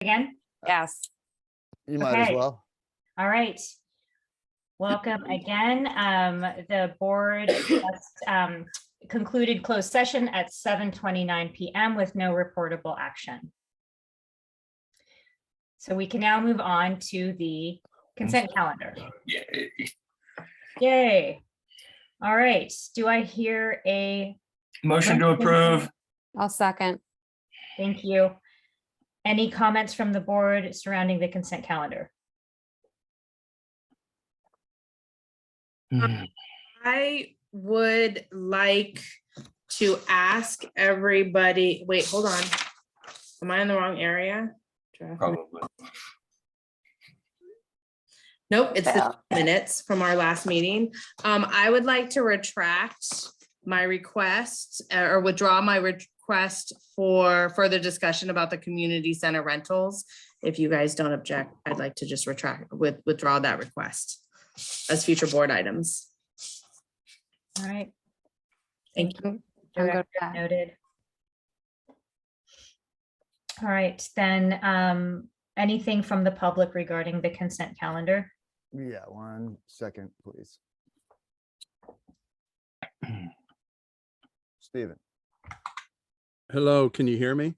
Again? Yes. You might as Okay. well. All right. Welcome again. The board just concluded closed session at 7:29 p.m. with no reportable action. So we can now move on to the consent calendar. Yay. Yay. All right. Do I hear a Motion to approve. I'll second. Thank you. Any comments from the board surrounding the consent calendar? I would like to ask everybody, wait, hold on. Am I in the wrong area? Probably. Nope, it's Yeah. the minutes from our last meeting. I would like to retract my request or withdraw my request for further discussion about the community center rentals. If you guys don't object, I'd like to just withdraw that request as future board items. All right. Thank you. I'm good with that. Noted. All right, then anything from the public regarding the consent calendar? Yeah, 1 second, please. Stephen. Hello, can you hear me?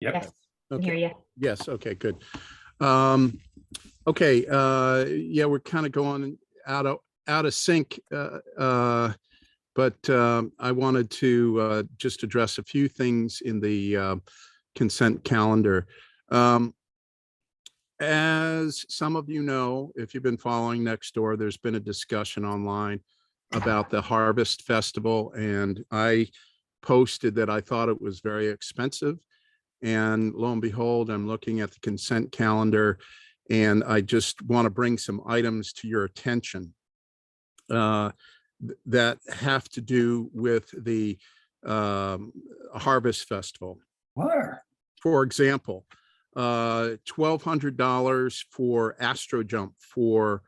Yep. Yes, I can hear you. Yes, okay, good. Okay, yeah, we're kind of going out of sync, but I wanted to just address a few things in the consent calendar. As some of you know, if you've been following Nextdoor, there's been a discussion online about the Harvest Festival, and I posted that I thought it was very expensive. And lo and behold, I'm looking at the consent calendar, and I just want to bring some items to your attention that have to do with the Harvest Festival. Where? For example, $1,200 for Astro Jump for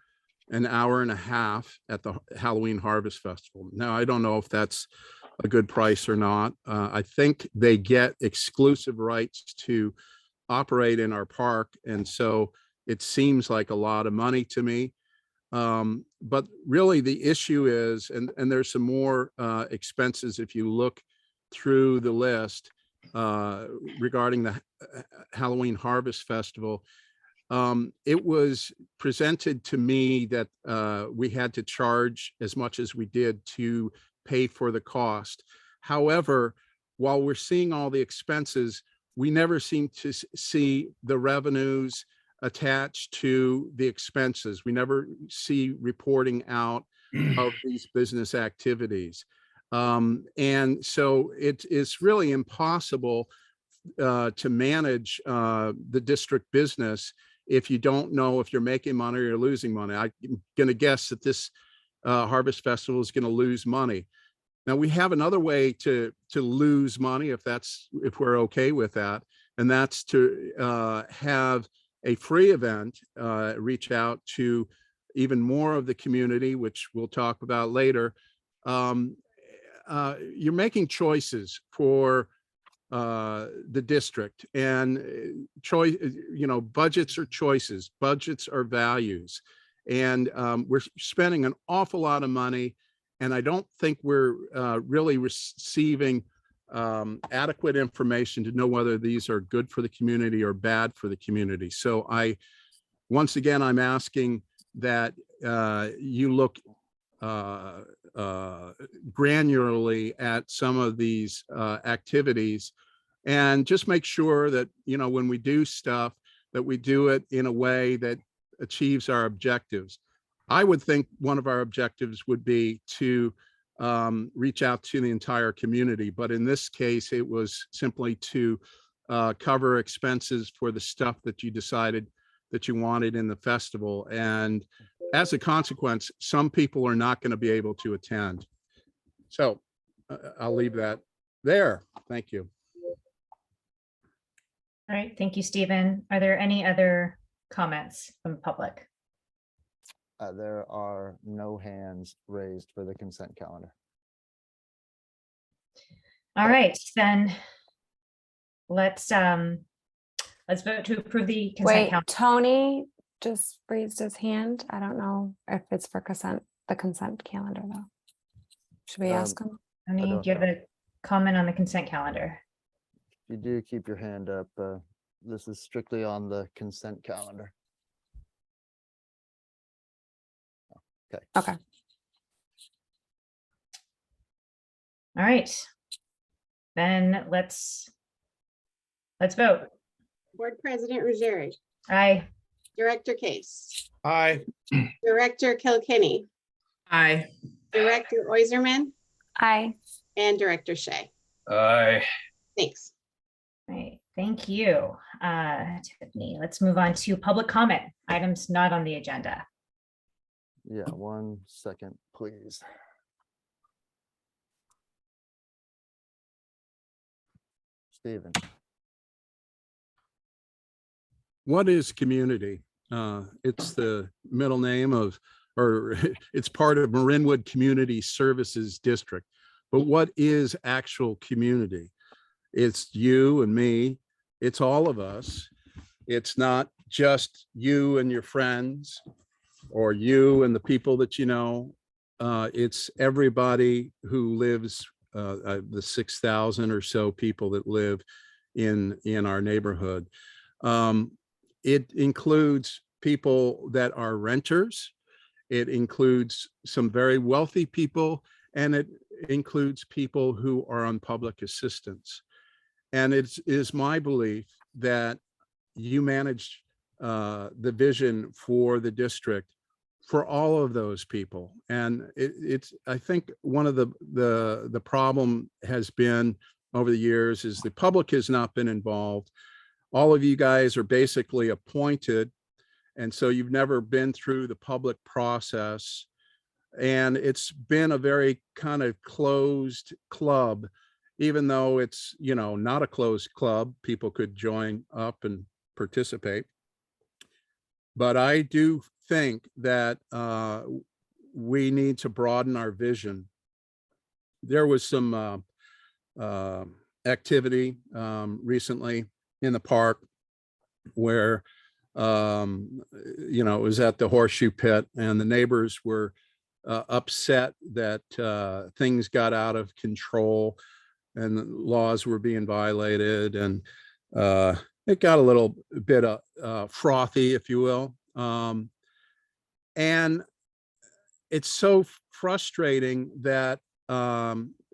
an hour and a half at the Halloween Harvest Festival. Now, I don't know if that's a good price or not. I think they get exclusive rights to operate in our park, and so it seems like a lot of money to me. But really the issue is, and there's some more expenses if you look through the list regarding the Halloween Harvest Festival. It was presented to me that we had to charge as much as we did to pay for the cost. However, while we're seeing all the expenses, we never seem to see the revenues attached to the expenses. We never see reporting out of these business activities. And so it is really impossible to manage the district business if you don't know if you're making money or losing money. I'm going to guess that this Harvest Festival is going to lose money. Now, we have another way to lose money if we're okay with that, and that's to have a free event, reach out to even more of the community, which we'll talk about later. You're making choices for the district, and choice, budgets are choices, budgets are values, and we're spending an awful lot of money, and I don't think we're really receiving adequate information to know whether these are good for the community or bad for the community. So once again, I'm asking that you look granularly at some of these activities, and just make sure that, when we do stuff, that we do it in a way that achieves our objectives. I would think one of our objectives would be to reach out to the entire community, but in this case, it was simply to cover expenses for the stuff that you decided that you wanted in the festival. And as a consequence, some people are not going to be able to attend. So I'll leave that there. Thank you. All right, thank you, Stephen. Are there any other comments from the public? There are no hands raised for the consent calendar. All right, then let's Let's vote to approve the consent Wait, calendar. Tony just raised his hand. I don't know if it's for the consent calendar though. Should we ask him? Tony, don't do you have know. a comment on the consent calendar? You do keep your hand up. This is strictly on the consent calendar. Okay. Okay. All right. Then let's vote. Board President Ruggieri, Aye. Director Case, Aye. Director Kilkenny, Aye. Director Oiserman, Aye. and Director Shea. Aye. Thanks. All right, thank you, Tiffany. Let's move on to public comment, items not on the agenda. Yeah, 1 second, please. Stephen, What is community? It's the middle name of, or it's part of Marinwood Community Services District. But what is actual community? It's you and me. It's all of us. It's not just you and your friends or you and the people that you know. It's everybody who lives, the 6,000 or so people that live in our neighborhood. It includes people that are renters. It includes some very wealthy people, and it includes people who are on public assistance. And it is my belief that you manage the vision for the district for all of those people. And it's, I think one of the problem has been over the years is the public has not been involved. All of you guys are basically appointed. And so you've never been through the public process. And it's been a very kind of closed club, even though it's, you know, not a closed club, people could join up and participate. But I do think that we need to broaden our vision. There was some activity recently in the park where, you know, it was at the Horseshoe Pit, and the neighbors were upset that things got out of control and the laws were being violated, and it got a little bit frothy, if you will. And it's so frustrating that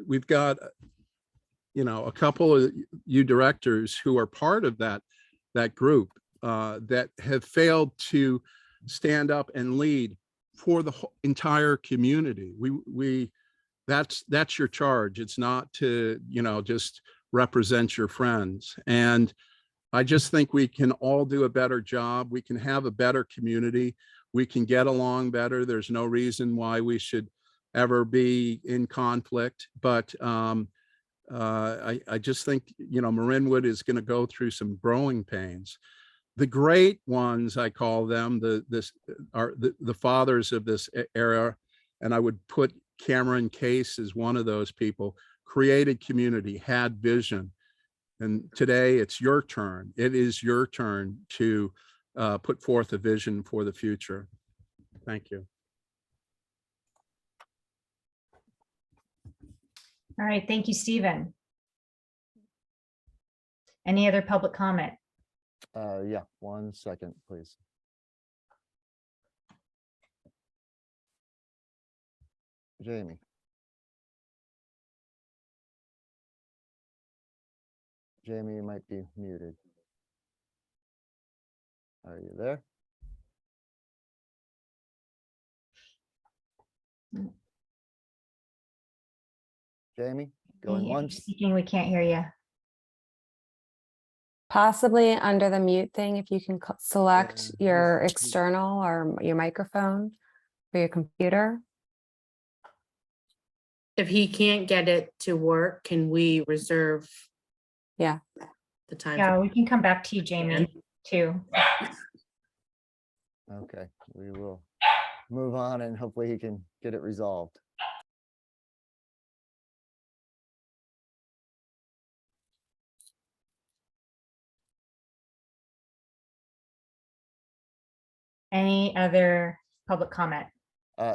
we've got, you know, a couple of you directors who are part of that group that have failed to stand up and lead for the entire community. That's your charge. It's not to, you know, just represent your friends. And I just think we can all do a better job. We can have a better community. We can get along better. There's no reason why we should ever be in conflict. But I just think, you know, Marinwood is going to go through some growing pains. The great ones, I call them, the fathers of this era, and I would put Cameron Case as one of those people, created community, had vision. And today it's your turn. It is your turn to put forth a vision for the future. Thank you. All right, thank you, Stephen. Any other public comment? yeah, 1 second, please. Jamie. Jamie, you might be muted. Are you there? Jamie, going If you're once? speaking, we can't hear you. Possibly under the mute thing, if you can select Yeah, your he's- external or your microphone for your computer. If he can't get it to work, can we reserve? Yeah. The time. Yeah, we can come back to you, Jamie, too. Okay, we will move on and hopefully he can get it resolved. Any other public comment?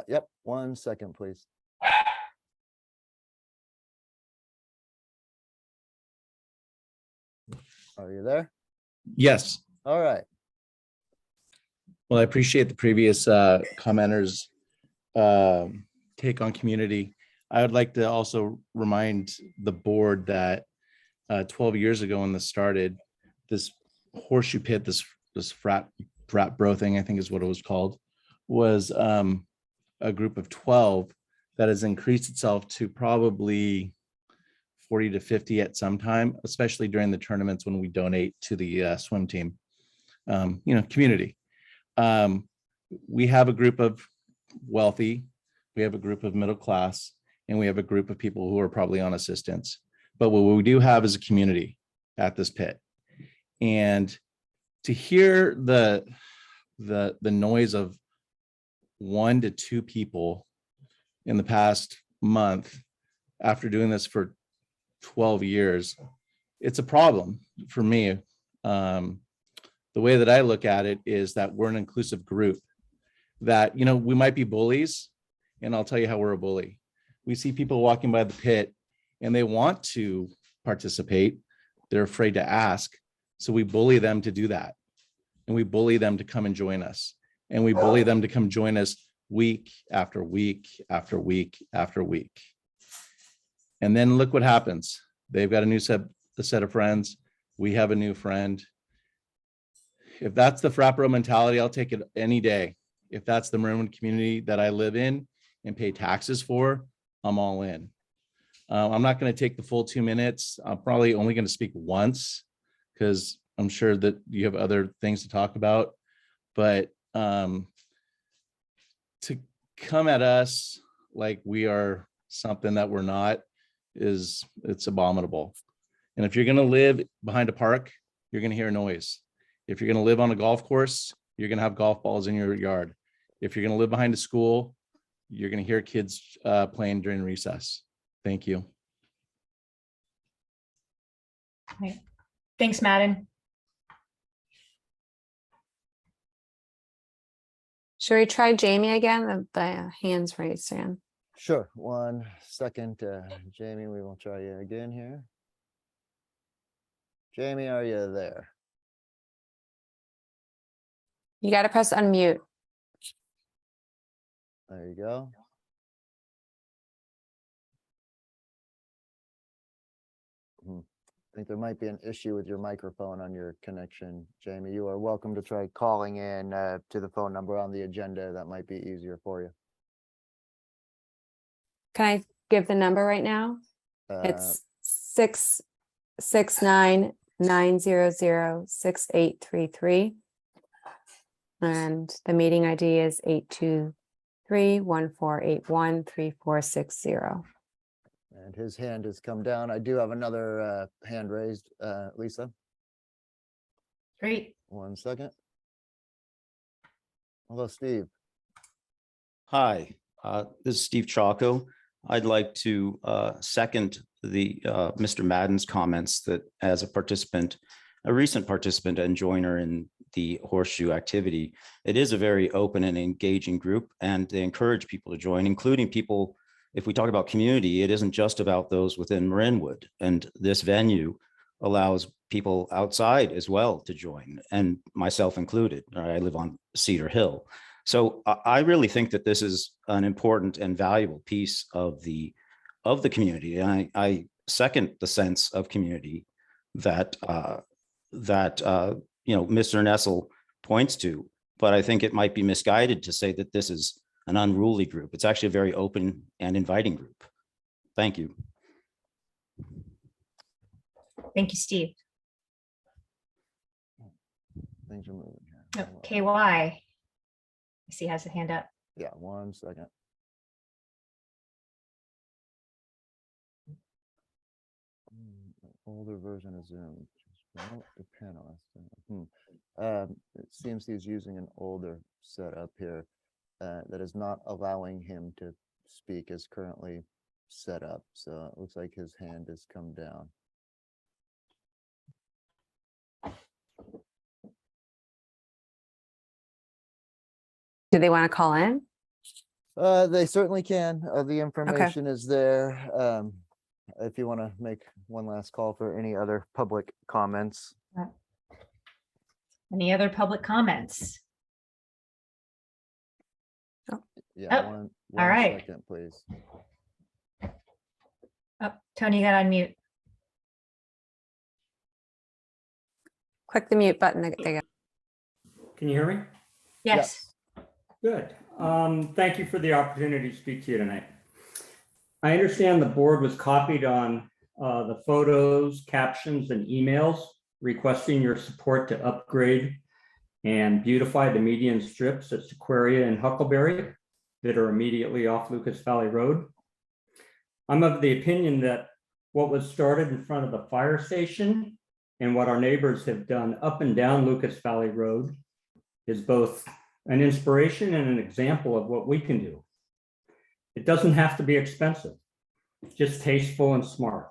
Yep, 1 second, please. Are you there? Yes, All right. well, I appreciate the previous commenters' take on community. I would like to also remind the board that 12 years ago when this started, this horseshoe pit, this frat bro thing, I think is what it was called, was a group of 12 that has increased itself to probably 40 to 50 at some time, especially during the tournaments when we donate to the swim team. Community. We have a group of wealthy, we have a group of middle class, and we have a group of people who are probably on assistance. But what we do have is a community at this pit. And to hear the noise of 1 to 2 people in the past month after doing this for 12 years, it's a problem for me. The way that I look at it is that we're an inclusive group, that, we might be bullies, and I'll tell you how we're a bully. We see people walking by the pit and they want to participate. They're afraid to ask. So we bully them to do that. And we bully them to come and join us. And we bully them to come join us week after week after week after week. And then look what happens. They've got a set of friends. We have a new friend. If that's the frat bro mentality, I'll take it any day. If that's the Marinwood community that I live in and pay taxes for, I'm all in. I'm not going to take the full 2 minutes. I'm probably only going to speak once because I'm sure that you have other things to talk about. But to come at us like we are something that we're not it's abominable. And if you're going to live behind a park, you're going to hear noise. If you're going to live on a golf course, you're going to have golf balls in your yard. If you're going to live behind a school, you're going to hear kids playing during recess. Thank you. Right. Thanks, Madden. Should we try Jamie again? The hands raised, Sam. Sure, 1 second. Jamie, we will try you again here. Jamie, are you there? You got to press unmute. There you go. I think there might be an issue with your microphone on your connection. Jamie, you are welcome to try calling in to the phone number on the agenda. That might be easier for you. Can I give the number right now? It's 669-900-6833. And the meeting ID is 823-1481-3460. And his hand has come down. I do have another hand raised. Lisa, Great. 1 second. Hello, Steve. Hi, this is Steve Chalco. I'd like to second the Mr. Madden's comments that as a participant, a recent participant and joiner in the horseshoe activity, it is a very open and engaging group, and they encourage people to join, including people. If we talk about community, it isn't just about those within Marinwood, and this venue allows people outside as well to join, and myself included. I live on Cedar Hill. So I really think that this is an important and valuable piece of the community. And I second the sense of community that Mr. Nessel points to, but I think it might be misguided to say that this is an unruly group. It's actually a very open and inviting group. Thank you. Thank you, Steve. Things are moving here. Oh, KY. I see has a hand up. Yeah, 1 second. Older version of Zoom. Just promote the panelist. It seems he's using an older setup here that is not allowing him to speak as currently set up. So it looks like his hand has come down. Do they want to call in? They certainly can. The information is there. If you want to make one last call for any other public comments. Any other public comments? Yeah, Oh, one right. second, please. Oh, Tony, you got on mute. Click the mute button. There you go. Can you hear me? Yes. Good. Thank you for the opportunity to speak to you tonight. I understand the board was copied on the photos, captions, and emails requesting your support to upgrade and beautify the median strips at Sequoia and Huckleberry that are immediately off Lucas Valley Road. I'm of the opinion that what was started in front of the fire station and what our neighbors have done up and down Lucas Valley Road is both an inspiration and an example of what we can do. It doesn't have to be expensive, just tasteful and smart.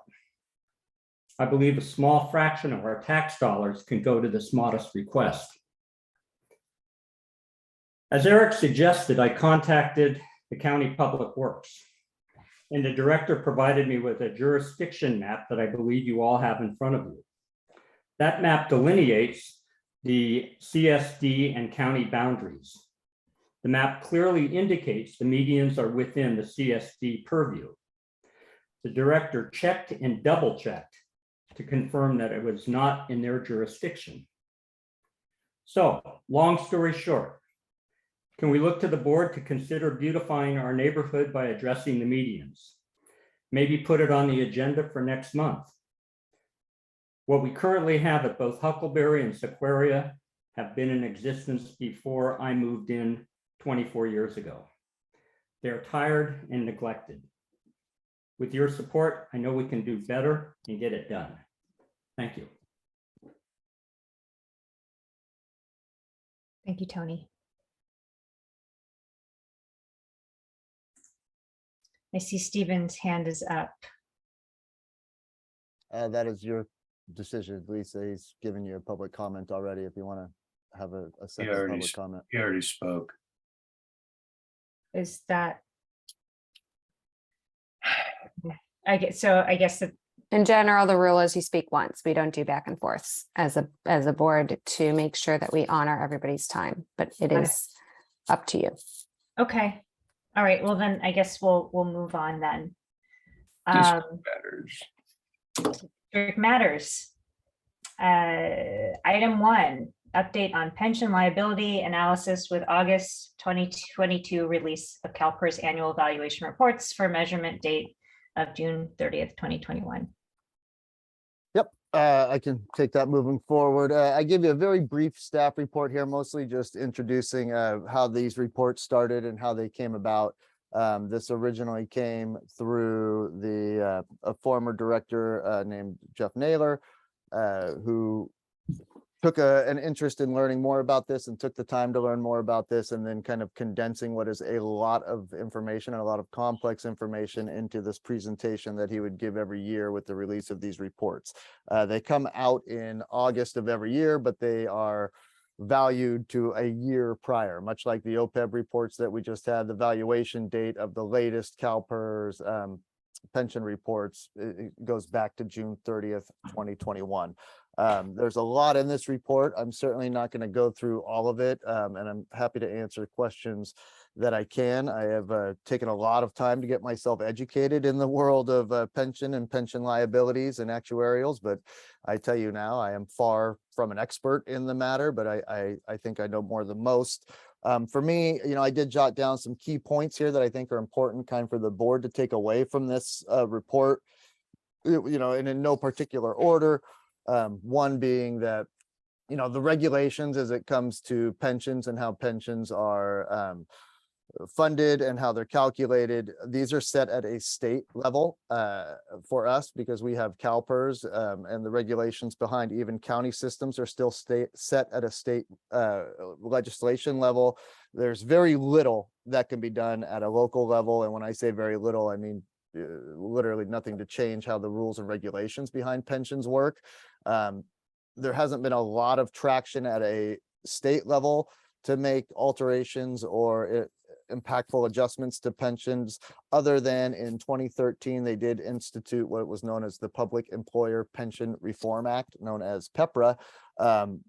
I believe a small fraction of our tax dollars can go to this modest request. As Eric suggested, I contacted the County Public Works, and the director provided me with a jurisdiction map that I believe you all have in front of you. That map delineates the CSD and county boundaries. The map clearly indicates the medians are within the CSD purview. The director checked and double checked to confirm that it was not in their jurisdiction. So, long story short, can we look to the board to consider beautifying our neighborhood by addressing the medians? Maybe put it on the agenda for next month. What we currently have at both Huckleberry and Sequoia have been in existence before I moved in 24 years ago. They're tired and neglected. With your support, I know we can do better and get it done. Thank you. Thank you, Tony. I see Stephen's hand is up. That is your decision, Lisa. He's given you a public comment already. If you want to have a second already public comment. He already spoke. Is that? I guess that In general, the rule is you speak once. We don't do back and forths as a board to make sure that we honor everybody's time, but it is up to you. okay. All right. Well, then I guess we'll move on then. Matters. District matters. Item 1, update on pension liability analysis with August 2022 release of CalPERS annual valuation reports for measurement date of June 30th, 2021. I can take that moving forward. I give you a very brief staff report here, mostly just introducing how these reports started and how they came about. This originally came through a former director named Jeff Naylor, who took an interest in learning more about this and took the time to learn more about this, and then kind of condensing what is a lot of information and a lot of complex information into this presentation that he would give every year with the release of these reports. They come out in August of every year, but they are valued to a year prior, much like the OPEB reports that we just had. The valuation date of the latest CalPERS pension reports, it goes back to June 30th, 2021. There's a lot in this report. I'm certainly not going to go through all of it, and I'm happy to answer questions that I can. I have taken a lot of time to get myself educated in the world of pension and pension liabilities and actuarials, but I tell you now, I am far from an expert in the matter, but I think I know more than most. For me, I did jot down some key points here that I think are important kind of for the board to take away from this report, and in no particular order. One being that, the regulations as it comes to pensions and how pensions are funded and how they're calculated, these are set at a state level for us, because we have CalPERS, and the regulations behind even county systems are still set at a state legislation level. There's very little that can be done at a local level, and when I say very little, I mean literally nothing to change how the rules and regulations behind pensions work. There hasn't been a lot of traction at a state level to make alterations or impactful adjustments to pensions, other than in 2013, they did institute what was known as the Public Employer Pension Reform Act, known as PEPRA,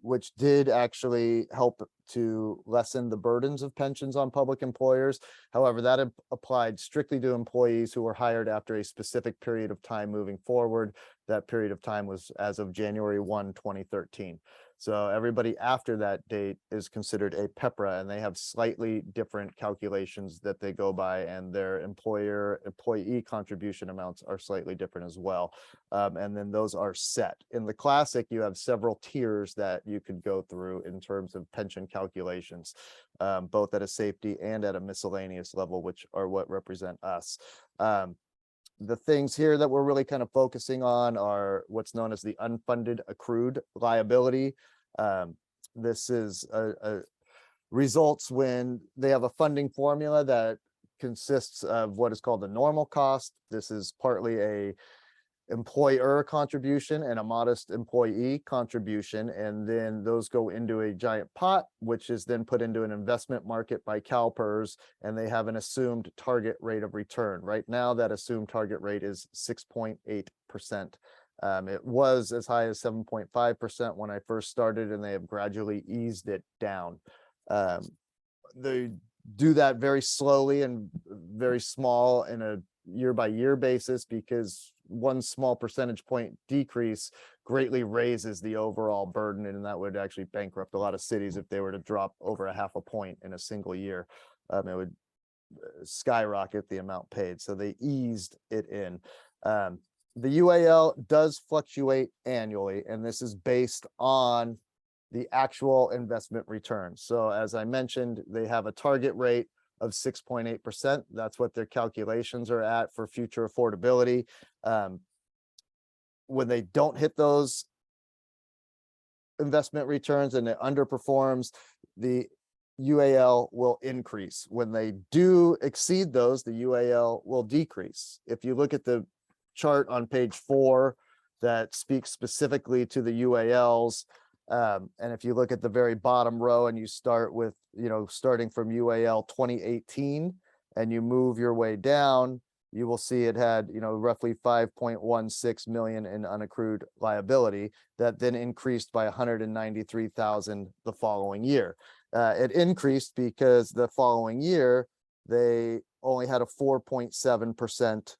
which did actually help to lessen the burdens of pensions on public employers. However, that applied strictly to employees who were hired after a specific period of time moving forward. That period of time was as of January 1, 2013. So everybody after that date is considered a PEPRA, and they have slightly different calculations that they go by, and their employee contribution amounts are slightly different as well. And then those are set. In the classic, you have several tiers that you could go through in terms of pension calculations, both at a safety and at a miscellaneous level, which are what represent us. The things here that we're really kind of focusing on are what's known as the unfunded accrued liability. This is results when they have a funding formula that consists of what is called the normal cost. This is partly a employer contribution and a modest employee contribution, and then those go into a giant pot, which is then put into an investment market by CalPERS, and they have an assumed target rate of return. Right now, that assumed target rate is 6.8%. It was as high as 7.5% when I first started, and they have gradually eased it down. They do that very slowly and very small in a year-by-year basis, because one small percentage point decrease greatly raises the overall burden, and that would actually bankrupt a lot of cities if they were to drop over a half a point in a single year. It would skyrocket the amount paid, so they eased it in. The UAL does fluctuate annually, and this is based on the actual investment return. So as I mentioned, they have a target rate of 6.8%. That's what their calculations are at for future affordability. When they don't hit those investment returns and it underperforms, the UAL will increase. When they do exceed those, the UAL will decrease. If you look at the chart on page 4 that speaks specifically to the UALs, and if you look at the very bottom row and you start with, starting from UAL 2018 and you move your way down, you will see it had, roughly 5.16 million in unaccrued liability that then increased by 193,000 the following year. It increased because the following year, they only had a 4.7%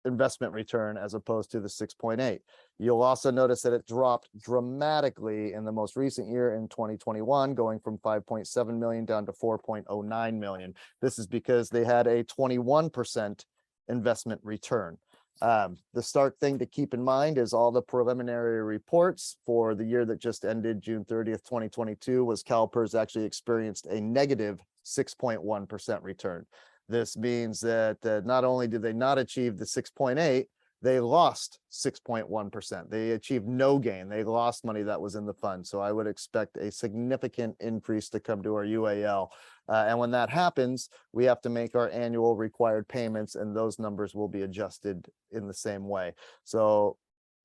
investment return as opposed to the 6.8. You'll also notice that it dropped dramatically in the most recent year in 2021, going from 5.7 million down to 4.09 million. This is because they had a 21% investment return. The stark thing to keep in mind is all the preliminary reports for the year that just ended June 30th, 2022, was CalPERS actually experienced a negative 6.1% return. This means that not only did they not achieve the 6.8, they lost 6.1%. They achieved no gain. They lost money that was in the fund. So I would expect a significant increase to come to our UAL. And when that happens, we have to make our annual required payments, and those numbers will be adjusted in the same way. So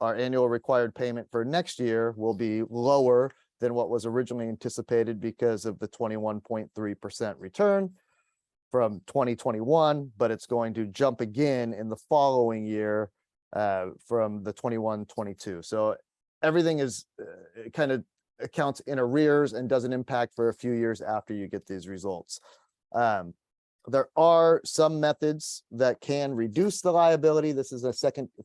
our annual required payment for next year will be lower than what was originally anticipated because of the 21.3% return from 2021, but it's going to jump again in the following year from the 21-22. So everything is kind of accounts in arrears and doesn't impact for a few years after you get these results. There are some methods that can reduce the liability. This is a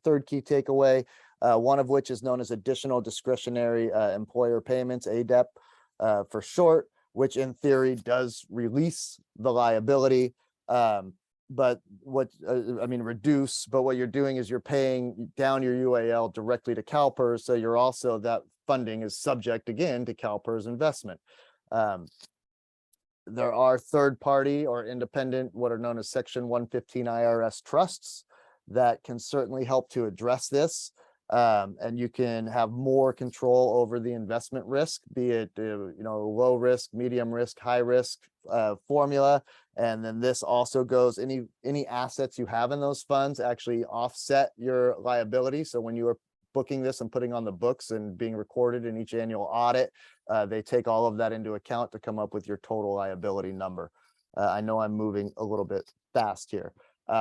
third key takeaway, one of which is known as additional discretionary employer payments, ADEP for short, which in theory does release the liability, but reduce, but what you're doing is you're paying down your UAL directly to CalPERS, so you're also, that funding is subject again to CalPERS investment. There are third-party or independent, what are known as Section 115 IRS trusts that can certainly help to address this. And you can have more control over the investment risk, be it low risk, medium risk, high risk formula. And then this also goes, any assets you have in those funds actually offset your liability. So when you are booking this and putting on the books and being recorded in each annual audit. They take all of that into account to come up with your total liability number. I know I'm moving a little bit fast here.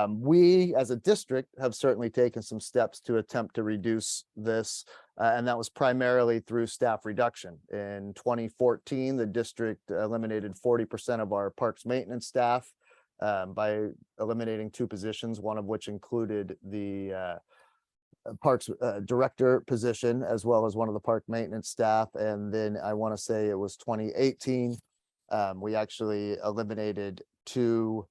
We, as a district, have certainly taken some steps to attempt to reduce this, and that was primarily through staff reduction. In 2014, the district eliminated 40% of our parks maintenance staff by eliminating 2 positions, one of which included the parks director position, as well as one of the park maintenance staff. And then I want to say it was 2018, we actually eliminated 2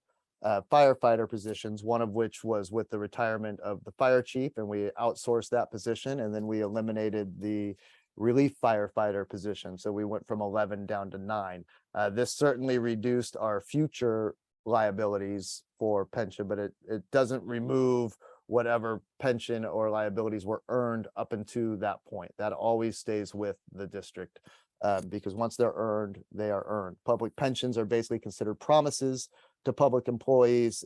firefighter positions, one of which was with the retirement of the fire chief, and we outsourced that position. And then we eliminated the relief firefighter position. So we went from 11 down to 9. This certainly reduced our future liabilities for pension, but it doesn't remove whatever pension or liabilities were earned up until that point. That always stays with the district, because once they're earned, they are earned. Public pensions are basically considered promises to public employees.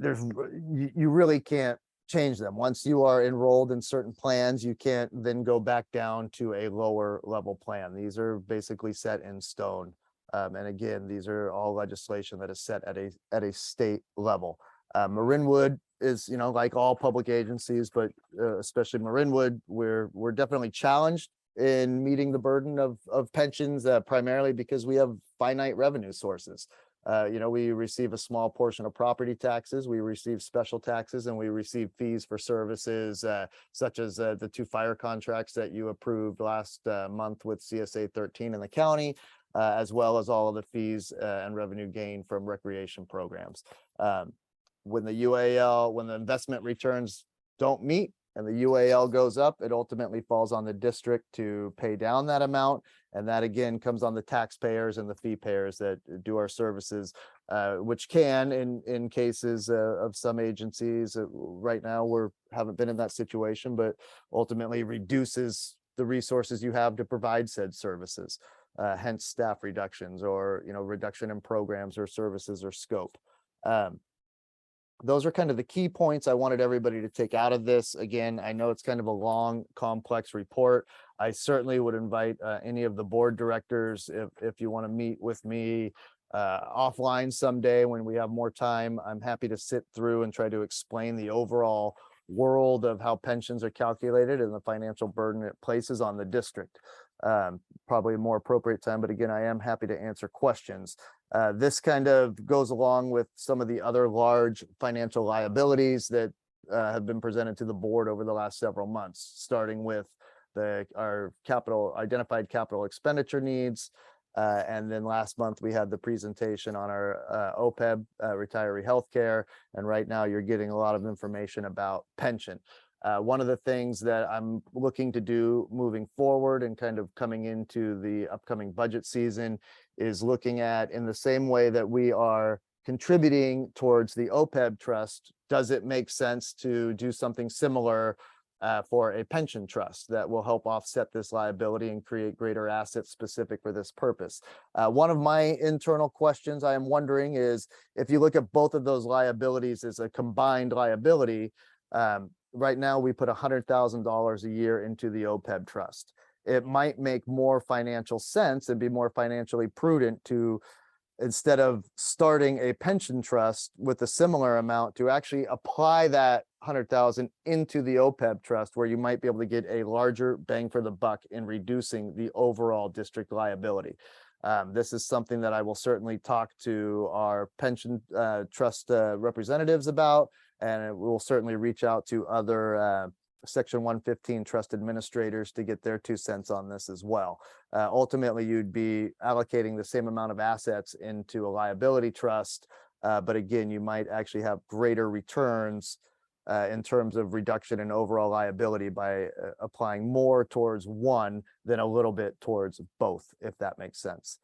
You really can't change them. Once you are enrolled in certain plans, you can't then go back down to a lower level plan. These are basically set in stone. And again, these are all legislation that is set at a state level. Marinwood is, like all public agencies, but especially Marinwood, we're definitely challenged in meeting the burden of pensions, primarily because we have finite revenue sources. We receive a small portion of property taxes, we receive special taxes, and we receive fees for services such as the 2 fire contracts that you approved last month with CSA 13 in the county, as well as all of the fees and revenue gained from recreation programs. When the investment returns don't meet and the UAL goes up, it ultimately falls on the district to pay down that amount. And that again comes on the taxpayers and the fee payers that do our services, which can, in cases of some agencies, right now haven't been in that situation, but ultimately reduces the resources you have to provide said services. Hence staff reductions or, reduction in programs or services or scope. Those are kind of the key points I wanted everybody to take out of this. Again, I know it's kind of a long, complex report. I certainly would invite any of the board directors, if you want to meet with me offline someday when we have more time. I'm happy to sit through and try to explain the overall world of how pensions are calculated and the financial burden it places on the district. Probably a more appropriate time, but again, I am happy to answer questions. This kind of goes along with some of the other large financial liabilities that have been presented to the board over the last several months, starting with our identified capital expenditure needs. And then last month we had the presentation on our OPEB, retiree healthcare. And right now you're getting a lot of information about pension. One of the things that I'm looking to do moving forward and kind of coming into the upcoming budget season is looking at, in the same way that we are contributing towards the OPEB trust, does it make sense to do something similar for a pension trust that will help offset this liability and create greater assets specific for this purpose? One of my internal questions I am wondering is, if you look at both of those liabilities as a combined liability, right now we put $100,000 a year into the OPEB trust. It might make more financial sense and be more financially prudent to, instead of starting a pension trust with a similar amount, to actually apply that 100,000 into the OPEB trust, where you might be able to get a larger bang for the buck in reducing the overall district liability. This is something that I will certainly talk to our pension trust representatives about, and we'll certainly reach out to other Section 115 trust administrators to get their 2 cents on this as well. Ultimately, you'd be allocating the same amount of assets into a liability trust, but again, you might actually have greater returns in terms of reduction in overall liability by applying more towards one than a little bit towards both, if that makes sense.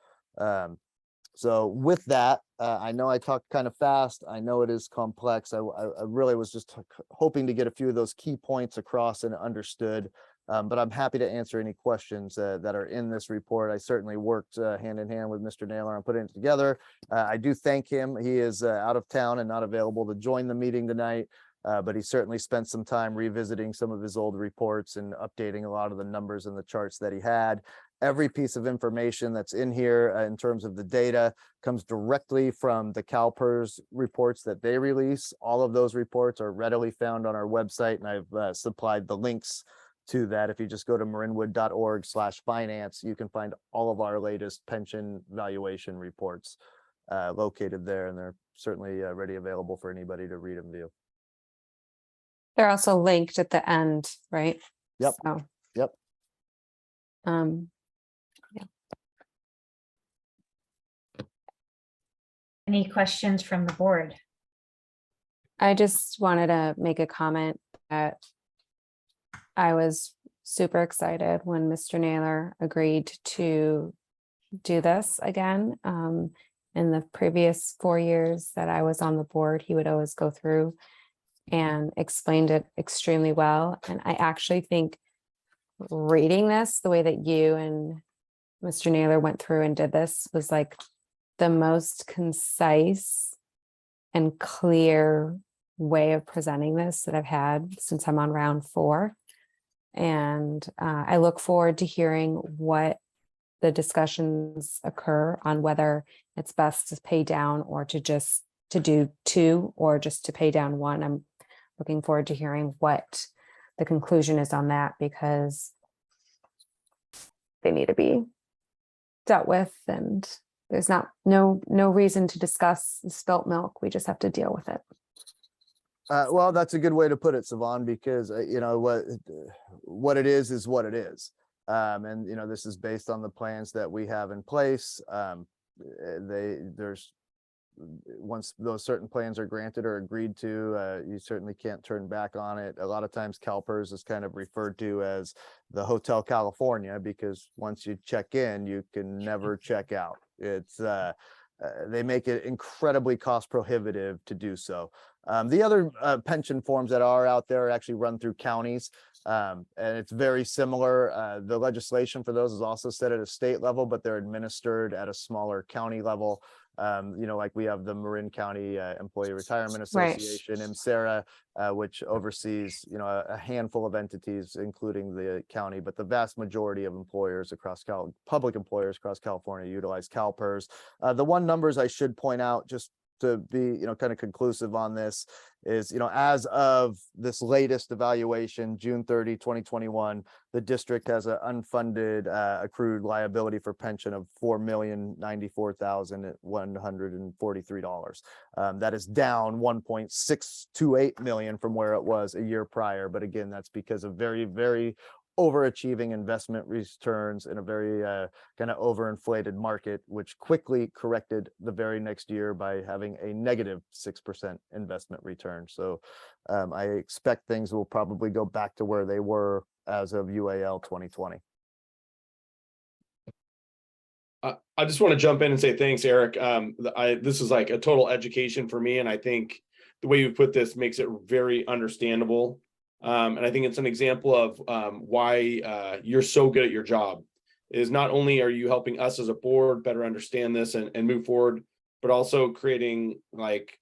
So with that, I know I talked kind of fast. I know it is complex. I really was just hoping to get a few of those key points across and understood, but I'm happy to answer any questions that are in this report. I certainly worked hand in hand with Mr. Naylor on putting it together. I do thank him. He is out of town and not available to join the meeting tonight. but he certainly spent some time revisiting some of his old reports and updating a lot of the numbers and the charts that he had. Every piece of information that's in here in terms of the data comes directly from the CalPERS reports that they release. All of those reports are readily found on our website, and I've supplied the links to that. If you just go to marinwood.org/finance, you can find all of our latest pension valuation reports located there, and they're certainly ready available for anybody to read and view. They're also linked at the end, right? Yep. So, Yep. Any questions from the board? I just wanted to make a comment that I was super excited when Mr. Naylor agreed to do this again. In the previous 4 years that I was on the board, he would always go through and explained it extremely well. And I actually think reading this, the way that you and Mr. Naylor went through and did this, was like the most concise and clear way of presenting this that I've had since I'm on round 4. And I look forward to hearing what the discussions occur on whether it's best to pay down or to just to do 2 or just to pay down 1. I'm looking forward to hearing what the conclusion is on that, because they need to be dealt with, and there's no reason to discuss spilt milk. We just have to deal with it. Well, that's a good way to put it, Savon, because you know what it is what it is. And you know, this is based on the plans that we have in place. There's once those certain plans are granted or agreed to, you certainly can't turn back on it. A lot of times CalPERS is kind of referred to as the Hotel California, because once you check in, you can never check out. It's they make it incredibly cost prohibitive to do so. The other pension forms that are out there are actually run through counties, and it's very similar. The legislation for those is also set at a state level, but they're administered at a smaller county level. You know, like we have the Marin County Employee Retirement Association, MCERA, which oversees, you know, a handful of entities, including the county, but the vast majority of employers across public employers across California utilize CalPERS. The one numbers I should point out, just to be, you know, kind of conclusive on this, is, you know, as of this latest evaluation, June 30, 2021, the district has an unfunded accrued liability for pension of $4,094,143. That is down $1.628 million from where it was a year prior. But again, that's because of very, very overachieving investment returns in a very kind of overinflated market, which quickly corrected the very next year by having a negative 6% investment return. So I expect things will probably go back to where they were as of UAL 2020. I just want to jump in and say thanks, Eric. This is like a total education for me, and I think the way you put this makes it very understandable. And I think it's an example of why you're so good at your job. Is not only are you helping us as a board better understand this and move forward, but also creating like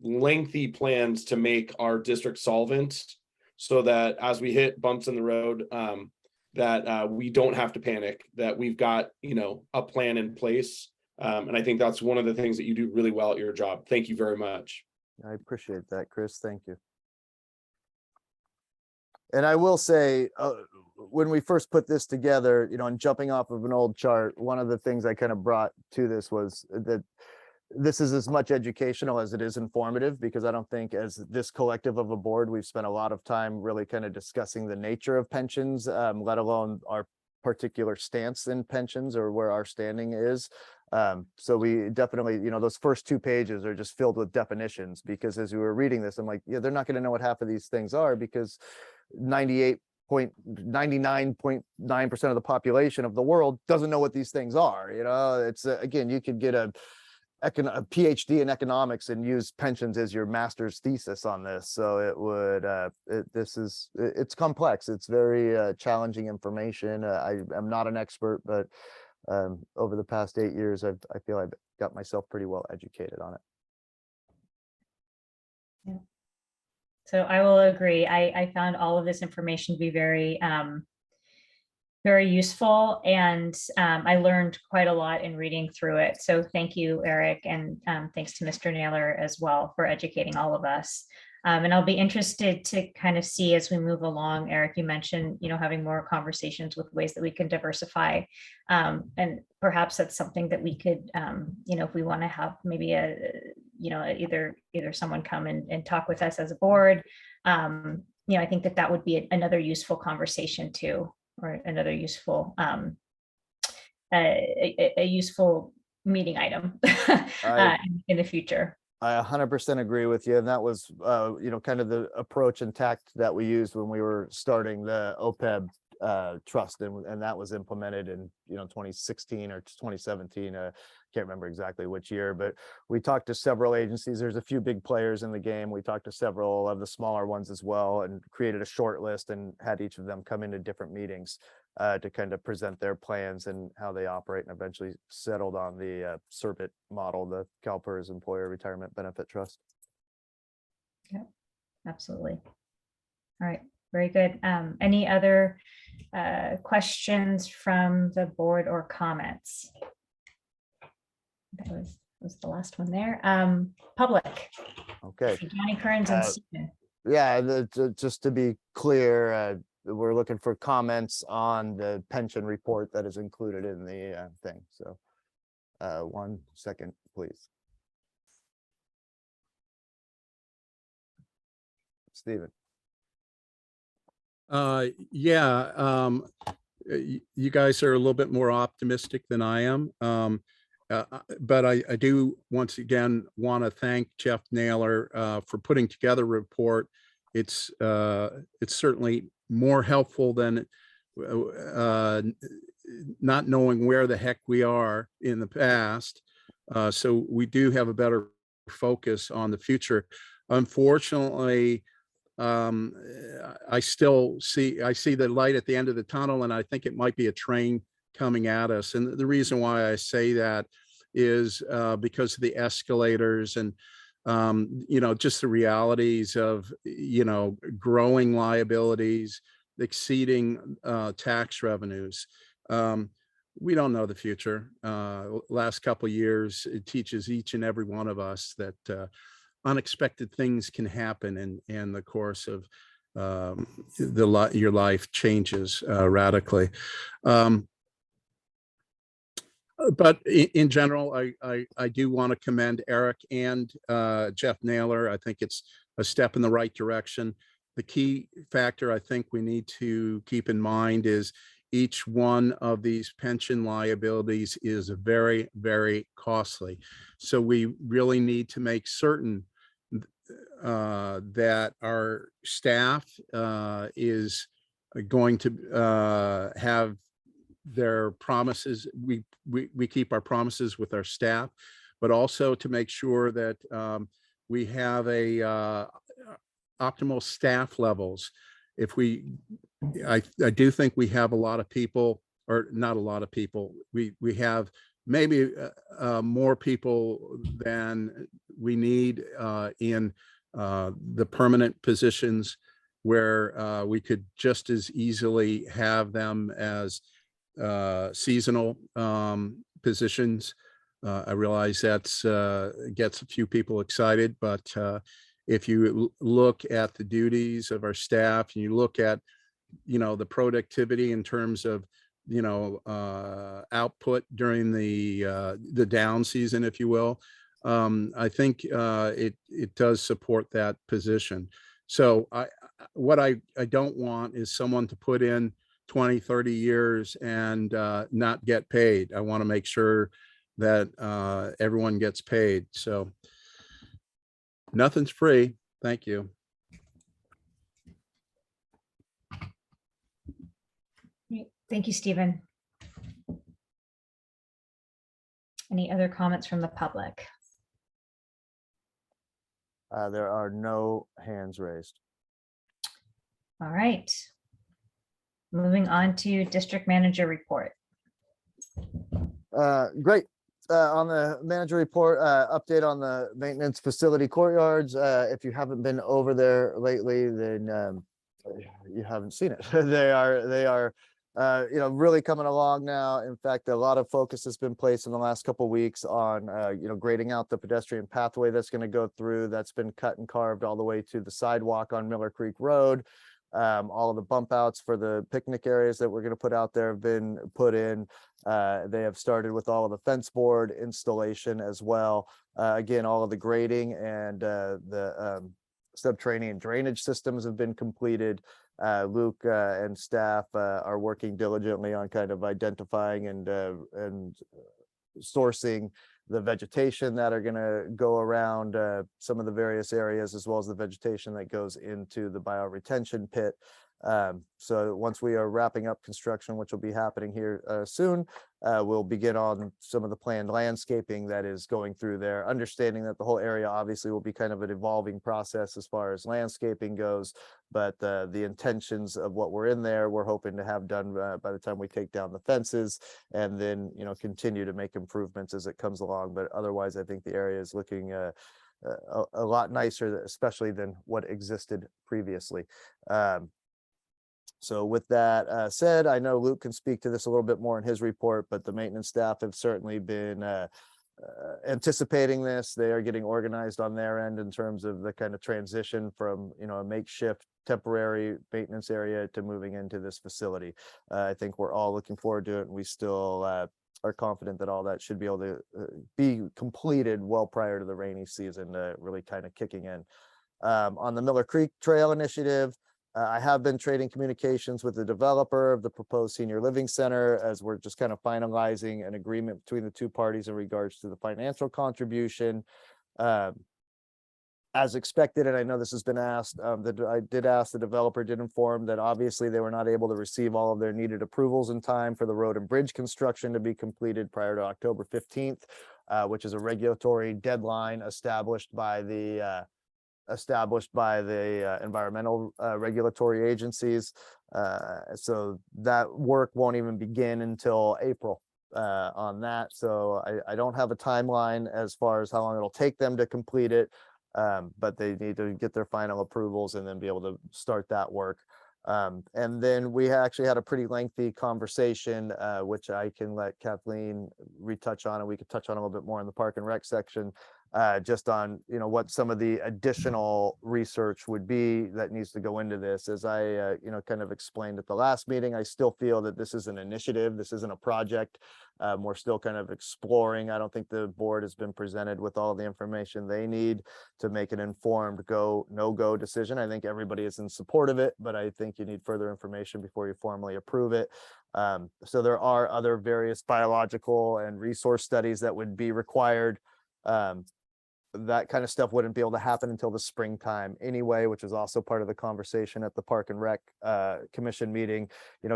lengthy plans to make our district solvent, so that as we hit bumps in the road, that we don't have to panic, that we've got, you know, a plan in place. And I think that's one of the things that you do really well at your job. Thank you very much. I appreciate that, Chris. Thank you. And I will say, when we first put this together, you know, and jumping off of an old chart, one of the things I kind of brought to this was that this is as much educational as it is informative, because I don't think as this collective of a board, we've spent a lot of time really kind of discussing the nature of pensions, let alone our particular stance in pensions or where our standing is. So we definitely, you know, those first 2 pages are just filled with definitions, because as we were reading this, I'm like, yeah, they're not going to know what half of these things are, because 99.9% of the population of the world doesn't know what these things are. You know, it's again, you could get a PhD in economics and use pensions as your master's thesis on this. So it would, it's complex. It's very challenging information. I am not an expert, but over the past 8 years, I feel I've got myself pretty well educated on it. So I will agree. I found all of this information to be very, very useful, and I learned quite a lot in reading through it. So thank you, Eric, and thanks to Mr. Naylor as well for educating all of us. And I'll be interested to kind of see as we move along. Eric, you mentioned, having more conversations with ways that we can diversify. And perhaps that's something that we could, if we want to have maybe either someone come and talk with us as a board. I think that would be another useful conversation too, or another useful, a useful meeting item in the future. I 100% agree with you. And that was, kind of the approach and tact that we used when we were starting the OPEB trust. And that was implemented in, 2016 or 2017. Can't remember exactly which year, but we talked to several agencies. There's a few big players in the game. We talked to several of the smaller ones as well, and created a short list and had each of them come into different meetings to kind of present their plans and how they operate, and eventually settled on the CERBIT model, the CalPERS Employer Retirement Benefit Trust. Yeah, absolutely. All right, very good. Any other questions from the board or comments? That was the last one there. Public. Okay. Johnny Kearns and Stephen. Yeah, just to be clear, we're looking for comments on the pension report that is included in the thing. So 1 second, please. Stephen. You guys are a little bit more optimistic than I am. But I do once again want to thank Jeff Naylor for putting together a report. It's certainly more helpful than not knowing where the heck we are in the past. So we do have a better focus on the future. Unfortunately, I see the light at the end of the tunnel, and I think it might be a train coming at us. And the reason why I say that is because of the escalators and just the realities of growing liabilities exceeding tax revenues. We don't know the future. Last couple of years, it teaches each and every one of us that unexpected things can happen in the course of your life changes radically. But in general, I do want to commend Eric and Jeff Naylor. I think it's a step in the right direction. The key factor I think we need to keep in mind is each one of these pension liabilities is very, very costly. So we really need to make certain that our staff is going to have their promises. We keep our promises with our staff, but also to make sure that we have a optimal staff levels. I do think we have a lot of people, or not a lot of people. We have maybe more people than we need in the permanent positions, where we could just as easily have them as seasonal positions. I realize that's gets a few people excited, but if you look at the duties of our staff and you look at the productivity in terms of output during the down season, if you will, I think it does support that position. So what I don't want is someone to put in 20, 30 years and not get paid. I want to make sure that everyone gets paid. So nothing's free. Thank you. Thank you, Stephen. Any other comments from the public? There are no hands raised. All right. Moving on to district manager report. Great. on the manager report, update on the maintenance facility courtyards. If you haven't been over there lately, then you haven't seen it. They are really coming along now. In fact, a lot of focus has been placed in the last couple of weeks on grading out the pedestrian pathway that's going to go through. That's been cut and carved all the way to the sidewalk on Miller Creek Road. All of the bump outs for the picnic areas that we're going to put out there have been put in. They have started with all of the fence board installation as well. Again, all of the grading and the subterranean drainage systems have been completed. Luke and staff are working diligently on kind of identifying and sourcing the vegetation that are going to go around some of the various areas, as well as the vegetation that goes into the bioretention pit. So once we are wrapping up construction, which will be happening here soon, we'll begin on some of the planned landscaping that is going through there, understanding that the whole area obviously will be kind of an evolving process as far as landscaping goes, but the intentions of what we're in there, we're hoping to have done by the time we take down the fences, and then continue to make improvements as it comes along. But otherwise, I think the area is looking a lot nicer, especially than what existed previously. So with that said, I know Luke can speak to this a little bit more in his report, but the maintenance staff have certainly been anticipating this. They are getting organized on their end in terms of the kind of transition from a makeshift temporary maintenance area to moving into this facility. I think we're all looking forward to it, and we still are confident that all that should be able to be completed well prior to the rainy season really kind of kicking in. On the Miller Creek Trail Initiative, I have been trading communications with the developer of the proposed senior living center, as we're just kind of finalizing an agreement between the two parties in regards to the financial contribution. As expected, and I know this has been asked, I did ask, the developer did inform that obviously they were not able to receive all of their needed approvals in time for the road and bridge construction to be completed prior to October 15th, which is a regulatory deadline established by the environmental regulatory agencies. So that work won't even begin until April on that. So I don't have a timeline as far as how long it'll take them to complete it, but they need to get their final approvals and then be able to start that work. And then we actually had a pretty lengthy conversation, which I can let Kathleen retouch on, and we could touch on a little bit more in the Park and Rec section, just on what some of the additional research would be that needs to go into this. As I kind of explained at the last meeting, I still feel that this is an initiative, this isn't a project. We're still kind of exploring. I don't think the board has been presented with all the information they need to make an informed go, no-go decision. I think everybody is in support of it, but I think you need further information before you formally approve it. So there are other various biological and resource studies that would be required. That kind of stuff wouldn't be able to happen until the springtime anyway, which is also part of the conversation at the Park and Rec Commission meeting.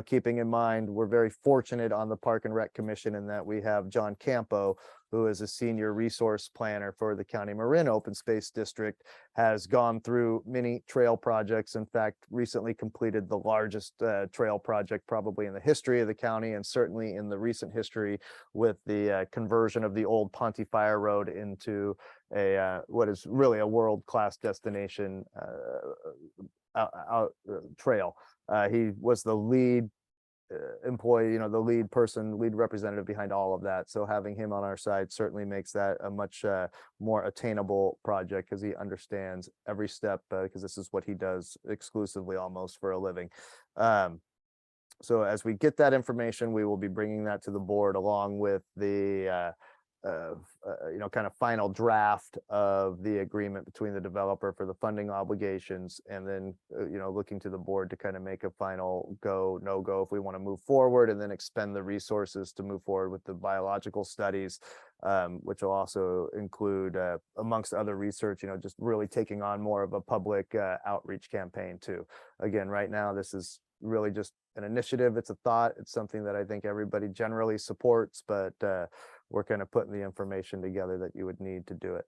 Keeping in mind, we're very fortunate on the Park and Rec Commission in that we have John Campo, who is a senior resource planner for the County Marin Open Space District, has gone through many trail projects. In fact, recently completed the largest trail project probably in the history of the county, and certainly in the recent history, with the conversion of the old Ponte Fire Road into what is really a world-class destination trail. He was the lead employee, the lead person, lead representative behind all of that. So having him on our side certainly makes that a much more attainable project, because he understands every step, because this is what he does exclusively almost for a living. So as we get that information, we will be bringing that to the board along with the kind of final draft of the agreement between the developer for the funding obligations, and then looking to the board to kind of make a final go, no go if we want to move forward, and then expend the resources to move forward with the biological studies, which will also include amongst other research, just really taking on more of a public outreach campaign too. Again, right now this is really just an initiative, it's a thought, it's something that I think everybody generally supports, but we're kind of putting the information together that you would need to do it.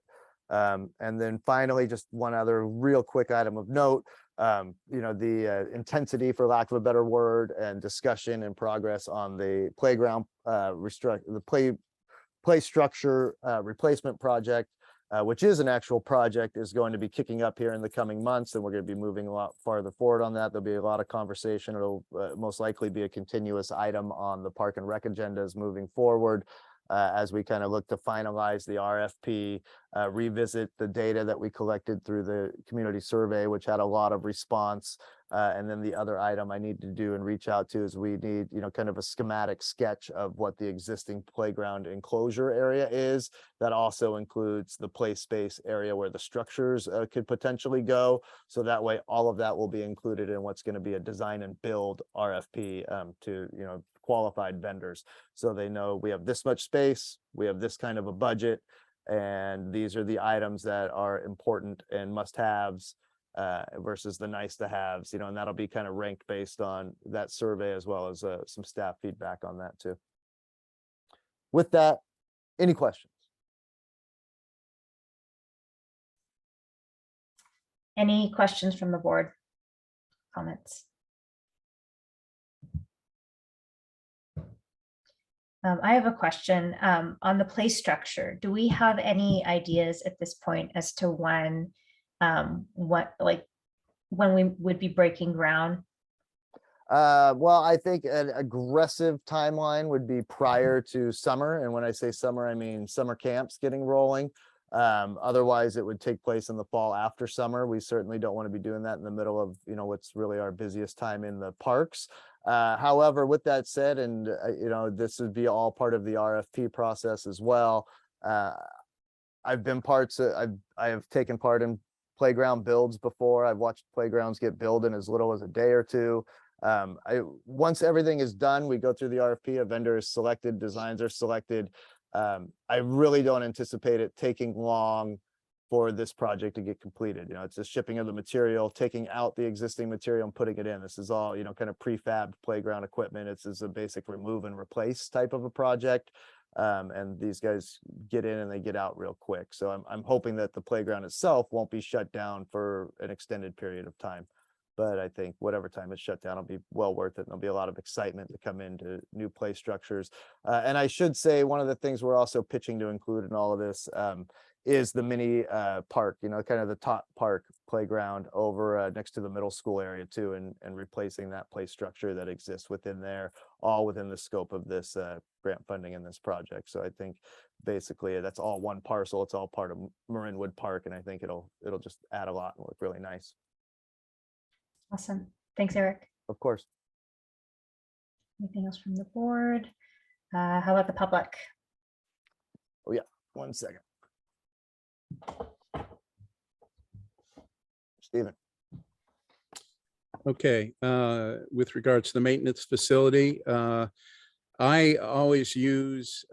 And then finally, just one other real quick item of note, the intensity, for lack of a better word, and discussion and progress on the playground play structure replacement project, which is an actual project, is going to be kicking up here in the coming months, and we're going to be moving a lot farther forward on that. There'll be a lot of conversation. It'll most likely be a continuous item on the Park and Rec agendas moving forward. As we kind of look to finalize the RFP, revisit the data that we collected through the community survey, which had a lot of response. And then the other item I need to do and reach out to is we need, kind of a schematic sketch of what the existing playground enclosure area is. That also includes the play space area where the structures could potentially go. So that way, all of that will be included in what's going to be a design and build RFP to, qualified vendors. So they know we have this much space, we have this kind of a budget, and these are the items that are important and must-haves versus the nice-to-haves, and that'll be kind of ranked based on that survey as well as some staff feedback on that too. With that, any questions? Any questions from the board? Comments? I have a question on the play structure. Do we have any ideas at this point as to when, when we would be breaking ground? Well, I think an aggressive timeline would be prior to summer. And when I say summer, I mean summer camps getting rolling. Otherwise, it would take place in the fall after summer. We certainly don't want to be doing that in the middle of, what's really our busiest time in the parks. However, with that said, and this would be all part of the RFP process as well. I have taken part in playground builds before. I've watched playgrounds get built in as little as a day or two. Once everything is done, we go through the RFP, a vendor is selected, designs are selected. I really don't anticipate it taking long for this project to get completed. It's the shipping of the material, taking out the existing material and putting it in. This is all, kind of prefabbed playground equipment. It's a basic remove and replace type of a project. And these guys get in and they get out real quick. So I'm hoping that the playground itself won't be shut down for an extended period of time. But I think whatever time it's shut down, it'll be well worth it. And there'll be a lot of excitement to come into new play structures. And I should say, one of the things we're also pitching to include in all of this is the mini park, kind of the top park playground over next to the middle school area too, and replacing that play structure that exists within there, all within the scope of this grant funding in this project. So I think basically that's all one parcel. It's all part of Marinwood Park, and I think it'll just add a lot and look really nice. Awesome. Thanks, Eric. Of course. Anything else from the board? How about the public? Oh yeah, 1 second. Stephen. Okay, with regards to the maintenance facility, I always use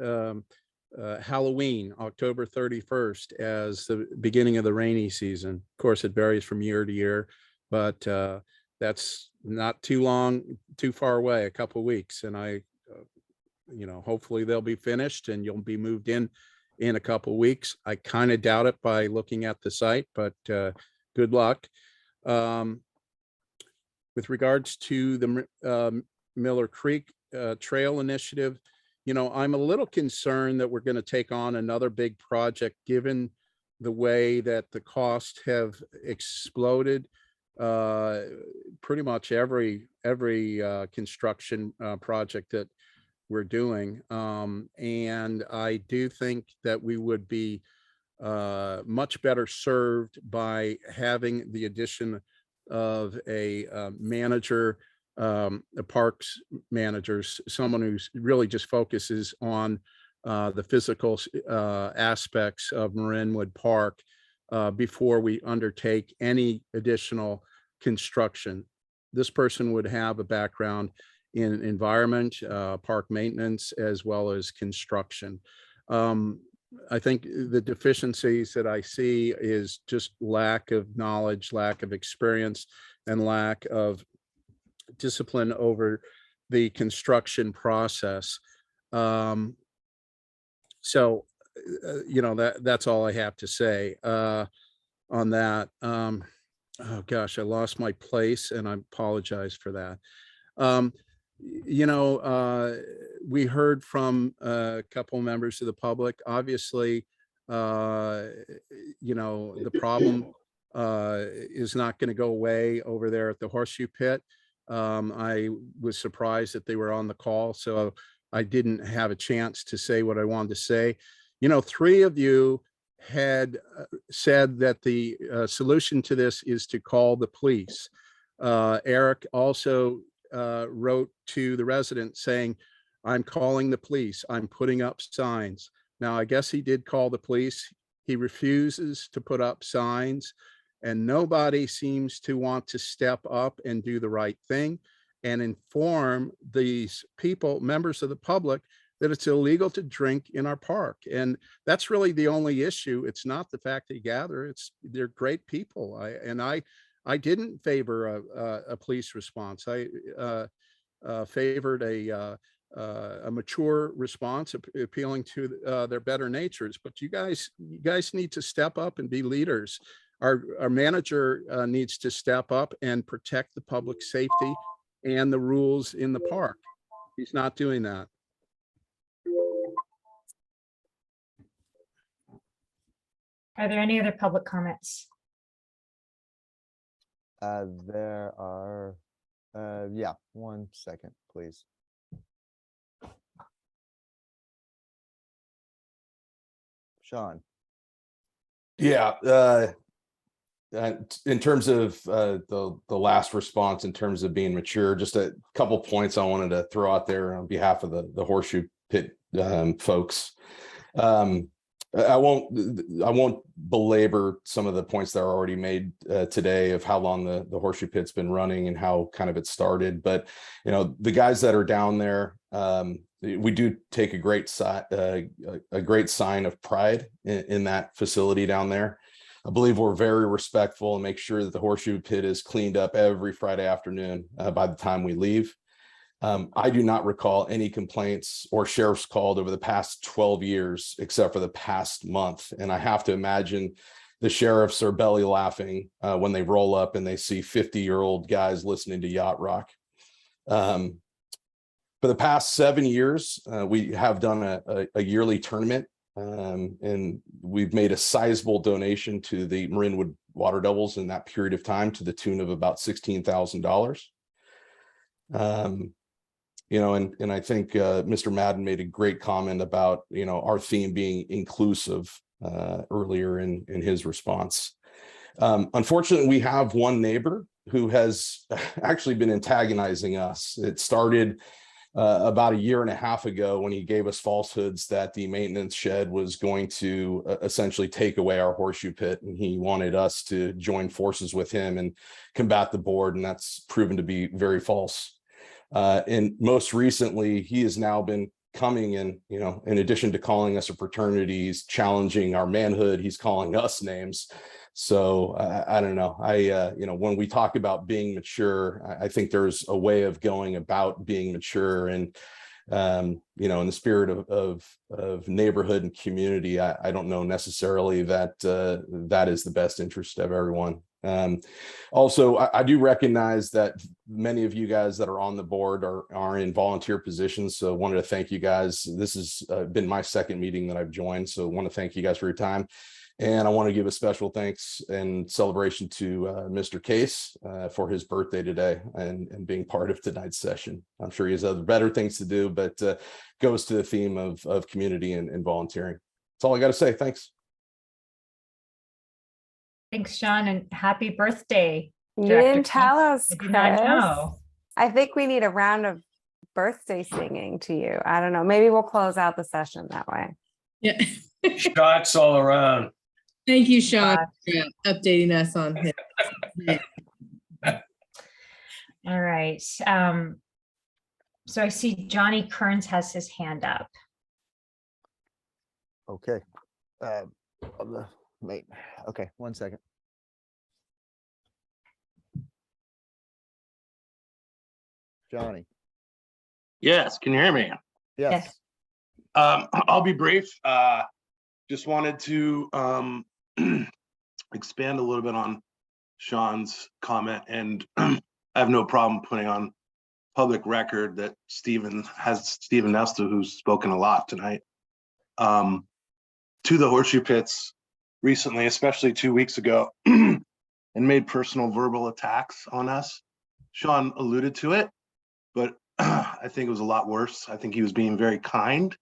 Halloween, October 31st, as the beginning of the rainy season. Of course, it varies from year to year, but that's not too far away, a couple of weeks. And hopefully they'll be finished and you'll be moved in a couple of weeks. I kind of doubt it by looking at the site, but good luck. With regards to the Miller Creek Trail Initiative, I'm a little concerned that we're going to take on another big project, given the way that the costs have exploded. Pretty much every construction project that we're doing. And I do think that we would be much better served by having the addition of a manager, a parks manager, someone who's really just focuses on the physical aspects of Marinwood Park before we undertake any additional construction. This person would have a background in environment, park maintenance, as well as construction. I think the deficiencies that I see is just lack of knowledge, lack of experience, and lack of discipline over the construction process. So, that's all I have to say on that. Oh gosh, I lost my place and I apologize for that. we heard from a couple members of the public. Obviously, you know, the problem is not going to go away over there at the Horseshoe Pit. I was surprised that they were on the call, so I didn't have a chance to say what I wanted to say. You know, 3 of you had said that the solution to this is to call the police. Eric also wrote to the resident saying, I'm calling the police, I'm putting up signs. Now, I guess he did call the police. He refuses to put up signs, and nobody seems to want to step up and do the right thing and inform these people, members of the public, that it's illegal to drink in our park. And that's really the only issue. It's not the fact they gather, they're great people. I didn't favor a police response. I favored a mature response, appealing to their better natures. But you guys need to step up and be leaders. Our manager needs to step up and protect the public safety and the rules in the park. He's not doing that. Are there any other public comments? There are, yeah, 1 second, please. Sean. Yeah, in terms of the last response, in terms of being mature, just a couple points I wanted to throw out there on behalf of the Horseshoe Pit folks. I won't belabor some of the points that are already made today of how long the Horseshoe Pit's been running and how kind of it started. But you know, the guys that are down there, we do take a great sign of pride in that facility down there. I believe we're very respectful and make sure that the Horseshoe Pit is cleaned up every Friday afternoon by the time we leave. I do not recall any complaints or sheriffs called over the past 12 years, except for the past month. And I have to imagine the sheriffs are belly laughing when they roll up and they see 50-year-old guys listening to yacht rock. For the past 7 years, we have done a yearly tournament, and we've made a sizable donation to the Marinwood Water Devils in that period of time to the tune of about $16,000. You know, and I think Mr. Madden made a great comment about, you know, our theme being inclusive earlier in his response. Unfortunately, we have one neighbor who has actually been antagonizing us. It started about 1.5 years ago when he gave us falsehoods that the maintenance shed was going to essentially take away our Horseshoe Pit, and he wanted us to join forces with him and combat the board, and that's proven to be very false. And most recently, he has now been coming in, you know, in addition to calling us a fraternity, he's challenging our manhood. He's calling us names. So I don't know. You know, when we talk about being mature, I think there's a way of going about being mature, and you know, in the spirit of neighborhood and community, I don't know necessarily that that is the best interest of everyone. Also, I do recognize that many of you guys that are on the board are in volunteer positions. So I wanted to thank you guys. This has been my second meeting that I've joined. So I want to thank you guys for your time. And I want to give a special thanks and celebration to Mr. Case for his birthday today and being part of tonight's session. I'm sure he has other better things to do, but goes to the theme of community and volunteering. That's all I got to say. Thanks. Thanks, Sean, and happy birthday. You Director didn't tell Case. us, I did not Chris. know. I think we need a round of birthday singing to you. I don't know. Maybe we'll close out the session that way. Yeah. Shots all around. Thank you, Sean, for updating us on him. All right. So I see Johnny Kearns has his hand up. Okay. Wait. Okay, 1 second. Johnny. Yes, can you hear me? Yes. I'll be brief. Just wanted to expand a little bit on Sean's comment, and I have no problem putting on public record that Stephen Nestor, who's spoken a lot tonight, to the horseshoe pits recently, especially 2 weeks ago, and made personal verbal attacks on us. Sean alluded to it, but I think it was a lot worse. I think he was being very kind.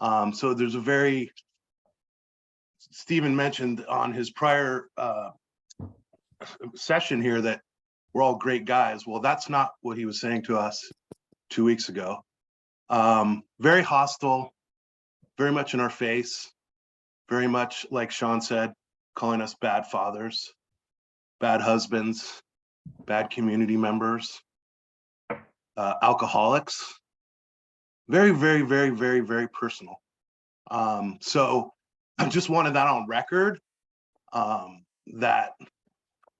So there's a very, Stephen mentioned on his prior session here that we're all great guys. Well, that's not what he was saying to us 2 weeks ago. Very hostile, very much in our face, very much like Sean said, calling us bad fathers, bad husbands, bad community members, alcoholics. Very, very, very, very, very personal. So I just wanted that on record, that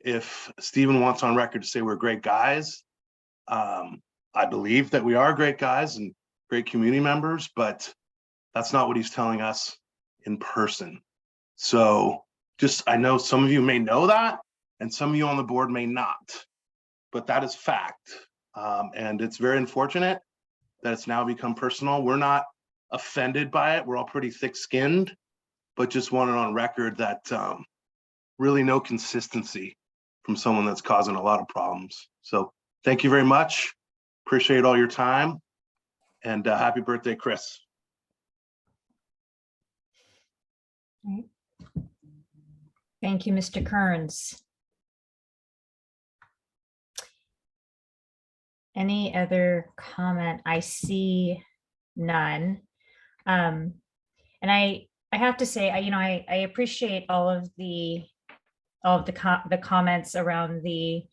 if Stephen wants on record to say we're great guys, I believe that we are great guys and great community members, but that's not what he's telling us in person. So just, I know some of you may know that, and some of you on the board may not, but that is fact. And it's very unfortunate that it's now become personal. We're not offended by it. We're all pretty thick-skinned, but just wanted on record that really no consistency from someone that's causing a lot of problems. So thank you very much. Appreciate all your time, and happy birthday, Chris. Thank you, Mr. Kearns. Any other comment? I see none. And I have to say, I appreciate all of the comments around the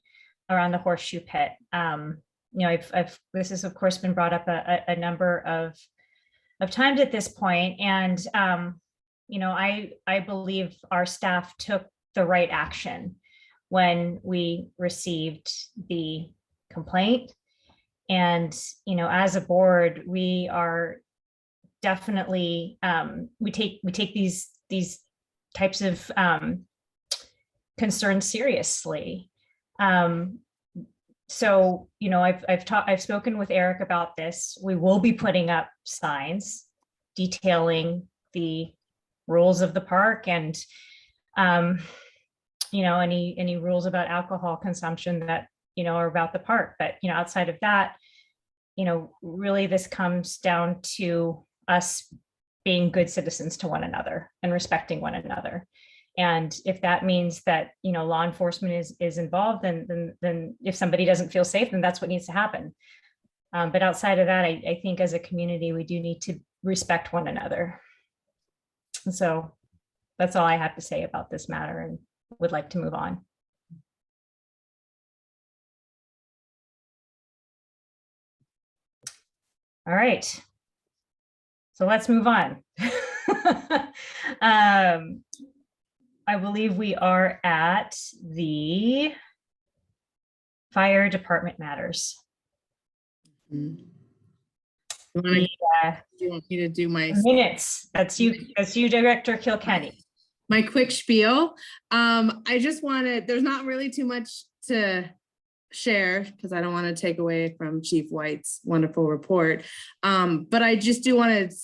horseshoe pit. This has of course been brought up a number of times at this point, and I believe our staff took the right action when we received the complaint. And, as a board, we are definitely, we take these types of concerns seriously. So, I've spoken with Eric about this. We will be putting up signs detailing the rules of the park and, any rules about alcohol consumption that, are about the park. But, outside of that, really this comes down to us being good citizens to one another and respecting one another. And if that means that, law enforcement is involved, then if somebody doesn't feel safe, then that's what needs to happen. But outside of that, I think as a community, we do need to respect one another. And so that's all I have to say about this matter, and would like to move on. All right. So let's move on. I believe we are at the fire department matters. Do you want me to do my minutes? That's you, Director Kilkenny. My quick spiel. I just wanted, there's not really too much to share because I don't want to take away from Chief White's wonderful report. But I just do want to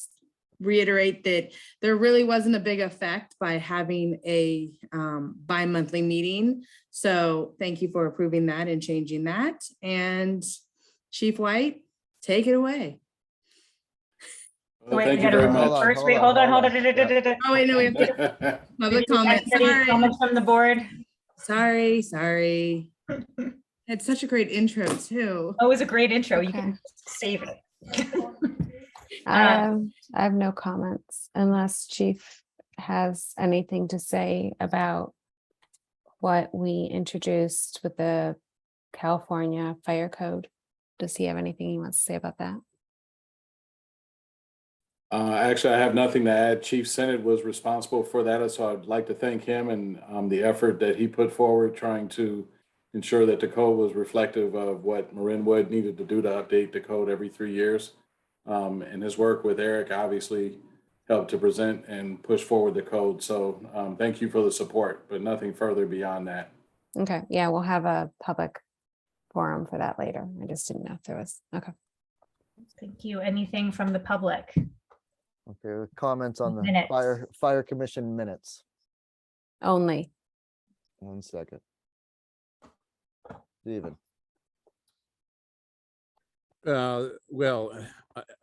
reiterate that there really wasn't a big effect by having a bi-monthly meeting. So thank you for approving that and changing that. And Chief White, take it away. Well, thank you very much. First, wait, hold on. Oh, wait, no, we have to public comment. Sorry. Comments from the board. Sorry. It's such a great intro too. Oh, it was a great intro. Okay. You can save it. I have no comments unless Chief has anything to say about what we introduced with the California Fire Code. Does he have anything he wants to say about that? Actually, I have nothing to add. Chief Senate was responsible for that, so I'd like to thank him and the effort that he put forward trying to ensure that the code was reflective of what Marinwood needed to do to update the code every 3 years. And his work with Eric obviously helped to present and push forward the code. So thank you for the support, but nothing further beyond that. Okay, yeah, we'll have a public forum for that later. I just didn't know if there was, okay. Thank you. Anything from the public? Okay, comments on the Minutes. fire commission minutes. Only. 1 second. Steven. Well,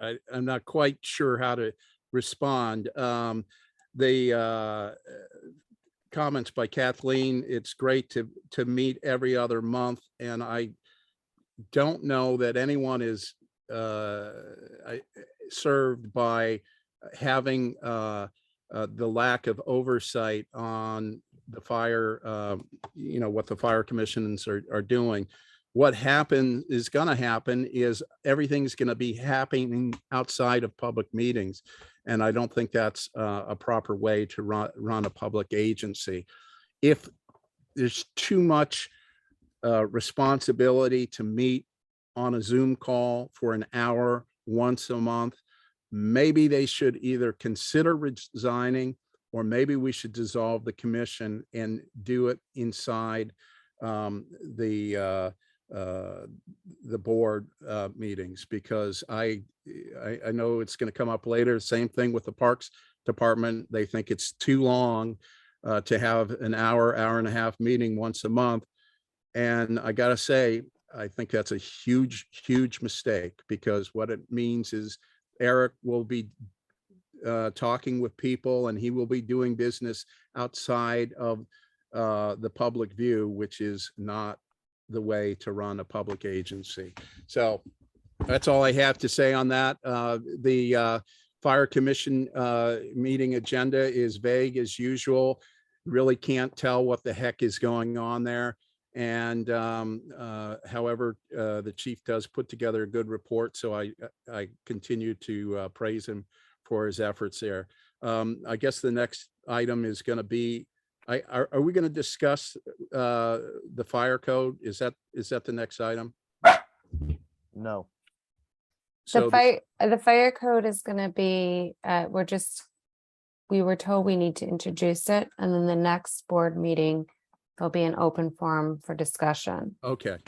I'm not quite sure how to respond. The comments by Kathleen, it's great to meet every other month, and I don't know that anyone is served by having the lack of oversight on the fire, what the fire commissions are doing. What is going to happen is everything's going to be happening outside of public meetings. And I don't think that's a proper way to run a public agency. If there's too much responsibility to meet on a Zoom call for an hour once a month, maybe they should either consider resigning, or maybe we should dissolve the commission and do it inside the board meetings, because I know it's going to come up later. Same thing with the Parks Department. They think it's too long to have an hour and a half meeting once a month. And I got to say, I think that's a huge mistake, because what it means is Eric will be talking with people, and he will be doing business outside of the public view, which is not the way to run a public agency. So that's all I have to say on that. The Fire Commission meeting agenda is vague as usual. Really can't tell what the heck is going on there. And however, the chief does put together a good report. So I continue to praise him for his efforts there. I guess the next item is going to be, are we going to discuss the fire code? Is that the next item? No. So The fire code is going to be, we were told we need to introduce it, and then the next board meeting, there'll be an open forum for discussion. okay.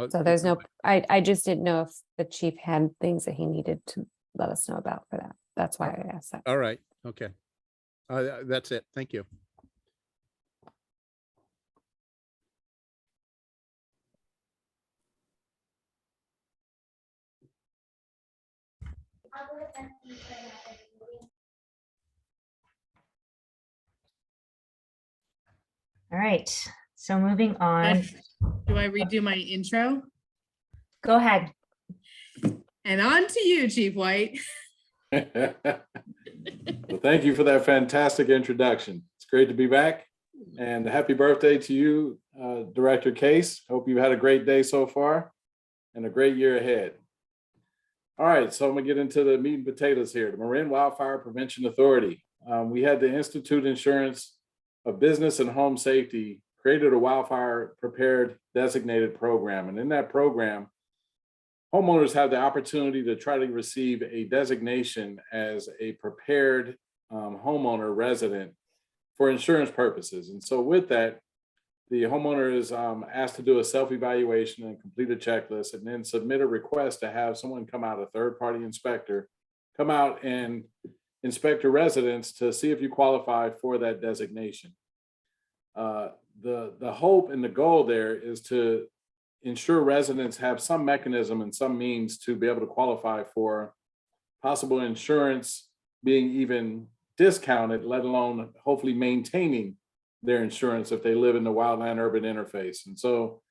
So there's no, I just didn't know if the chief had things that he needed to let us know about for that. That's why I asked that. All right. Okay. That's it. Thank you. All right. So moving on. Do I redo my intro? Go ahead. And on to you, Chief White. Well, thank you for that fantastic introduction. It's great to be back, and happy birthday to you, Director Case. Hope you've had a great day so far and a great year ahead. All right, so I'm gonna get into the meat and potatoes here. The Marin Wildfire Prevention Authority. We had the Institute Insurance of Business and Home Safety created a wildfire prepared designated program. And in that program, homeowners have the opportunity to try to receive a designation as a prepared homeowner resident for insurance purposes. And so with that, the homeowner is asked to do a self-evaluation and complete a checklist, and then submit a request to have someone come out, a third-party inspector, come out and inspect your residence to see if you qualify for that designation. The hope and the goal there is to ensure residents have some mechanism and some means to be able to qualify for possible insurance being even discounted, let alone hopefully maintaining their insurance if they live in the wildland urban interface. And so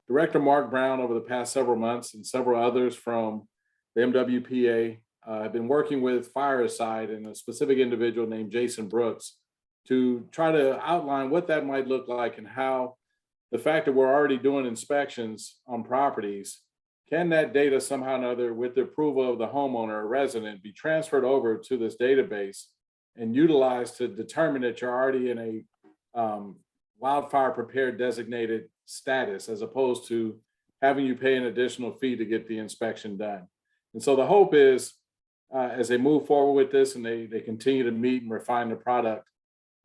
Director Mark Brown, over the past several months, and several others from the MWPA have been working with Fireside and a specific individual named Jason Brooks to try to outline what that might look like, and how the fact that we're already doing inspections on properties, can that data somehow or another, with the approval of the homeowner or resident, be transferred over to this database and utilized to determine that you're already in a wildfire prepared designated status, as opposed to having you pay an additional fee to get the inspection done. And so the hope is, as they move forward with this and they continue to meet and refine the product,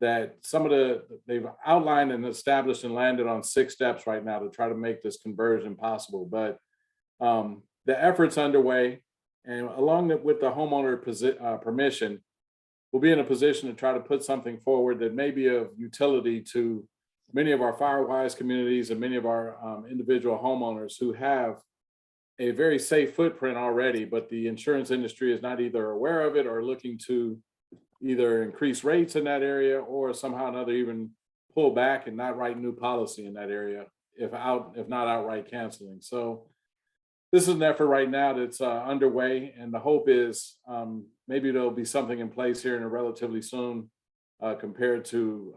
that they've outlined and established and landed on 6 steps right now to try to make this conversion possible. But the effort's underway, and with the homeowner permission, we'll be in a position to try to put something forward that may be of utility to many of our Firewise communities and many of our individual homeowners who have a very safe footprint already, but the insurance industry is not either aware of it or looking to either increase rates in that area or somehow or another even pull back and not write new policy in that area, if not outright canceling. So this is an effort right now that's underway, and the hope is maybe there'll be something in place here in a relatively soon compared to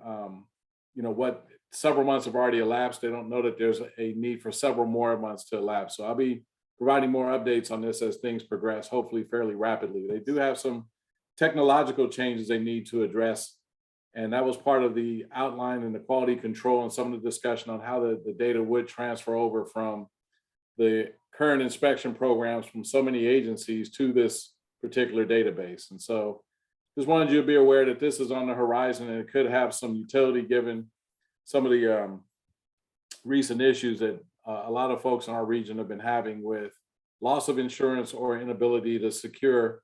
what several months have already elapsed. They don't know that there's a need for several more months to elapse. So I'll be providing more updates on this as things progress, hopefully fairly rapidly. They do have some technological changes they need to address, and that was part of the outline and the quality control and some of the discussion on how the data would transfer over from the current inspection programs from so many agencies to this particular database. And so just wanted you to be aware that this is on the horizon and it could have some utility given some of the recent issues that a lot of folks in our region have been having with loss of insurance or inability to secure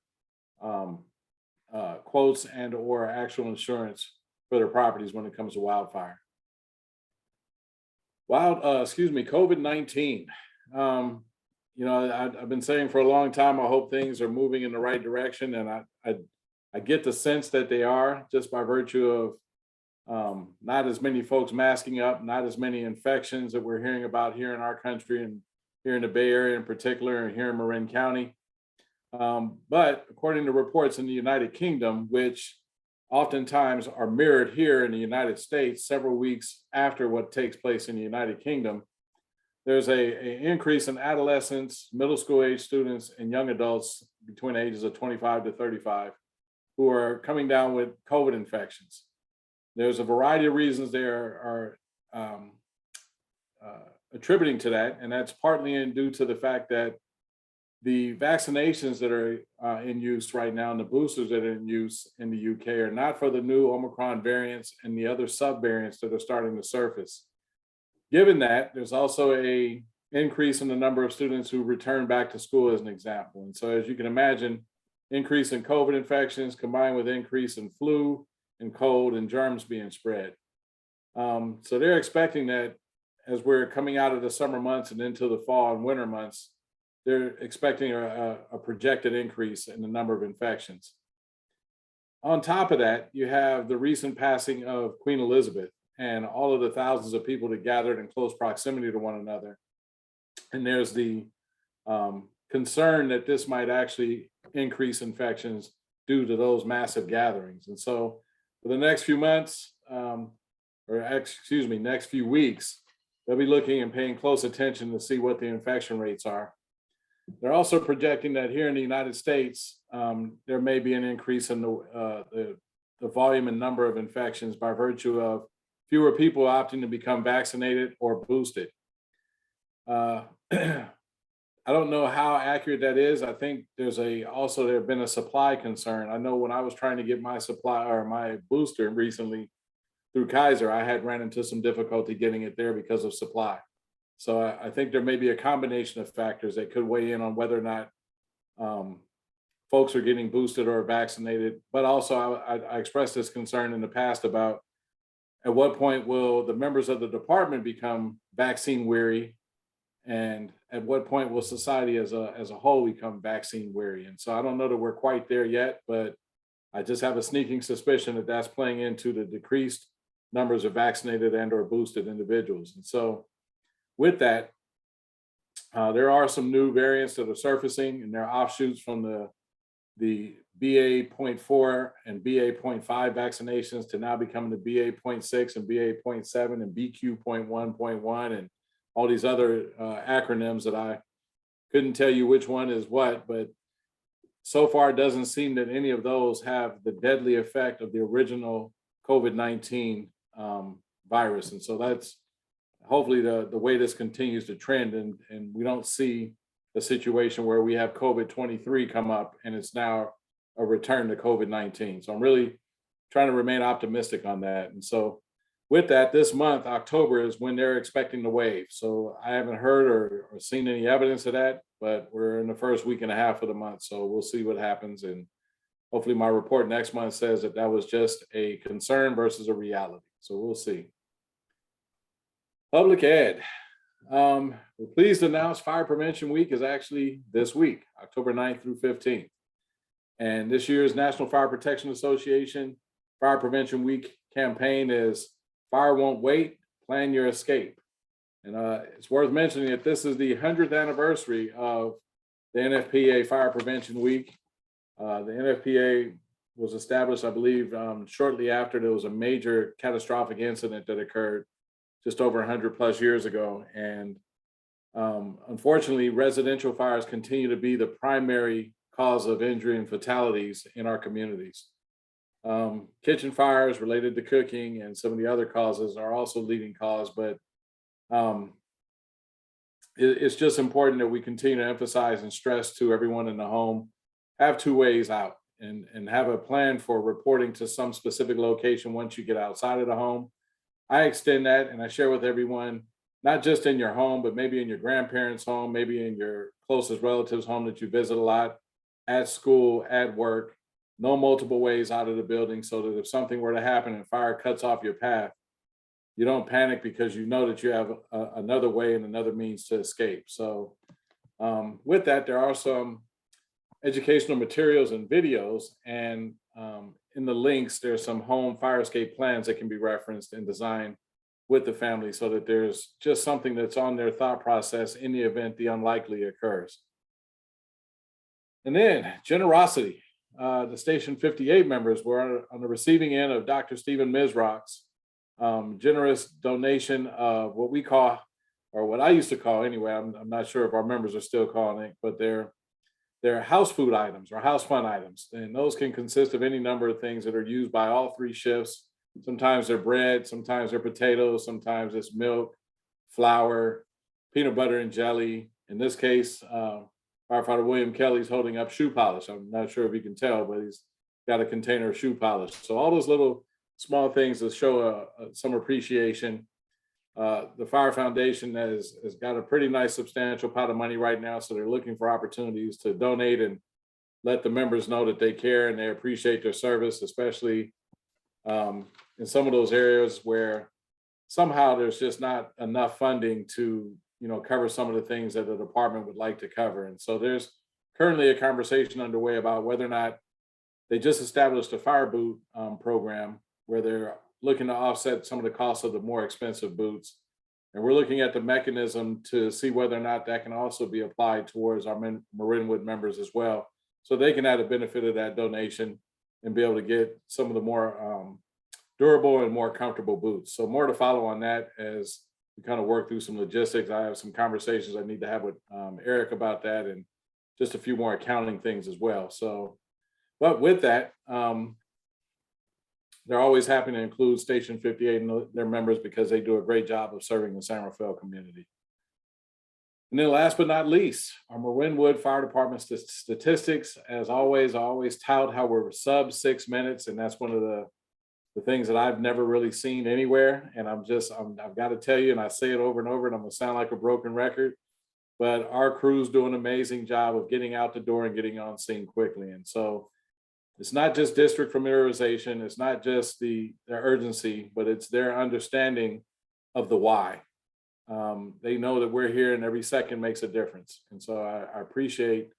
quotes and or actual insurance for their properties when it comes to wildfire. COVID-19. I've been saying for a long time, I hope things are moving in the right direction, and I get the sense that they are, just by virtue of not as many folks masking up, not as many infections that we're hearing about here in our country and here in the Bay Area in particular, and here in Marin County. But according to reports in the United Kingdom, which oftentimes are mirrored here in the United States several weeks after what takes place in the United Kingdom, there's an increase in adolescents, middle school age students, and young adults between the ages of 25 to 35 who are coming down with COVID infections. There's a variety of reasons they are attributing to that, and that's partly due to the fact that the vaccinations that are in use right now and the boosters that are in use in the UK are not for the new Omicron variants and the other subvariants that are starting to surface. Given that, there's also an increase in the number of students who return back to school as an example. And so as you can imagine, increase in COVID infections combined with increase in flu and cold and germs being spread. So they're expecting that as we're coming out of the summer months and into the fall and winter months, they're expecting a projected increase in the number of infections. On top of that, you have the recent passing of Queen Elizabeth and all of the thousands of people that gathered in close proximity to one another. And there's the concern that this might actually increase infections due to those massive gatherings. And so for the next few months, next few weeks, they'll be looking and paying close attention to see what the infection rates are. They're also projecting that here in the United States, there may be an increase in the volume and number of infections by virtue of fewer people opting to become vaccinated or boosted. I don't know how accurate that is. I think there have been a supply concern. I know when I was trying to get my supply or my booster recently through Kaiser, I had ran into some difficulty getting it there because of supply. So I think there may be a combination of factors that could weigh in on whether or not folks are getting boosted or vaccinated. But also I expressed this concern in the past about at what point will the members of the department become vaccine weary, and at what point will society as a whole become vaccine weary? And so I don't know that we're quite there yet, but I just have a sneaking suspicion that that's playing into the decreased numbers of vaccinated and or boosted individuals. And so with that, there are some new variants that are surfacing, and they're offshoots from the BA.4 and BA.5 vaccinations to now becoming the BA.6 and BA.7 and BQ.1.1 and all these other acronyms that I couldn't tell you which one is what, but so far it doesn't seem that any of those have the deadly effect of the original COVID-19 virus. And so that's hopefully the way this continues to trend, and we don't see a situation where we have COVID-23 come up and it's now a return to COVID-19. So I'm really trying to remain optimistic on that. And so with that, this month, October, is when they're expecting the wave. So I haven't heard or seen any evidence of that, but we're in the first week and a half of the month. So we'll see what happens. And hopefully my report next month says that that was just a concern versus a reality. So we'll see. Public ed. We're pleased to announce Fire Prevention Week is actually this week, October 9th through 15th. And this year's National Fire Protection Association Fire Prevention Week campaign is Fire Won't Wait, Plan Your Escape. And it's worth mentioning that this is the 100th anniversary of the NFPA Fire Prevention Week. The NFPA was established, I believe, shortly after there was a major catastrophic incident that occurred just over 100 plus years ago. And unfortunately, residential fires continue to be the primary cause of injury and fatalities in our communities. Kitchen fires related to cooking and some of the other causes are also leading cause, but it's just important that we continue to emphasize and stress to everyone in the home, have two ways out and have a plan for reporting to some specific location once you get outside of the home. I extend that and I share with everyone, not just in your home, but maybe in your grandparents' home, maybe in your closest relative's home that you visit a lot, at school, at work, no multiple ways out of the building, so that if something were to happen and fire cuts off your path, you don't panic because you know that you have another way and another means to escape. So with that, there are some educational materials and videos, and in the links, there's some home fire escape plans that can be referenced and designed with the family so that there's just something that's on their thought process in the event the unlikely occurs. And then generosity. The Station 58 members were on the receiving end of Dr. Stephen Mizrock's generous donation of what we call, or what I used to call anyway, I'm not sure if our members are still calling it, but they're house food items or house fun items. And those can consist of any number of things that are used by all three shifts. Sometimes they're bread, sometimes they're potatoes, sometimes it's milk, flour, peanut butter and jelly. In this case, Firefighter William Kelly's holding up shoe polish. I'm not sure if you can tell, but he's got a container of shoe polish. So all those little small things that show some appreciation. The Fire Foundation has got a pretty nice substantial pot of money right now, so they're looking for opportunities to donate and let the members know that they care and they appreciate their service, especially in some of those areas where somehow there's just not enough funding to cover some of the things that the department would like to cover. And so there's currently a conversation underway about whether or not they just established a fire boot program where they're looking to offset some of the costs of the more expensive boots. And we're looking at the mechanism to see whether or not that can also be applied towards our Marinwood members as well, so they can have the benefit of that donation and be able to get some of the more durable and more comfortable boots. So more to follow on that as we kind of work through some logistics. I have some conversations I need to have with Eric about that and just a few more accounting things as well. So, but with that, they're always happy to include Station 58 and their members because they do a great job of serving the San Rafael community. And then last but not least, our Marinwood Fire Department statistics. As always, I always tout how we're sub 6 minutes, and that's one of the things that I've never really seen anywhere. And I've got to tell you, and I say it over and over, and I'm gonna sound like a broken record, but our crews do an amazing job of getting out the door and getting on scene quickly. And so it's not just district familiarization, it's not just their urgency, but it's their understanding of the why. They know that we're here and every second makes a difference. And so I appreciate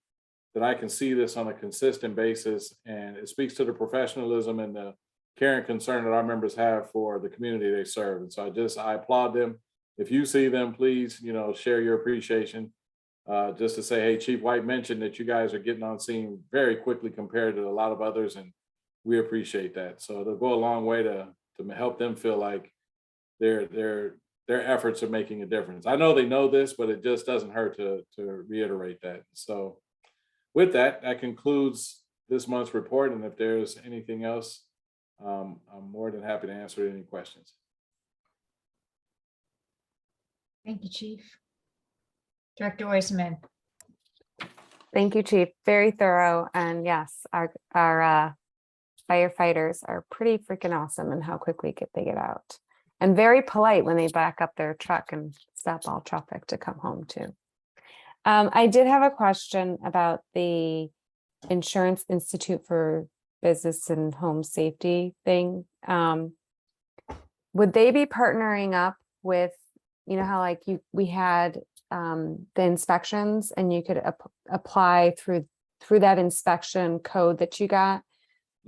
that I can see this on a consistent basis, and it speaks to the professionalism and the care and concern that our members have for the community they serve. And so I applaud them. If you see them, please, share your appreciation. Just to say, hey, Chief White mentioned that you guys are getting on scene very quickly compared to a lot of others, and we appreciate that. So it'll go a long way to help them feel like their efforts are making a difference. I know they know this, but it just doesn't hurt to reiterate that. So with that, that concludes this month's report. And if there's anything else, I'm more than happy to answer any questions. Thank you, Chief. Director Oyserman. Thank you, Chief. Very thorough. And yes, our firefighters are pretty freaking awesome in how quickly they get out. And very polite when they back up their truck and stop all traffic to come home too. I did have a question about the Insurance Institute for Business and Home Safety thing. Would they be partnering up with, you know, how like we had the inspections and you could apply through that inspection code that you got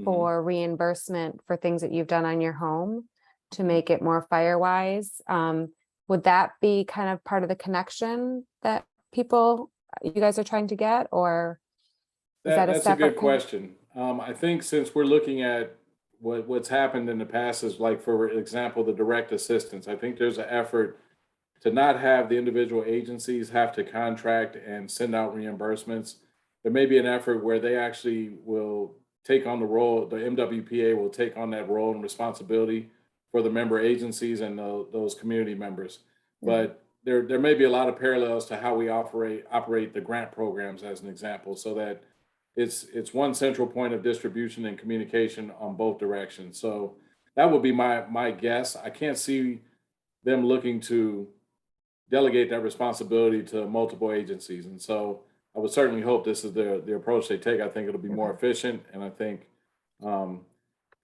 for reimbursement for things that you've done on your home to make it more fire-wise? Would that be kind of part of the connection that you guys are trying to get, or is that a That's a separate good question. I think since we're looking at what's happened in the past is like, for example, the direct assistance, I think there's an effort to not have the individual agencies have to contract and send out reimbursements. There may be an effort where they actually will take on the role, the MWPA will take on that role and responsibility for the member agencies and those community members. But there may be a lot of parallels to how we operate the grant programs as an example, so that it's one central point of distribution and communication on both directions. So that would be my guess. I can't see them looking to delegate that responsibility to multiple agencies. And so I would certainly hope this is the approach they take. I think it'll be more efficient, and I think it'll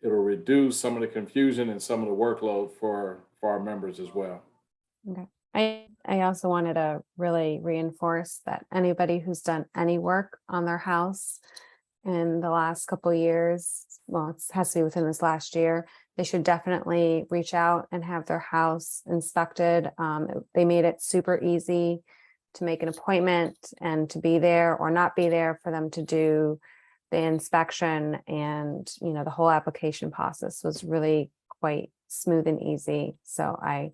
reduce some of the confusion and some of the workload for our members as well. Okay. I also wanted to really reinforce that anybody who's done any work on their house in the last couple of years, well, it has to be within this last year, they should definitely reach out and have their house inspected. They made it super easy to make an appointment and to be there or not be there for them to do the inspection. And, you know, the whole application process was really quite smooth and easy. So I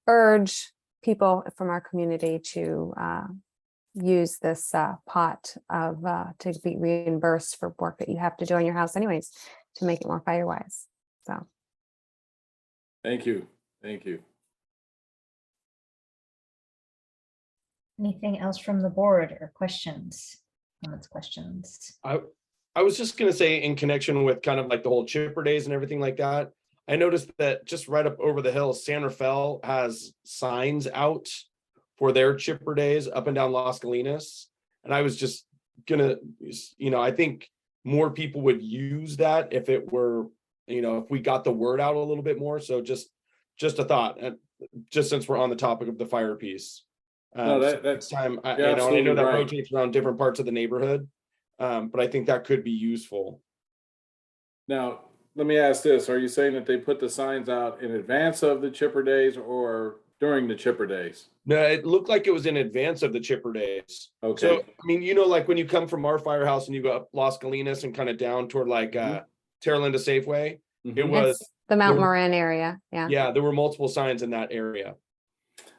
urge people from our community to use this pot of to be reimbursed for work that you have to do on your house anyways to make it more fire-wise. So Thank you. Thank you. Anything else from the board or questions? Comments, questions? I was just gonna say, in connection with kind of like the whole chipper days and everything like that, I noticed that just right up over the hill, San Rafael has signs out for their chipper days up and down Las Colinas. And I was just gonna, you know, I think more people would use that if it were, you know, if we got the word out a little bit more. So just a thought, just since we're on the topic of the fire piece. No, Next time, you know, and I know that rotates around different parts of the neighborhood, but I think that could be useful. Now, let me ask this. Are you saying that they put the signs out in advance of the chipper days or during the chipper days? No, it looked like it was in advance of the chipper days. Okay. So, I mean, you know, like when you come from our firehouse and you go up Las Colinas and kind of down toward like Terra Linda Safeway, it was it's the Mount Moran area. Yeah. Yeah, there were multiple signs in that area.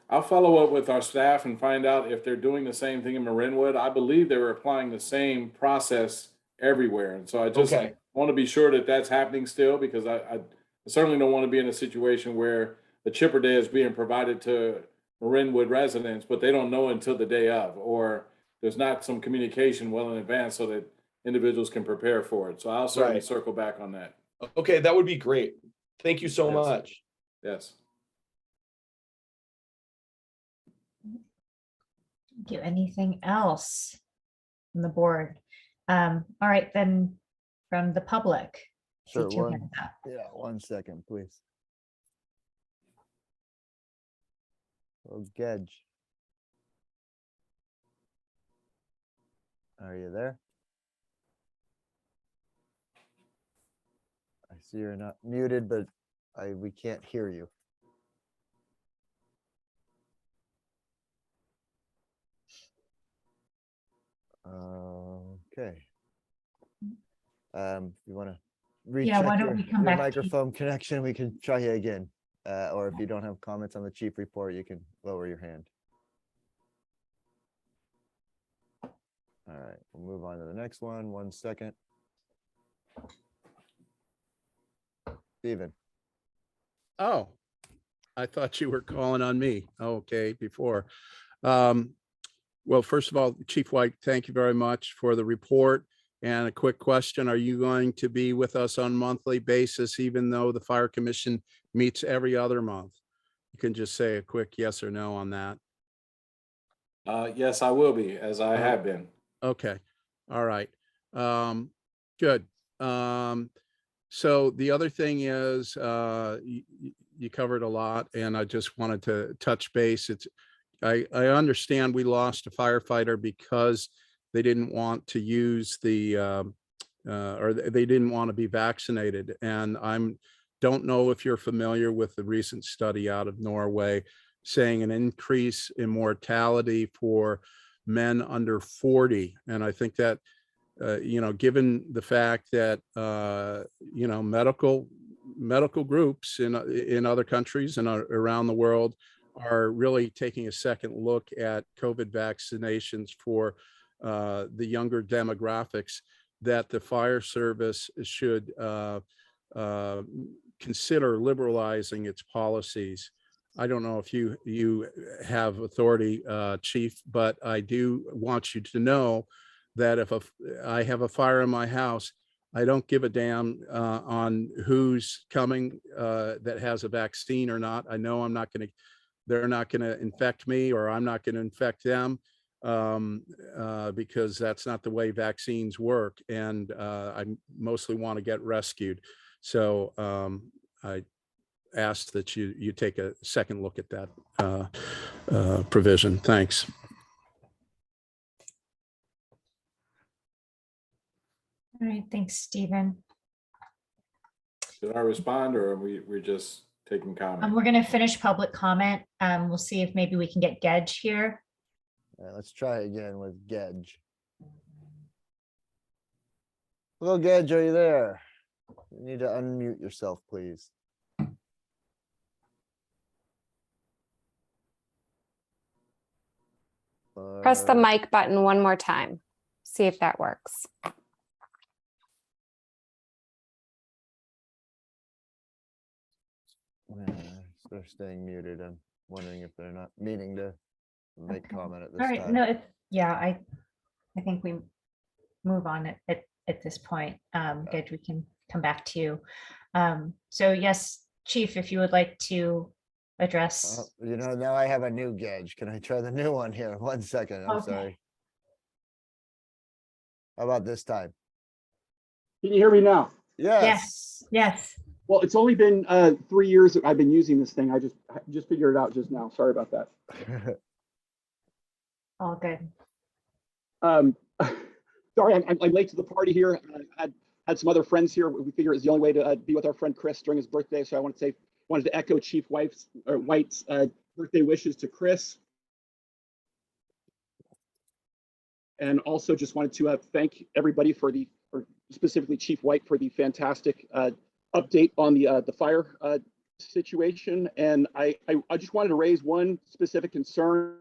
I'll follow up with our staff and find out if they're doing the same thing in Marinwood. I believe they were applying the same process everywhere. And so I just want to be sure that that's happening still, because I certainly don't want to be in a situation where the chipper day is being provided to Marinwood residents, but they don't know until the day of, or there's not some communication well in advance so that individuals can prepare for it. So I'll certainly circle back on that. Okay, that would be great. Thank you so much. Yes. Thank you. Anything else from the board? All right, then from the public. Sure, See two hands up. yeah, 1 second, please. Oh, Gedge. Are you there? I see you're not muted, but we can't hear you. Okay. You want to recheck why don't we come your back to you? microphone connection? We can try you again. Or if you don't have comments on the chief report, you can lower your hand. All right, we'll move on to the next one. 1 second. Steven. Oh, I thought you were calling on me. Okay, before. Well, first of all, Chief White, thank you very much for the report. And a quick question, are you going to be with us on a monthly basis, even though the Fire Commission meets every other month? You can just say a quick yes or no on that. Yes, I will be, as I have been. Okay, all right. Good. So the other thing is, you covered a lot, and I just wanted to touch base. I understand we lost a firefighter because they didn't want to use the, or they didn't want to be vaccinated. And don't know if you're familiar with the recent study out of Norway saying an increase in mortality for men under 40. And I think that, given the fact that, medical groups in other countries and around the world are really taking a second look at COVID vaccinations for the younger demographics, that the fire service should consider liberalizing its policies. I don't know if you have authority, Chief, but I do want you to know that if I have a fire in my house, I don't give a damn on who's coming that has a vaccine or not. I know they're not going to infect me, or I'm not going to infect them, because that's not the way vaccines work. And I mostly want to get rescued. So I ask that you take a second look at that provision. Thanks. All right, thanks, Stephen. Should I respond, or are we're just taking comment? We're going to finish public comment. We'll see if maybe we can get Gedge here. Let's try again with Gedge. Hello, Gedge, are you there? You need to unmute yourself, please. Press the mic button one more time. See if that works. They're staying muted. I'm wondering if they're not meaning to make comment at this All right, time. no, I think we move on at this point. Gedge, we can come back to you. So yes, Chief, if you would like to address. Now I have a new Gedge. Can I try the new one here? 1 second. I'm sorry. How about this time? Can you hear me now? Yes. Yes. Well, it's only been 3 years that I've been using this thing. I just figured it out just now. Sorry about that. All good. Sorry, I'm late to the party here. I had some other friends here. We figured it's the only way to be with our friend Chris during his birthday. So I wanted to echo Chief White's birthday wishes to Chris. And also just wanted to thank everybody or specifically Chief White, for the fantastic update on the fire situation. And I just wanted to raise one specific concern.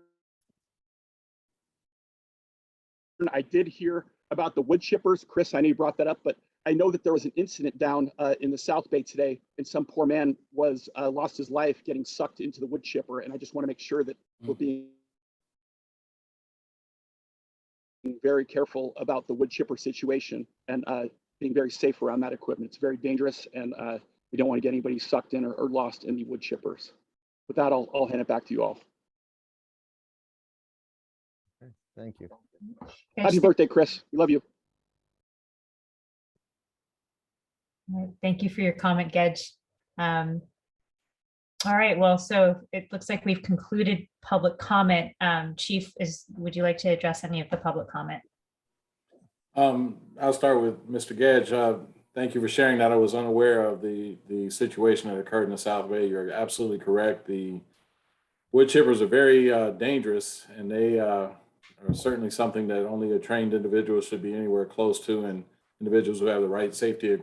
I did hear about the wood chippers. Chris, I know you brought that up, but I know that there was an incident down in the South Bay today, and some poor man lost his life getting sucked into the wood chipper. And I just want to make sure that we're being very careful about the wood chipper situation and being very safe around that equipment. It's very dangerous, and we don't want to get anybody sucked in or lost in the wood chippers. With that, I'll hand it back to you all. Thank you. Happy birthday, Chris. We love you. Thank you for your comment, Gedge. All right, well, so it looks like we've concluded public comment. Chief, would you like to address any of the public comment? I'll start with Mr. Gedge. Thank you for sharing that. I was unaware of the situation that occurred in the South Bay. You're absolutely correct. The wood chippers are very dangerous, and they are certainly something that only a trained individual should be anywhere close to, and individuals who have the right safety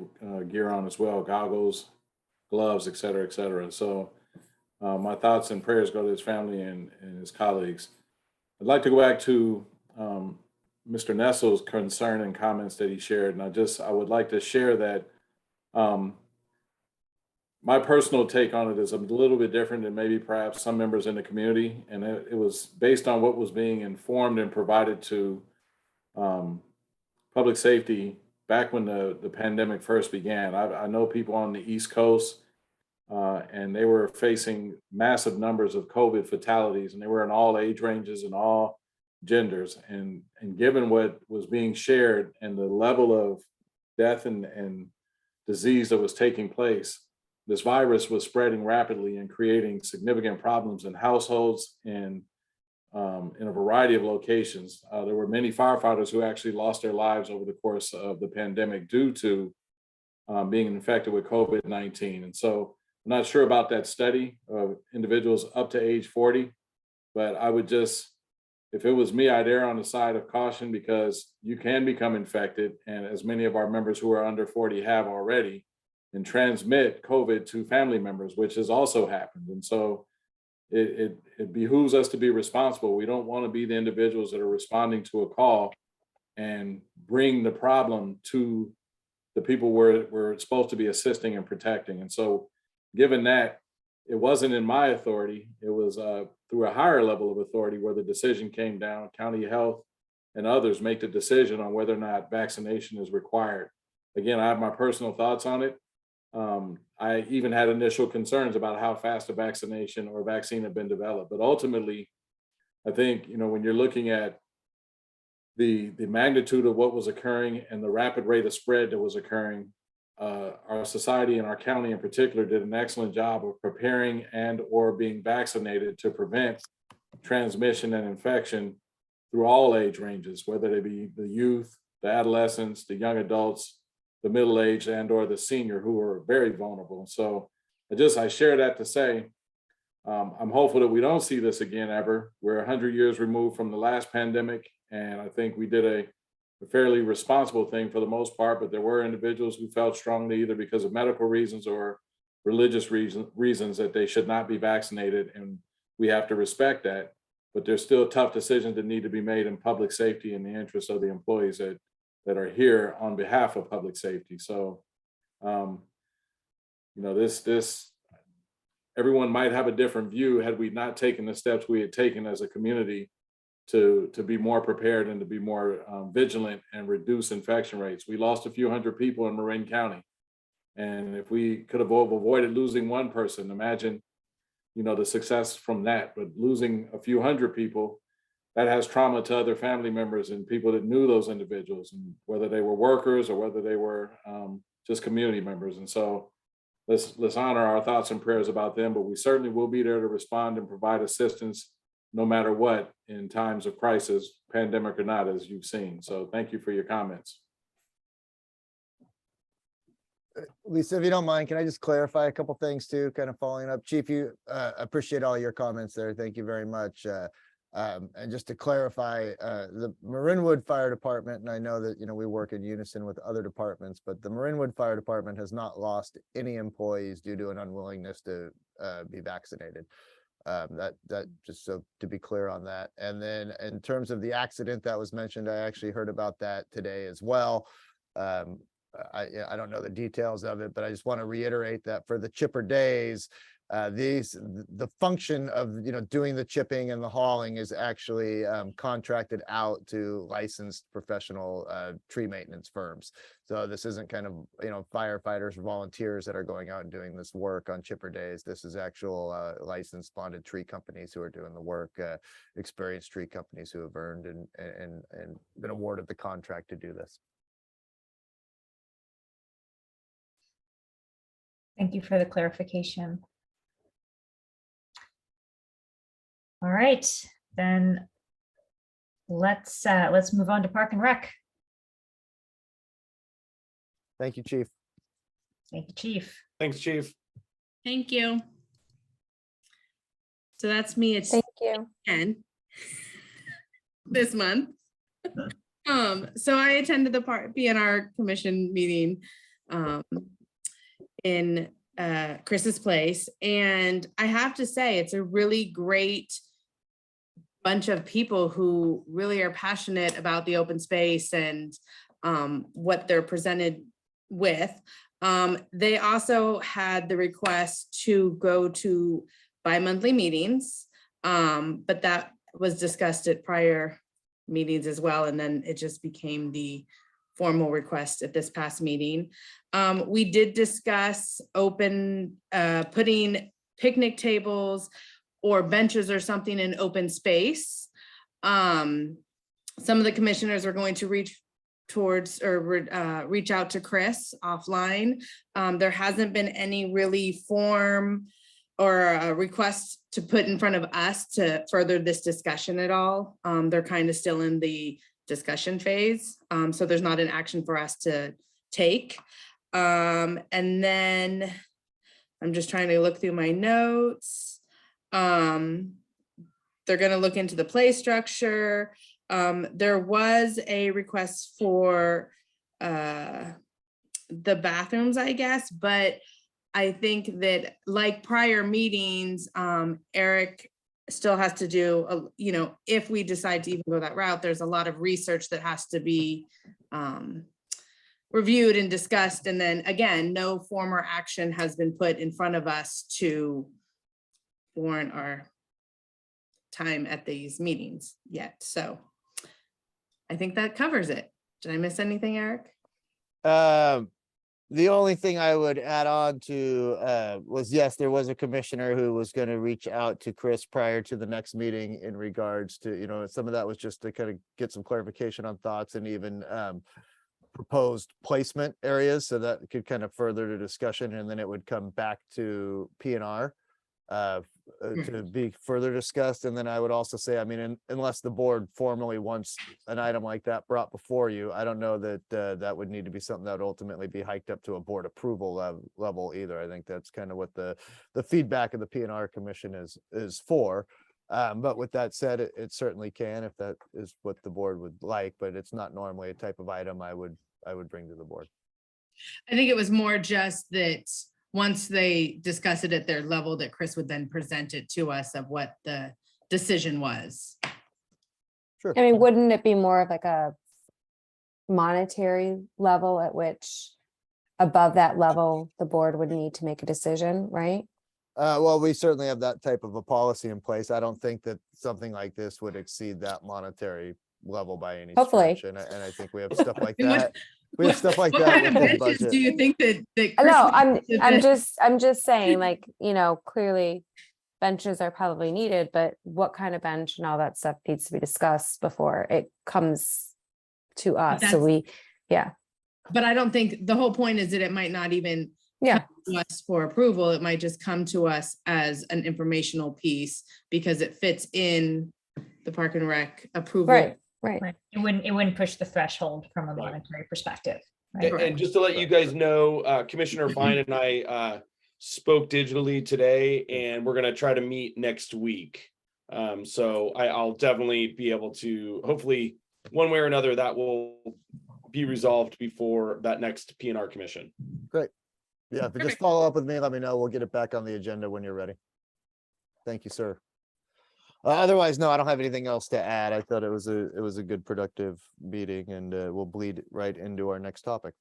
gear on as well, goggles, gloves, et cetera, et cetera. So my thoughts and prayers go to his family and his colleagues. I'd like to go back to Mr. Nestle's concern and comments that he shared. And I would like to share that my personal take on it is a little bit different than maybe perhaps some members in the community. And it was based on what was being informed and provided to public safety back when the pandemic first began. I know people on the East Coast, and they were facing massive numbers of COVID fatalities, and they were in all age ranges and all genders. And given what was being shared and the level of death and disease that was taking place, this virus was spreading rapidly and creating significant problems in households and in a variety of locations. There were many firefighters who actually lost their lives over the course of the pandemic due to being infected with COVID-19. And so I'm not sure about that study of individuals up to age 40, but I would just, if it was me, I'd err on the side of caution, because you can become infected, and as many of our members who are under 40 have already, and transmit COVID to family members, which has also happened. And so it behooves us to be responsible. We don't want to be the individuals that are responding to a call and bring the problem to the people we're supposed to be assisting and protecting. And so given that, it wasn't in my authority, it was through a higher level of authority where the decision came down. County Health and others make the decision on whether or not vaccination is required. Again, I have my personal thoughts on it. I even had initial concerns about how fast a vaccination or vaccine had been developed. But ultimately, I think, when you're looking at the magnitude of what was occurring and the rapid rate of spread that was occurring, our society and our county in particular did an excellent job of preparing and or being vaccinated to prevent transmission and infection through all age ranges, whether they be the youth, the adolescents, the young adults, the middle-aged, and or the senior, who are very vulnerable. So I share that to say, I'm hopeful that we don't see this again ever. We're 100 years removed from the last pandemic, and I think we did a fairly responsible thing for the most part, but there were individuals who felt strongly, either because of medical reasons or religious reasons, that they should not be vaccinated, and we have to respect that. But there's still tough decisions that need to be made in public safety in the interest of the employees that are here on behalf of public safety. So, this everyone might have a different view had we not taken the steps we had taken as a community to be more prepared and to be more vigilant and reduce infection rates. We lost a few hundred people in Marin County, and if we could have avoided losing one person, imagine, the success from that. But losing a few hundred people, that has trauma to other family members and people that knew those individuals, and whether they were workers or whether they were just community members. And so let's honor our thoughts and prayers about them, but we certainly will be there to respond and provide assistance no matter what in times of crisis, pandemic or not, as you've seen. So thank you for your comments. Lisa, if you don't mind, can I just clarify a couple things too, kind of following up? Chief, you appreciate all your comments there. Thank you very much. And just to clarify, the Marinwood Fire Department, and I know that, we work in unison with other departments, but the Marinwood Fire Department has not lost any employees due to an unwillingness to be vaccinated. That just so to be clear on that. And then in terms of the accident that was mentioned, I actually heard about that today as well. I don't know the details of it, but I just want to reiterate that for the chipper days, the function of doing the chipping and the hauling is actually contracted out to licensed professional tree maintenance firms. So this isn't kind of firefighters or volunteers that are going out and doing this work on chipper days. This is actual licensed bonded tree companies who are doing the work, experienced tree companies who have earned and been awarded the contract to do this. Thank you for the clarification. All right, then let's move on to Park and Rec. Thank you, Chief. Thank you, Chief. Thanks, Chief. Thank you. So that's me. It's Thank you. 10 this month. So I attended the PNR Commission meeting in Chris's place, and I have to say it's a really great bunch of people who really are passionate about the open space and what they're presented with. They also had the request to go to bi-monthly meetings, but that was discussed at prior meetings as well, and then it just became the formal request at this past meeting. We did discuss putting picnic tables or benches or something in open space. Some of the commissioners are going to reach out to Chris offline. There hasn't been any really form or a request to put in front of us to further this discussion at all. They're kind of still in the discussion phase. So there's not an action for us to take. And then I'm just trying to look through my notes. They're going to look into the play structure. There was a request for the bathrooms, I guess, but I think that like prior meetings, Eric still has to do, if we decide to even go that route, there's a lot of research that has to be reviewed and discussed. And then again, no former action has been put in front of us to warrant our time at these meetings yet. So I think that covers it. Did I miss anything, Eric? The only thing I would add on to was, yes, there was a commissioner who was going to reach out to Chris prior to the next meeting in regards to, some of that was just to kind of get some clarification on thoughts and even proposed placement areas, so that could kind of further the discussion, and then it would come back to P&R to be further discussed. And then I would also say, I mean, unless the board formally wants an item like that brought before you, I don't know that that would need to be something that would ultimately be hiked up to a board approval level either. I think that's kind of what the feedback of the P&R commission is for. But with that said, it certainly can, if that is what the board would like, but it's not normally a type of item I would bring to the board. I think it was more just that once they discuss it at their level, that Chris would then present it to us of what the decision was. Sure. I mean, wouldn't it be more of like a monetary level at which above that level, the board would need to make a decision, right? Well, we certainly have that type of a policy in place. I don't think that something like this would exceed that monetary level by any Hopefully. stretch. And I think we have stuff like What- that. We have stuff like What that kind of within benches budget. do you think that Chris No, would I'm just saying, like, clearly benches are probably needed, but what kind of bench and all that stuff needs to be discussed before it comes to us. So But I don't think, the whole point is that it might not even Yeah. come to us for approval. It might just come to us as an informational piece because it fits in the Park and Rec approval. Right. Right. It wouldn't push the threshold from a monetary perspective. Right? And just to let you guys know, Commissioner Fine and I spoke digitally today, and we're gonna try to meet next week. So I'll definitely be able to, hopefully, one way or another, that will be resolved before that next P&R commission. Great. Yeah, if you just follow up with me, let me know. We'll get it back on the agenda when you're ready. Thank you, sir. Otherwise, no, I don't have anything else to add. I thought it was a good productive meeting, and we'll bleed right into our next topic.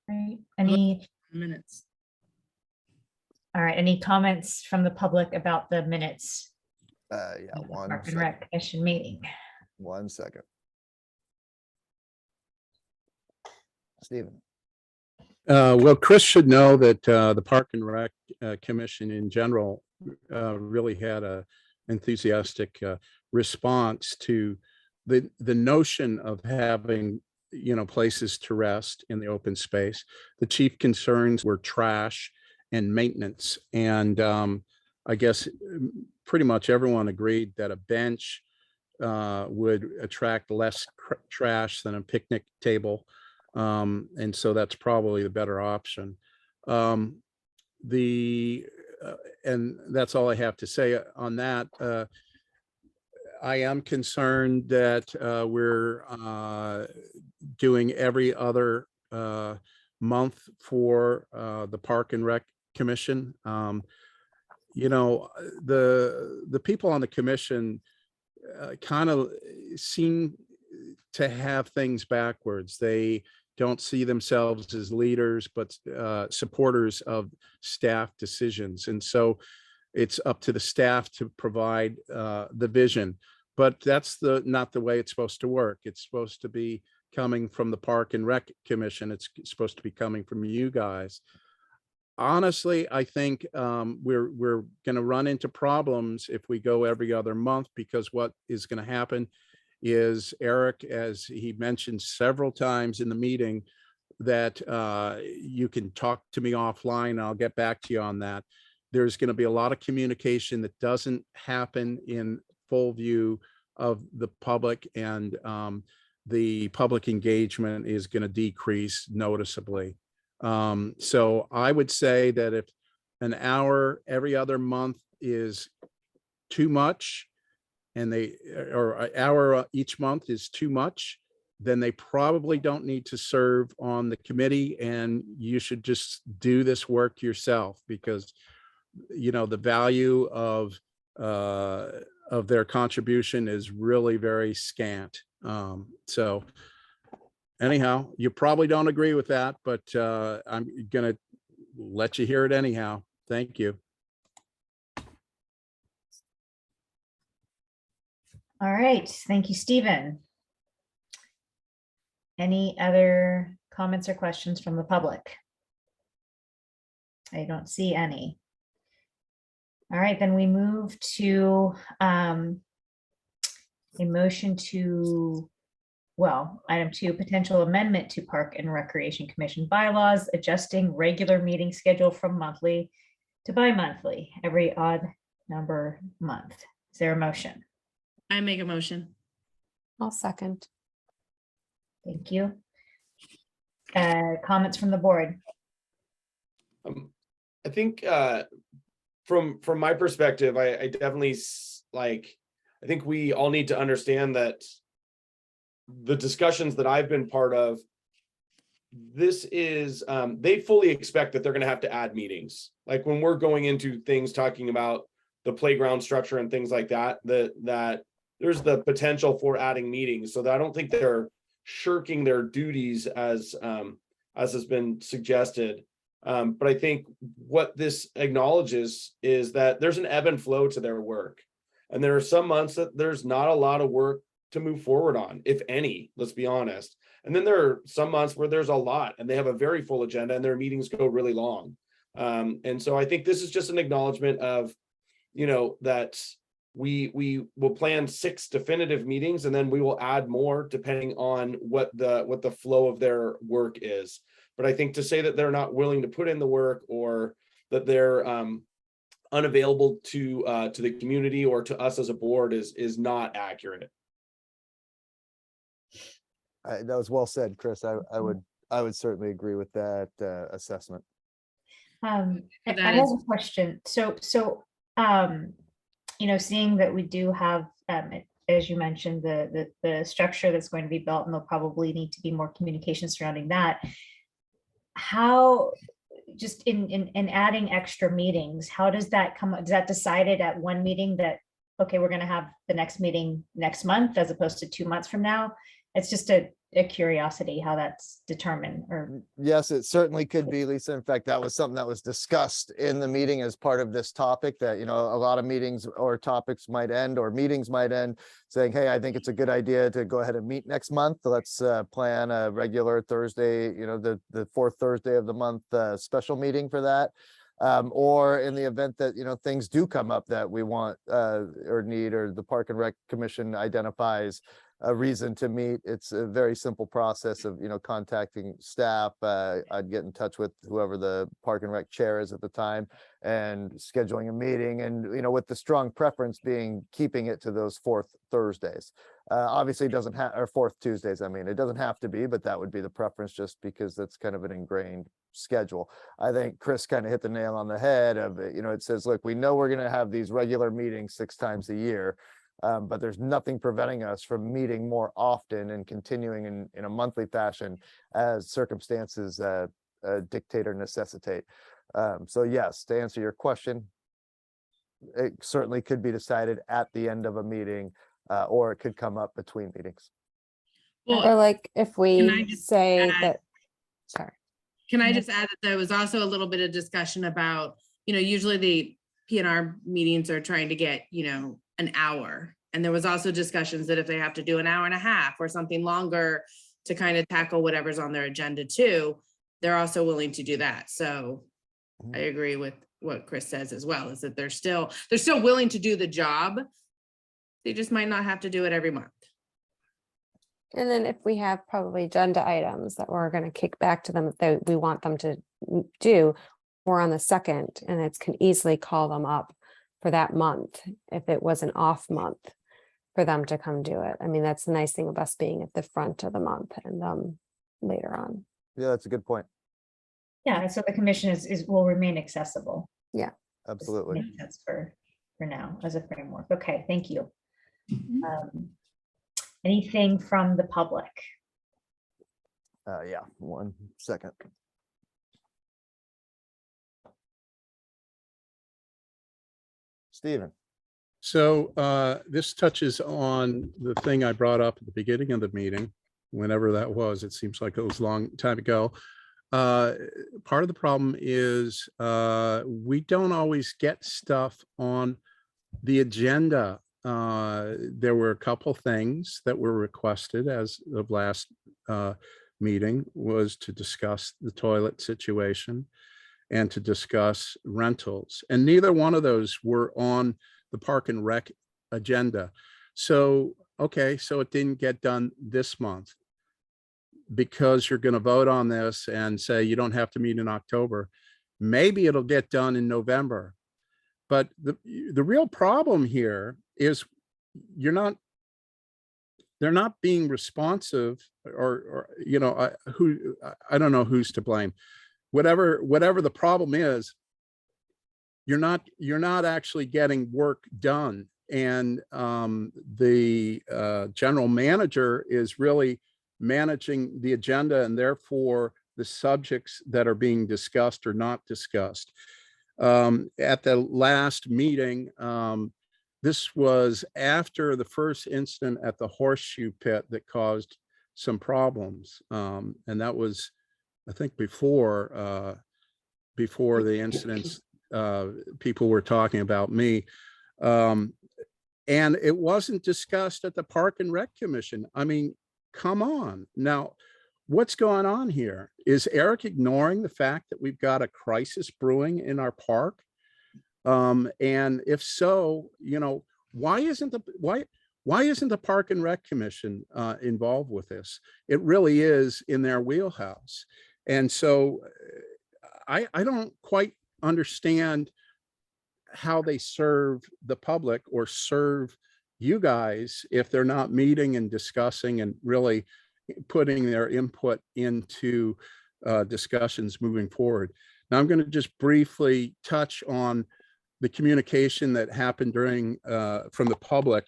Right. Any minutes? All right. Any comments from the public about the minutes? Yeah, Of the Park and Rec Commission meeting. 1 second. Stephen. Well, Chris should know that the Park and Rec Commission in general really had a enthusiastic response to the notion of having places to rest in the open space. The chief concerns were trash and maintenance, and I guess pretty much everyone agreed that a bench would attract less trash than a picnic table. And so that's probably the better option. And that's all I have to say on that. I am concerned that we're doing every other month for the Park and Rec Commission. The people on the commission kind of seem to have things backwards. They don't see themselves as leaders, but supporters of staff decisions. And so it's up to the staff to provide the vision. but that's not the way it's supposed to work. It's supposed to be coming from the Park and Rec Commission. It's supposed to be coming from you guys. Honestly, I think we're going to run into problems if we go every other month, because what is going to happen is Eric, as he mentioned several times in the meeting, that you can talk to me offline. I'll get back to you on that. There's going to be a lot of communication that doesn't happen in full view of the public, and the public engagement is going to decrease noticeably. So I would say that if an hour every other month is too much, and or an hour each month is too much, then they probably don't need to serve on the committee, and you should just do this work yourself, because the value of their contribution is really very scant. So anyhow, you probably don't agree with that, but I'm gonna let you hear it anyhow. Thank you. All right, thank you, Stephen. Any other comments or questions from the public? I don't see any. All right, then we move to a motion to, well, item 2, potential amendment to Park and Recreation Commission bylaws, adjusting regular meeting schedule from monthly to bi-monthly, every odd number month. Is there a motion? I make a motion. I'll second. Thank you. Comments from the board? I think from my perspective, I definitely I think we all need to understand that the discussions that I've been part of, this is they fully expect that they're going to have to add meetings. Like when we're going into things talking about the playground structure and things like that, that there's the potential for adding meetings. So that I don't think they're shirking their duties as has been suggested. But I think what this acknowledges is that there's an ebb and flow to their work. And there are some months that there's not a lot of work to move forward on, if any, let's be honest. And then there are some months where there's a lot and they have a very full agenda and their meetings go really long. And so I think this is just an acknowledgement of, that we will plan 6 definitive meetings, and then we will add more depending on what the flow of their work is. But I think to say that they're not willing to put in the work, or that they're unavailable to the community or to us as a board is not accurate. That was well said, Chris. I would certainly agree with that assessment. I have a question. So seeing that we do have, as you mentioned, the structure that's going to be built, and there'll probably need to be more communication surrounding that. How, just in adding extra meetings, how does that come? Is that decided at one meeting that, okay, we're going to have the next meeting next month as opposed to 2 months from now? It's just a curiosity how that's determined. Or yes, it certainly could be, Lisa. In fact, that was something that was discussed in the meeting as part of this topic, that a lot of meetings or topics might end, or meetings might end, saying, hey, I think it's a good idea to go ahead and meet next month. Let's plan a regular Thursday, the 4th Thursday of the month special meeting for that. Or in the event that things do come up that we want or need, or the Park and Rec Commission identifies a reason to meet, it's a very simple process of contacting staff. I'd get in touch with whoever the Park and Rec chair is at the time and scheduling a meeting, and with the strong preference being keeping it to those 4th Thursdays. Obviously it doesn't have, or 4th Tuesdays, I mean, it doesn't have to be, but that would be the preference, just because that's kind of an ingrained schedule. I think Chris kind of hit the nail on the head of it. It says, look, we know we're going to have these regular meetings 6 times a year, but there's nothing preventing us from meeting more often and continuing in a monthly fashion as circumstances dictate or necessitate. So yes, to answer your question, it certainly could be decided at the end of a meeting, or it could come up between meetings. Or like if we say add- that, sorry. Can I just add that there was also a little bit of discussion about, usually the PNR meetings are trying to get, an hour. And there was also discussions that if they have to do an hour and a half or something longer to kind of tackle whatever's on their agenda too, they're also willing to do that. So I agree with what Chris says as well, is that they're still willing to do the job. They just might not have to do it every month. And then if we have probably agenda items that we're going to kick back to them that we want them to do, we're on the 2nd, and it can easily call them up for that month if it was an off month for them to come do it. I mean, that's the nice thing of us being at the front of the month and later on. Yeah, that's a good point. Yeah, so the commission will remain accessible. Yeah, absolutely. Makes sense for now as a framework. Okay, thank you. Anything from the public? Yeah, 1 second. Stephen. So this touches on the thing I brought up at the beginning of the meeting, whenever that was. It seems like it was a long time ago. Part of the problem is we don't always get stuff on the agenda. There were a couple things that were requested as of last meeting, was to discuss the toilet situation and to discuss rentals. And neither one of those were on the Park and Rec agenda. So, okay, so it didn't get done this month because you're going to vote on this and say you don't have to meet in October. Maybe it'll get done in November. But the real problem here is they're not being responsive, or you know, I don't know who's to blame. Whatever the problem is, you're not actually getting work done. And the general manager is really managing the agenda, and therefore the subjects that are being discussed or not discussed. At the last meeting, this was after the first incident at the Horseshoe Pit that caused some problems. And that was, I think, before the incidents, people were talking about me. And it wasn't discussed at the Park and Rec Commission. I mean, come on. Now, what's going on here? Is Eric ignoring the fact that we've got a crisis brewing in our park? And if so, you know, why isn't the Park and Rec Commission involved with this? It really is in their wheelhouse. And so I don't quite understand how they serve the public or serve you guys if they're not meeting and discussing and really putting their input into discussions moving forward. Now, I'm going to just briefly touch on the communication that happened during from the public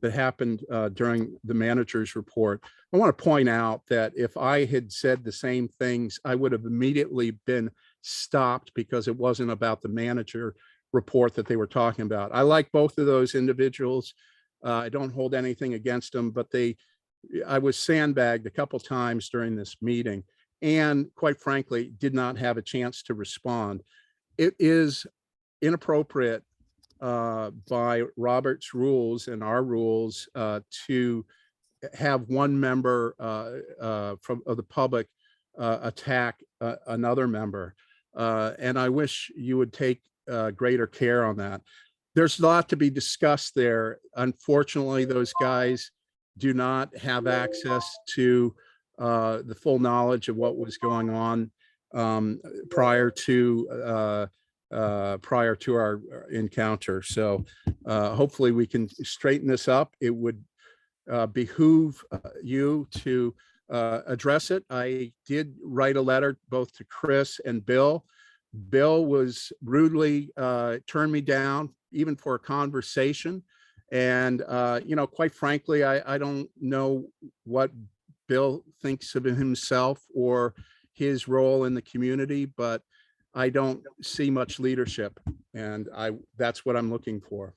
that happened during the manager's report. I want to point out that if I had said the same things, I would have immediately been stopped because it wasn't about the manager report that they were talking about. I like both of those individuals. I don't hold anything against them, but I was sandbagged a couple times during this meeting and, quite frankly, did not have a chance to respond. It is inappropriate by Robert's rules and our rules to have one member of the public attack another member. And I wish you would take greater care on that. There's a lot to be discussed there. Unfortunately, those guys do not have access to the full knowledge of what was going on prior to our encounter. So hopefully we can straighten this up. It would behoove you to address it. I did write a letter both to Chris and Bill. Bill was rudely turned me down even for a conversation. And, you know, quite frankly, I don't know what Bill thinks of himself or his role in the community, but I don't see much leadership, and that's what I'm looking for.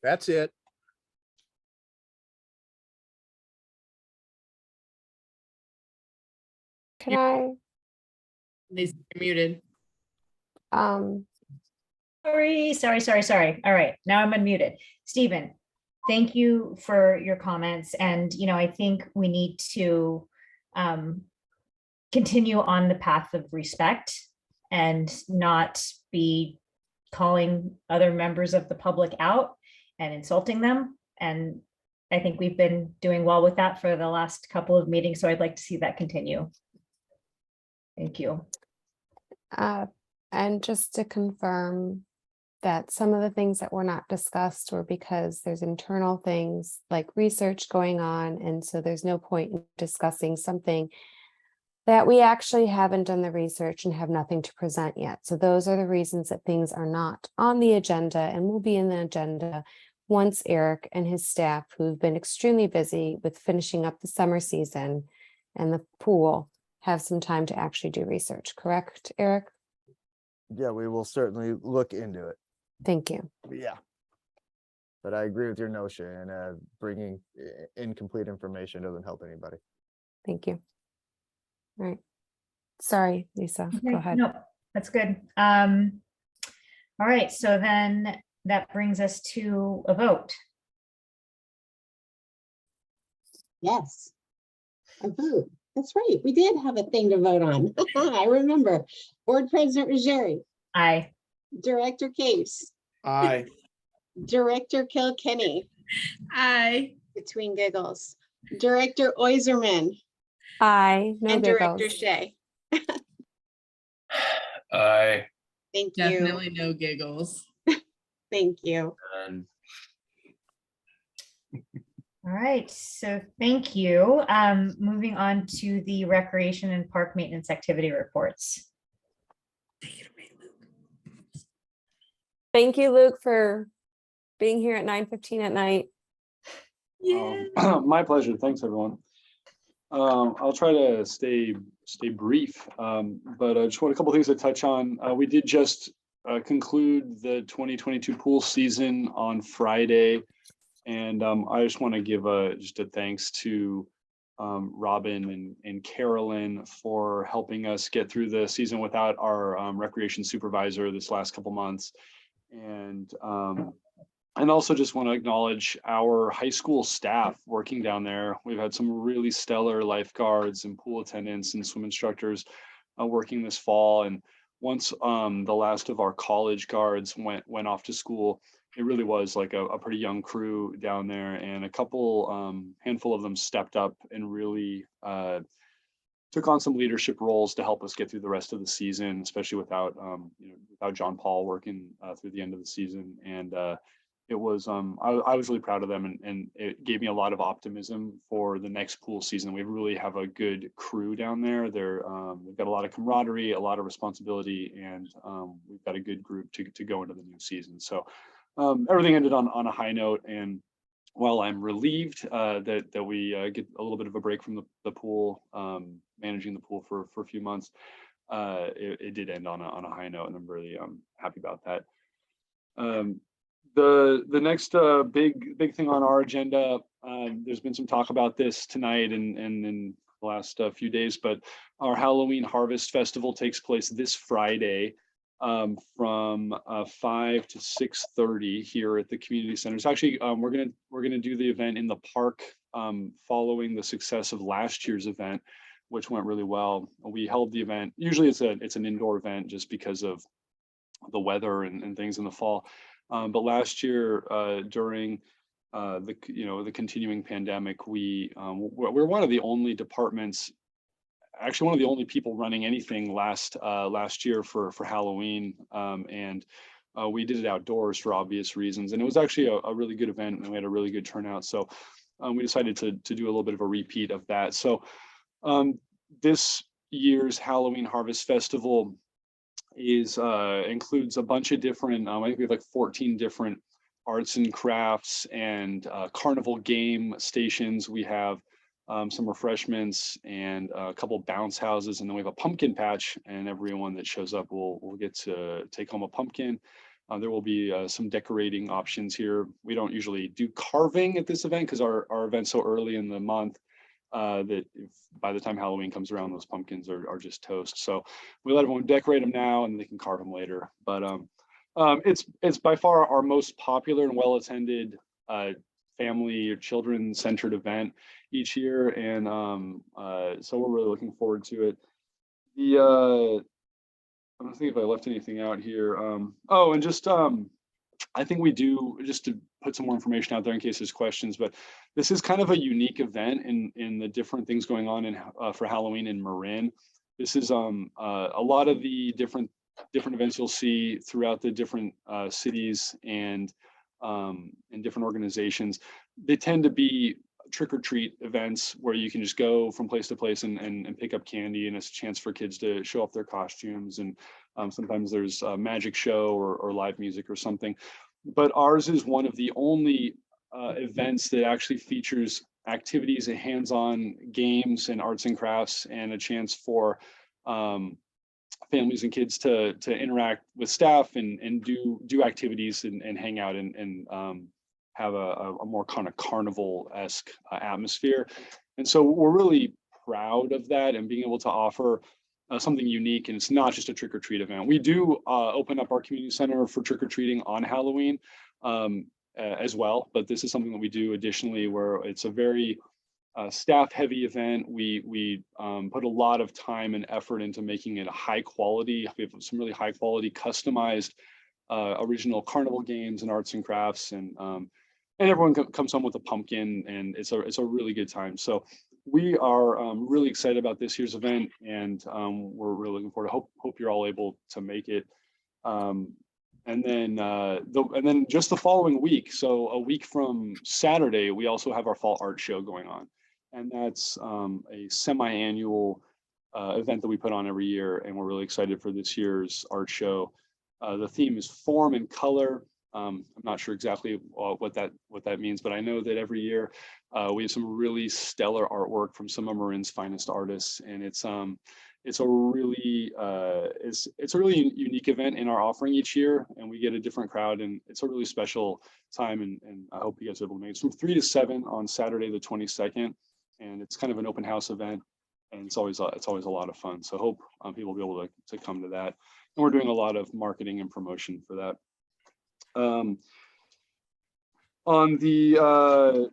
That's it. Can I? They're muted. Sorry. All right, now I'm unmuted. Stephen, thank you for your comments. And, I think we need to continue on the path of respect and not be calling other members of the public out and insulting them. And I think we've been doing well with that for the last couple of meetings. So I'd like to see that continue. Thank you. And just to confirm that some of the things that were not discussed were because there's internal things like research going on. And so there's no point in discussing something that we actually haven't done the research and have nothing to present yet. So those are the reasons that things are not on the agenda and will be in the agenda once Eric and his staff, who've been extremely busy with finishing up the summer season and the pool, have some time to actually do research. Correct, Eric? Yeah, we will certainly look into it. Thank you. Yeah. But I agree with your notion, and bringing incomplete information doesn't help anybody. Thank you. All right. Sorry, Lisa, go Okay, ahead. no, that's good. All right, so then that brings us to a vote. Yes. A vote. That's right. We did have a thing to vote on. I remember. Board President Ruggieri, Aye. Director Case, Aye. Director Kilkenny, Aye. between giggles, Director Oiserman, Aye, no and Director giggles. Shea. Aye. Thank you. Definitely no giggles. Thank you. And All right, so thank you. Moving on to the recreation and park maintenance activity reports. Thank you, Luke, for being here at 9:15 at night. Yeah. My pleasure. Thanks, everyone. I'll try to stay brief, but I just want a couple things to touch on. We did just conclude the 2022 pool season on Friday, and I just want to give just a thanks to Robin and Carolyn for helping us get through the season without our recreation supervisor this last couple months, and also just want to acknowledge our high school staff working down there. We've had some really stellar lifeguards and pool attendants and swim instructors working this fall. And once the last of our college guards went off to school, it really was like a pretty young crew down there, and a couple handful of them stepped up and really took on some leadership roles to help us get through the rest of the season, especially without without John Paul working through the end of the season. And it was I was really proud of them, and it gave me a lot of optimism for the next pool season. We really have a good crew down there. We've got a lot of camaraderie, a lot of responsibility, and we've got a good group to go into the new season. So everything ended on a high note, and while I'm relieved that we get a little bit of a break from the pool, managing the pool for a few months, it did end on a high note, and I'm really happy about that. The next big thing on our agenda, there's been some talk about this tonight and in the last few days, but our Halloween Harvest Festival takes place this Friday from 5 to 6:30 here at the community center. It's actually we're gonna do the event in the park following the success of last year's event, which went really well. We held the event. Usually it's an indoor event just because of the weather and things in the fall. But last year, during the continuing pandemic, we're one of the only departments, actually one of the only people running anything last year for Halloween, and we did it outdoors for obvious reasons. And it was actually a really good event, and we had a really good turnout. So we decided to do a little bit of a repeat of that. So this year's Halloween Harvest Festival includes a bunch of different, I think we have like 14 different arts and crafts and carnival game stations. We have some refreshments and a couple bounce houses, and then we have a pumpkin patch, and everyone that shows up will get to take home a pumpkin. There will be some decorating options here. We don't usually do carving at this event because our event's so early in the month that by the time Halloween comes around, those pumpkins are just toast. So we let everyone decorate them now, and they can carve them later. But it's by far our most popular and well-attended family or children centered event each year. And so we're really looking forward to it. I'm thinking if I left anything out here. Oh, and just I think we do, just to put some more information out there in case there's questions, but this is kind of a unique event in the different things going on in for Halloween in Marin. This is a lot of the different events you'll see throughout the different cities and different organizations. They tend to be trick or treat events where you can just go from place to place and pick up candy, and it's a chance for kids to show off their costumes. And sometimes there's a magic show or live music or something. But ours is one of the only events that actually features activities and hands-on games and arts and crafts, and a chance for families and kids to interact with staff and do activities and hang out and have a more kind of carnival-esque atmosphere. And so we're really proud of that and being able to offer something unique. And it's not just a trick-or-treat event. We do open up our community center for trick-or-treating on Halloween as well, but this is something that we do additionally, where it's a very staff-heavy event. We put a lot of time and effort into making it a high quality. We have some really high quality customized original carnival games and arts and crafts, and everyone comes home with a pumpkin, and it's a really good time. So we are really excited about this year's event, and we're really looking forward to hope you're all able to make it. And then just the following week, so a week from Saturday, we also have our fall art show going on, and that's a semi-annual event that we put on every year, and we're really excited for this year's art show. The theme is form and color. I'm not sure exactly what that means, but I know that every year we have some really stellar artwork from some of Marin's finest artists, and it's a really unique event in our offering each year, and we get a different crowd, and it's a really special time, and I hope you guys are able to make it. It's from 3 to 7 on Saturday the 22nd, and it's kind of an open house event, and it's always a lot of fun. So I hope people will be able to come to that, and we're doing a lot of marketing and promotion for that. On the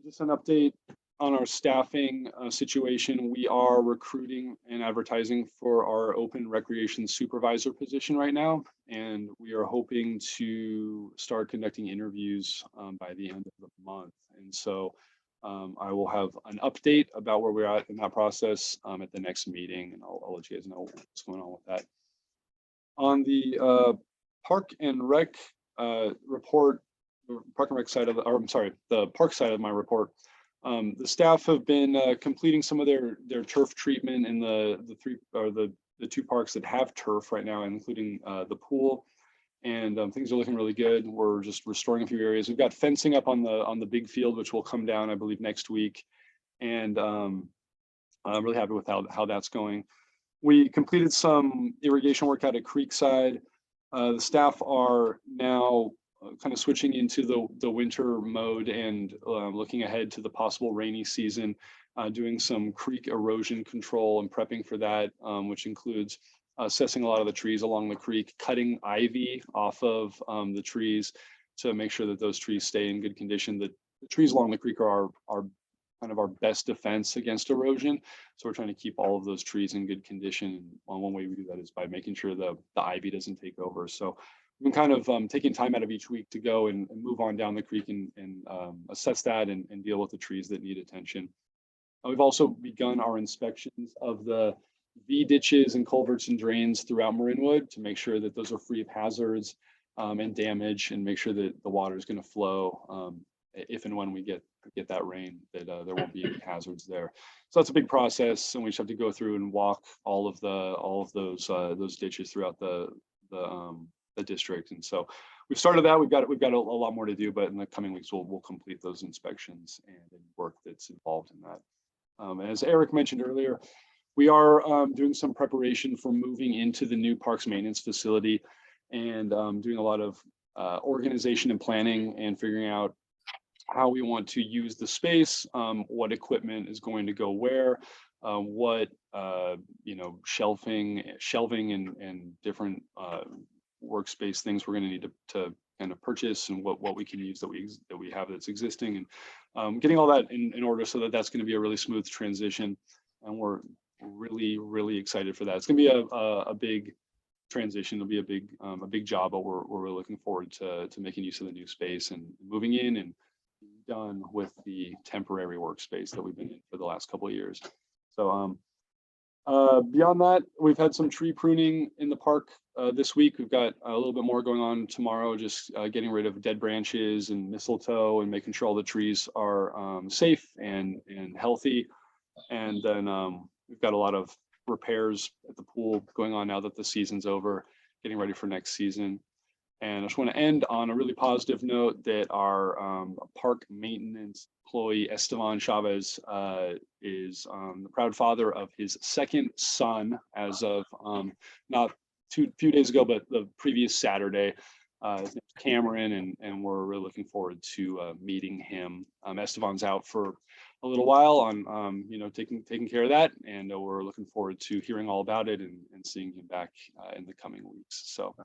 just an update on our staffing situation, we are recruiting and advertising for our open recreation supervisor position right now, and we are hoping to start conducting interviews by the end of the month. And so I will have an update about where we're at in that process at the next meeting, and I'll let you guys know what's going on with that. On the Park and Rec report, Park and Rec side of the park side of my report, the staff have been completing some of their turf treatment in the two parks that have turf right now, including the pool, and things are looking really good. We're just restoring a few areas. We've got fencing up on the big field, which will come down, I believe, next week, and I'm really happy with how that's going. We completed some irrigation work out at Creekside. The staff are now kind of switching into the winter mode and looking ahead to the possible rainy season, doing some creek erosion control and prepping for that, which includes assessing a lot of the trees along the creek, cutting ivy off of the trees to make sure that those trees stay in good condition. The trees along the creek are kind of our best defense against erosion. So we're trying to keep all of those trees in good condition. And one way we do that is by making sure the ivy doesn't take over. So we've been kind of taking time out of each week to go and move on down the creek and assess that and deal with the trees that need attention. We've also begun our inspections of the V ditches and culverts and drains throughout Marinwood to make sure that those are free of hazards and damage, and make sure that the water is going to flow if and when we get that rain, that there won't be any hazards there. So that's a big process, and we just have to go through and walk all of those ditches throughout the district. And so we've started that. We've got a lot more to do, but in the coming weeks we'll complete those inspections and work that's involved in that. As Eric mentioned earlier, we are doing some preparation for moving into the new parks maintenance facility, and doing a lot of organization and planning and figuring out how we want to use the space, what equipment is going to go where, what shelving and different workspace things we're going to need to kind of purchase and what we can use that we have that's existing, and getting all that in order so that that's going to be a really smooth transition. And we're really excited for that. It's going to be a big transition. It'll be a big job, but we're really looking forward to making use of the new space and moving in and done with the temporary workspace that we've been in for the last couple of years. So beyond that, we've had some tree pruning in the park this week. We've got a little bit more going on tomorrow, just getting rid of dead branches and mistletoe and making sure all the trees are safe and healthy. And then we've got a lot of repairs at the pool going on now that the season's over, getting ready for next season. And I just want to end on a really positive note that our park maintenance employee, Esteban Chavez, is the proud father of his second son as of not few days ago, but the previous Saturday. His name's Cameron, and we're really looking forward to meeting him. Esteban's out for a little while on taking care of that, and we're looking forward to hearing all about it and seeing him back in the coming weeks. So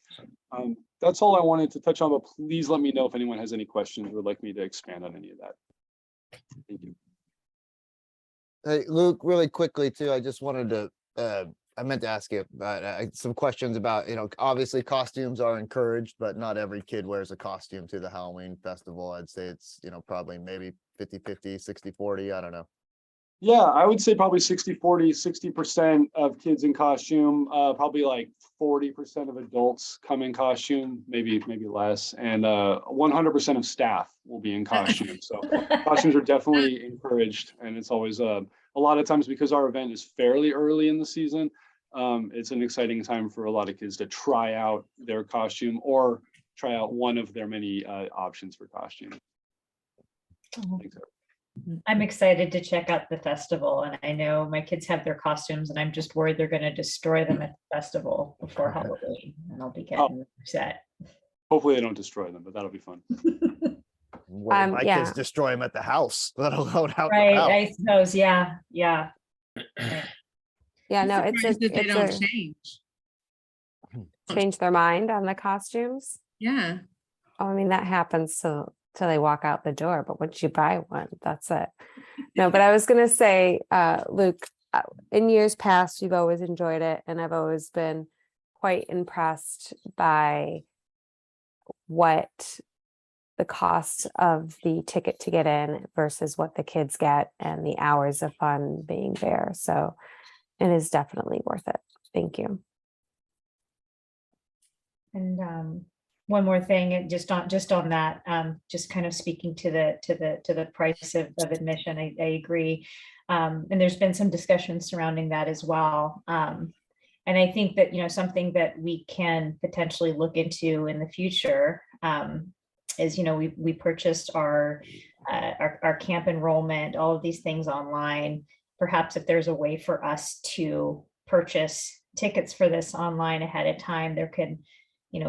that's all I wanted to touch on, but please let me know if anyone has any questions or would like me to expand on any of that. Thank you. Hey, Luke, really quickly too, I just wanted to, I meant to ask you about some questions about, obviously costumes are encouraged, but not every kid wears a costume to the Halloween festival. I'd say it's, probably maybe 50-50, 60-40, I don't know. Yeah, I would say probably 60-40, 60% of kids in costume, probably like 40% of adults come in costume, maybe less, and 100% of staff will be in costume. So costumes are definitely encouraged, and it's always a lot of times, because our event is fairly early in the season, it's an exciting time for a lot of kids to try out their costume or try out one of their many options for costume. Thanks, Eric. I'm excited to check out the festival, and I know my kids have their costumes, and I'm just worried they're going to destroy them at the festival before Halloween, and I'll be getting upset. Hopefully they don't destroy them, but that'll be fun. My kids destroy them at the house, let alone out Right, the house. I suppose, yeah. Yeah, no, They don't change. change their mind on the costumes. Yeah. Oh, I mean, that happens till they walk out the door, but once you buy one, that's it. No, but I was gonna say, Luke, in years past, you've always enjoyed it, and I've always been quite impressed by what the cost of the ticket to get in versus what the kids get and the hours of fun being there. So it is definitely worth it. Thank you. And one more thing, and just on that, just kind of speaking to the price of admission, I agree. And there's been some discussion surrounding that as well. And I think that, something that we can potentially look into in the future is, we purchased our camp enrollment, all of these things online. Perhaps if there's a way for us to purchase tickets for this online ahead of time, there could,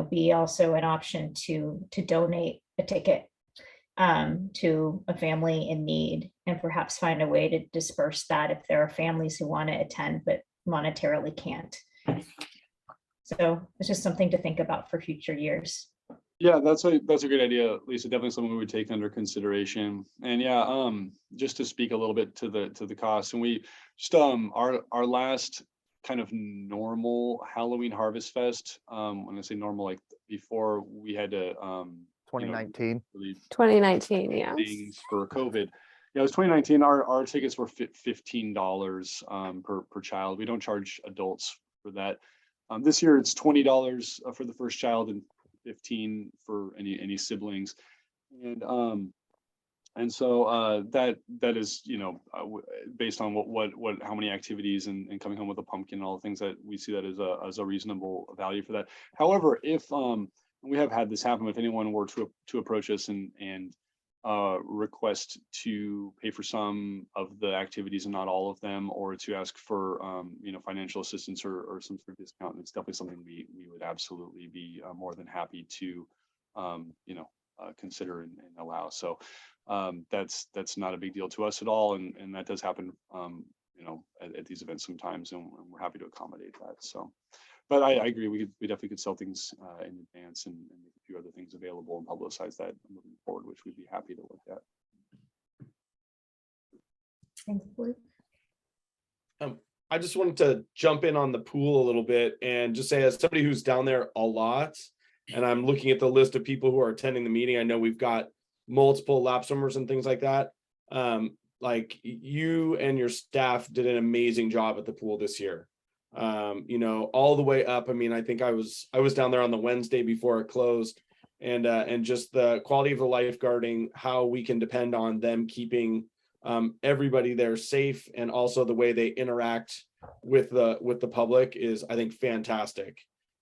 be also an option to donate a ticket to a family in need, and perhaps find a way to disperse that if there are families who want to attend but monetarily can't. So it's just something to think about for future years. Yeah, that's a good idea, Lisa. Definitely something we would take under consideration. And yeah, just to speak a little bit to the cost, and we just our last kind of normal Halloween Harvest Fest. When I say normal, like before we had to 2019. 2019, yeah. Things for COVID. Yeah, it was 2019. Our tickets were $15 per child. We don't charge adults for that. This year it's $20 for the first child and $15 for any siblings, and so that is based on what how many activities and coming home with a pumpkin and all the things that we see that as a reasonable value for that. However, if we have had this happen, if anyone were to approach us and request to pay for some of the activities and not all of them, or to ask for financial assistance or some sort of discount, it's definitely something we would absolutely be more than happy to consider and allow. So that's not a big deal to us at all, and that does happen at these events sometimes, and we're happy to accommodate that. So but I agree, we definitely could sell things in advance and make a few few other things available and publicize that moving forward, which we'd be happy to look at. Thanks, Luke. I just wanted to jump in on the pool a little bit and just say, as somebody who's down there a lot, and I'm looking at the list of people who are attending the meeting, I know we've got multiple lap swimmers and things like that. Like you and your staff did an amazing job at the pool this year. You know, all the way up. I mean, I think I was down there on the Wednesday before it closed, and just the quality of the lifeguarding, how we can depend on them keeping everybody there safe, and also the way they interact with the public is, I think, fantastic.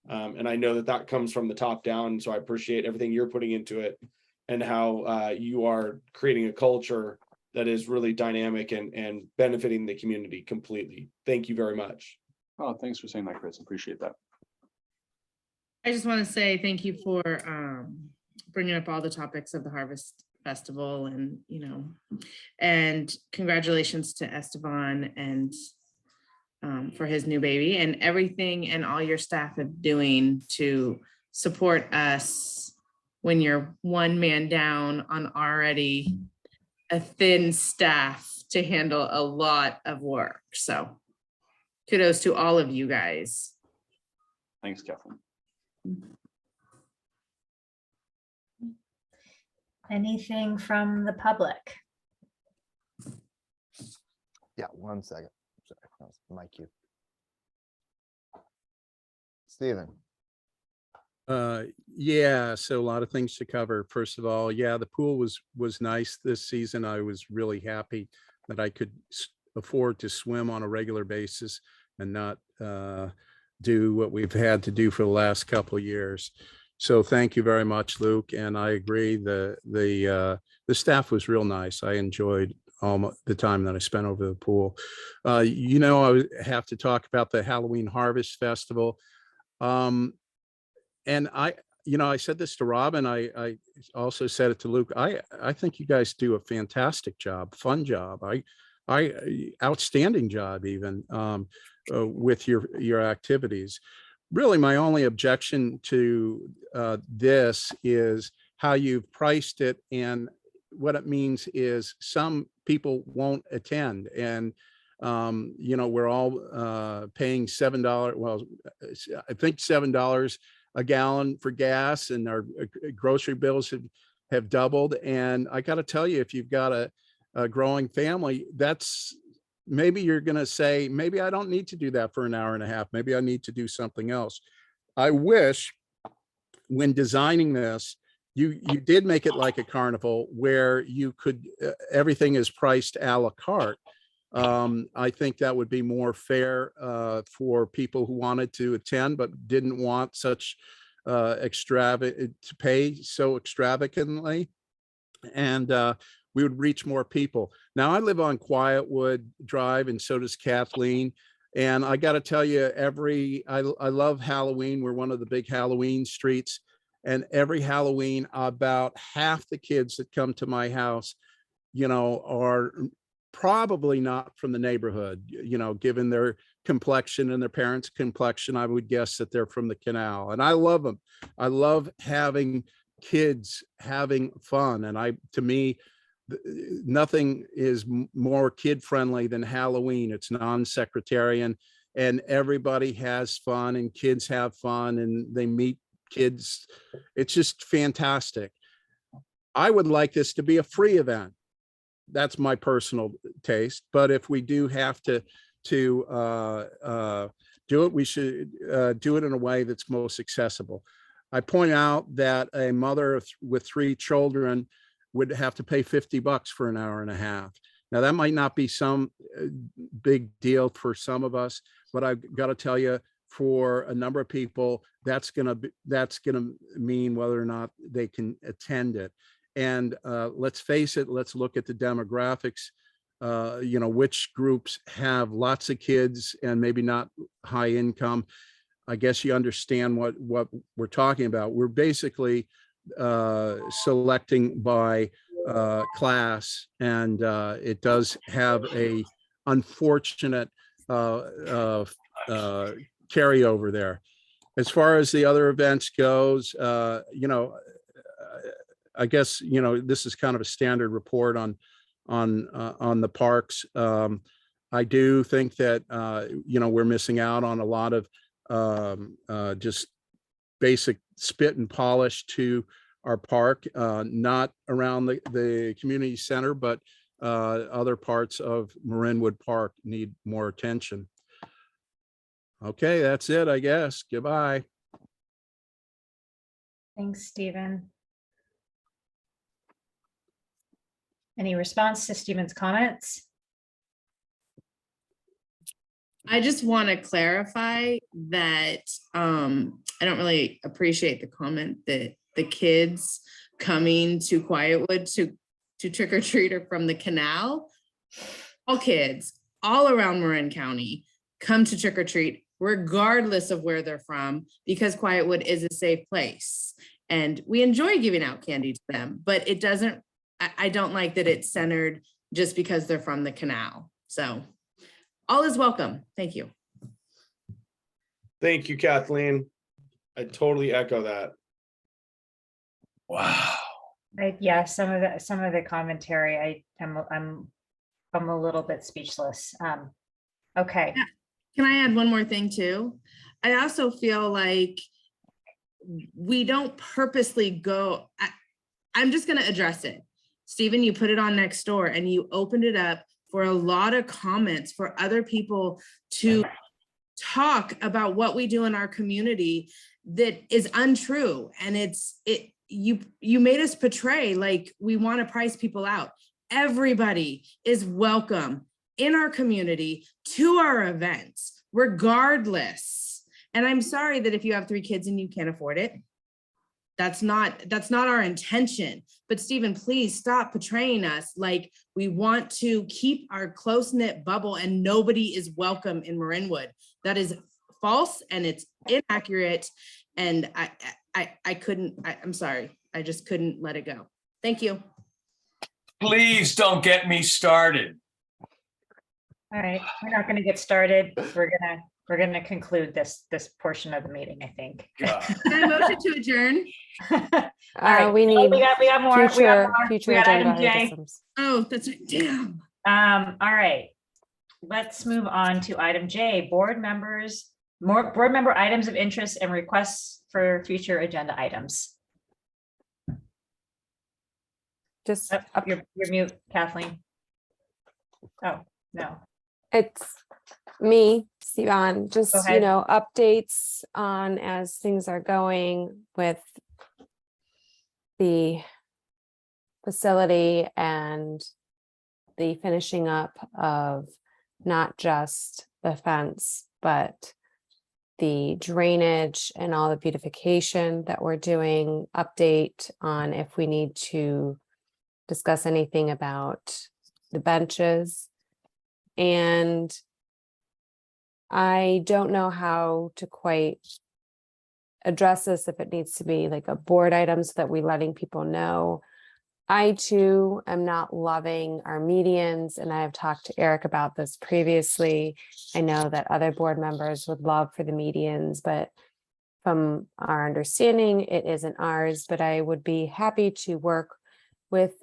And I know that comes from the top down. So I appreciate everything you're putting into it, and how you are creating a culture that is really dynamic and benefiting the community completely. Thank you very much. Oh, thanks for saying that, Chris. Appreciate that. I just want to say thank you for bringing up all the topics of the Harvest Festival, and and congratulations to Esteban and for his new baby, and everything and all your staff are doing to support us when you're one man down on already a thin staff to handle a lot of work. So kudos to all of you guys. Thanks, Catherine. Anything from the public? Yeah, 1 second. Sorry, that was my cue. Stephen. Yeah, so a lot of things to cover. First of all, yeah, the pool was nice this season. I was really happy that I could afford to swim on a regular basis and not do what we've had to do for the last couple of years. So thank you very much, Luke. And I agree, the staff was real nice. I enjoyed all the time that I spent over the pool. I have to talk about the Halloween Harvest Festival. And I said this to Robin. I also said it to Luke. I think you guys do a fantastic job, fun job. Outstanding job even with your activities. Really, my only objection to this is how you've priced it, and what it means is some people won't attend, and we're all paying $7. Well, I think $7 a gallon for gas, and our grocery bills have doubled. And I got to tell you, if you've got a growing family, maybe you're going to say, maybe I don't need to do that for an hour and a half. Maybe I need to do something else. I wish when designing this, you did make it like a carnival where you could, everything is priced a la carte. I think that would be more fair for people who wanted to attend but didn't want such to pay so extravagantly, and we would reach more people. Now I live on Quietwood Drive, and so does Kathleen. And I got to tell you, I love Halloween. We're one of the big Halloween streets, and every Halloween, about half the kids that come to my house, are probably not from the neighborhood, given their complexion and their parents' complexion. I would guess that they're from the canal, and I love them. I love having kids having fun. And to me, nothing is more kid friendly than Halloween. It's non-sectarian, and everybody has fun, and kids have fun, and they meet kids. It's just fantastic. I would like this to be a free event. That's my personal taste. But if we do have to do it, we should do it in a way that's most accessible. I point out that a mother with 3 children would have to pay $50 for an hour and a half. Now that might not be some big deal for some of us, but I've got to tell you, for a number of people, that's gonna mean whether or not they can attend it. And let's face it, let's look at the demographics. Which groups have lots of kids and maybe not high income. I guess you understand what we're talking about. We're basically selecting by class, and it does have a unfortunate carryover there. as far as the other events goes, you know, I guess, you know, this is kind of a standard report on the parks. I do think that, you know, we're missing out on a lot of just basic spit and polish to our park, not around the community center, but other parts of Marinwood Park need more attention. Okay, that's it, I guess. Goodbye. Thanks, Stephen. Any response to Stephen's comments? I just want to clarify that I don't really appreciate the comment that the kids coming to Quietwood to trick or treat are from the canal. All kids all around Marin County come to trick or treat regardless of where they're from, because Quietwood is a safe place. And we enjoy giving out candy to them, but it doesn't, I don't like that it's centered just because they're from the canal. So all is welcome. Thank you. Thank you, Kathleen. I totally echo that. Wow. Yeah, some of the commentary, I'm a little bit speechless. Okay. Can I add one more thing too? I also feel like we don't purposely go, I'm just gonna address it. Stephen, you put it on next door and you opened it up for a lot of comments for other people to talk about what we do in our community that is untrue. And you made us portray like we want to price people out. Everybody is welcome in our community to our events, regardless. And I'm sorry that if you have 3 kids and you can't afford it, that's not our intention. But Stephen, please stop portraying us like we want to keep our close-knit bubble and nobody is welcome in Marinwood. That is false and it's inaccurate. And I'm sorry. I just couldn't let it go. Thank you. Please don't get me started. All right, we're not going to get started. We're gonna conclude this portion of the meeting, I think. Can I motion to adjourn? All right. We need we got more. future We got agenda item J. items. Oh, that's right. Damn. All right. Let's move on to item J, board member items of interest and requests for future agenda items. Just You're mute, Kathleen. Oh, no. It's me, Siobhan, just, Go you ahead. know, updates on as things are going with the facility and the finishing up of not just the fence, but the drainage and all the beautification that we're doing. Update on if we need to discuss anything about the benches. And I don't know how to quite address this, if it needs to be like a board item so that we're letting people know. I too am not loving our medians, and I have talked to Eric about this previously. I know that other board members would love for the medians, but from our understanding, it isn't ours. But I would be happy to work with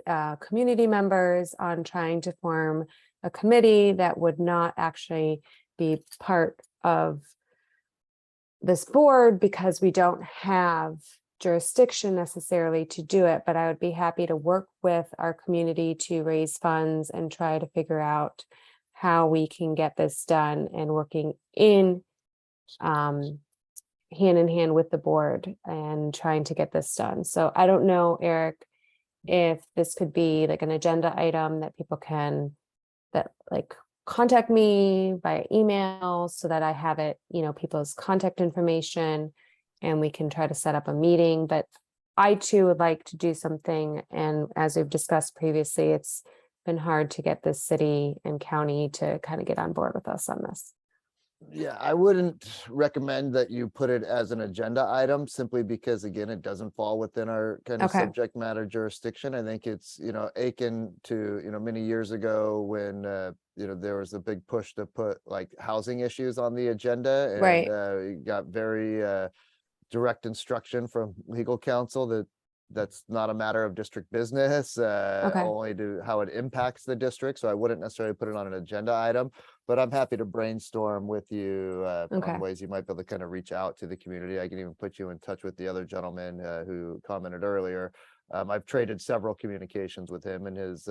community members on trying to form a committee that would not actually be part of this board because we don't have jurisdiction necessarily to do it, but I would be happy to work with our community to raise funds and try to figure out how we can get this done, and working in hand in hand with the board and trying to get this done. So I don't know, Eric, if this could be like an agenda item that people can contact me by email so that I have it, you know, people's contact information, and we can try to set up a meeting. But I too would like to do something. And as we've discussed previously, it's been hard to get this city and county to kind of get on board with us on this. Yeah, I wouldn't recommend that you put it as an agenda item simply because, again, it doesn't fall within our kind of Okay. subject matter jurisdiction. I think it's, akin to, many years ago when, there was a big push to put like housing issues on the agenda, and Right. you got very direct instruction from legal counsel that that's not a matter of district business, Okay. only to how it impacts the district. So I wouldn't necessarily put it on an agenda item, but I'm happy to brainstorm with you Okay. on ways you might be able to kind of reach out to the community. I can even put you in touch with the other gentleman who commented earlier. I've traded several communications with him, and his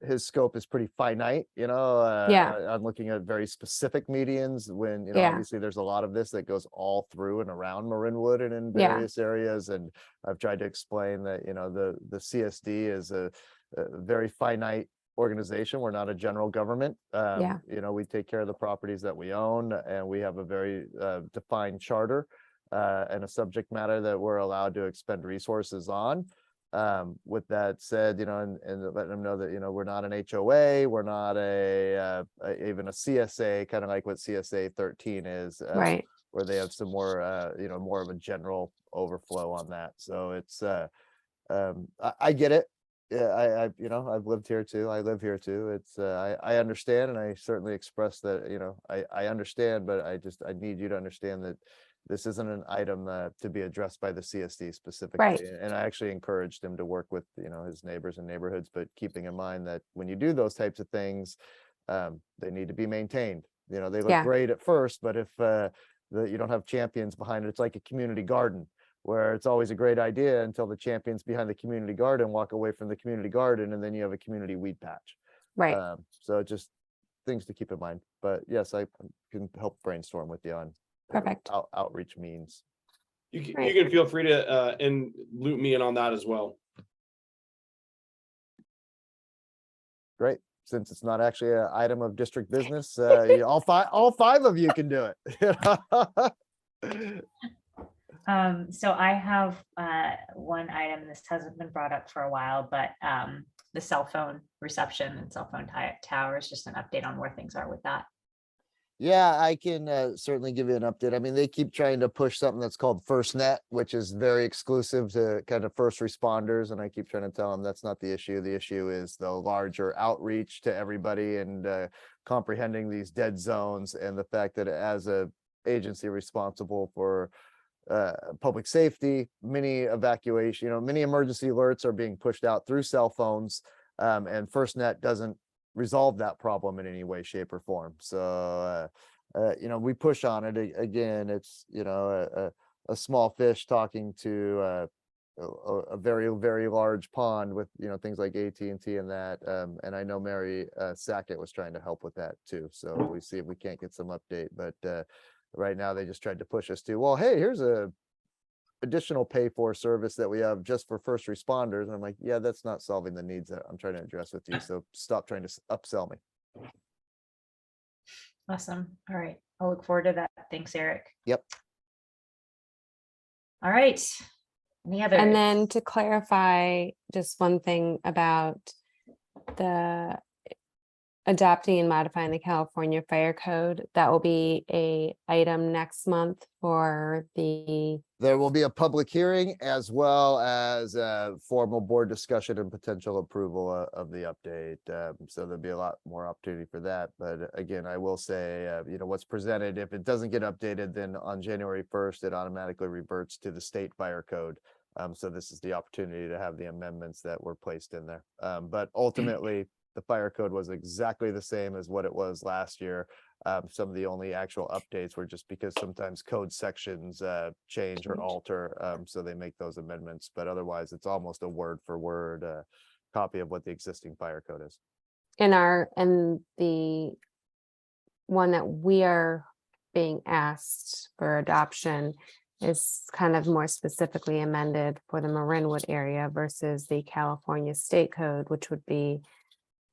his scope is pretty finite, Yeah. I'm looking at very specific medians when, Yeah. obviously there's a lot of this that goes all through and around Marinwood and in Yeah. various areas. And I've tried to explain that, the CSD is a very finite organization. We're not a general government. Yeah. We take care of the properties that we own, and we have a very defined charter and a subject matter that we're allowed to expend resources on. With that said, and letting them know that, we're not an HOA, we're not even a CSA, kind of like what CSA 13 is, Right. where they have some more, more of a general overflow on that. So it's, I get it. Yeah, I've lived here too. I live here too. It's, I understand, and I certainly express that, I understand, but I need you to understand that this isn't an item to be addressed by the CSD specifically. Right. And I actually encouraged him to work with, his neighbors and neighborhoods, but keeping in mind that when you do those types of things, they need to be maintained. They look Yeah. great at first, but if you don't have champions behind it, it's like a community garden where it's always a great idea until the champions behind the community garden walk away from the community garden, and then you have a community weed patch. Right. So just things to keep in mind. But yes, I can help brainstorm with you on Perfect. outreach means. You Right. can feel free to and loop me in on that as well. Great. Since it's not actually an item of district business, all five of you can do it. So I have one item, this hasn't been brought up for a while, but the cell phone reception and cell phone towers, just an update on where things are with that. Yeah, I can certainly give you an update. I mean, they keep trying to push something that's called FirstNet, which is very exclusive to kind of first responders. And I keep trying to tell them that's not the issue. The issue is the larger outreach to everybody and comprehending these dead zones, and the fact that as a agency responsible for public safety, many evacuation, many emergency alerts are being pushed out through cell phones, and FirstNet doesn't resolve that problem in any way, shape, or form. So, we push on it. Again, it's, a small fish talking to a very, very large pond with, things like AT&T and that. And I know Mary Sackett was trying to help with that too. So we see if we can't get some update. But right now they just tried to push us to, well, hey, here's a additional pay for service that we have just for first responders. And I'm like, yeah, that's not solving the needs that I'm trying to address with you. So stop trying to upsell me. Awesome. All right. I'll look forward to that. Thanks, Eric. Yep. All right. Any other? And then to clarify, just one thing about the adopting and modifying the California Fire Code, that will be a item next month for the, There will be a public hearing as well as a formal board discussion and potential approval of the update. So there'll be a lot more opportunity for that. But again, I will say, what's presented, if it doesn't get updated, then on January 1st, it automatically reverts to the state fire code. So this is the opportunity to have the amendments that were placed in there. But ultimately, the fire code was exactly the same as what it was last year. Some of the only actual updates were just because sometimes code sections change or alter, so they make those amendments. But otherwise, it's almost a word for word copy of what the existing fire code is. and the one that we are being asked for adoption is kind of more specifically amended for the Marinwood area versus the California State Code, which would be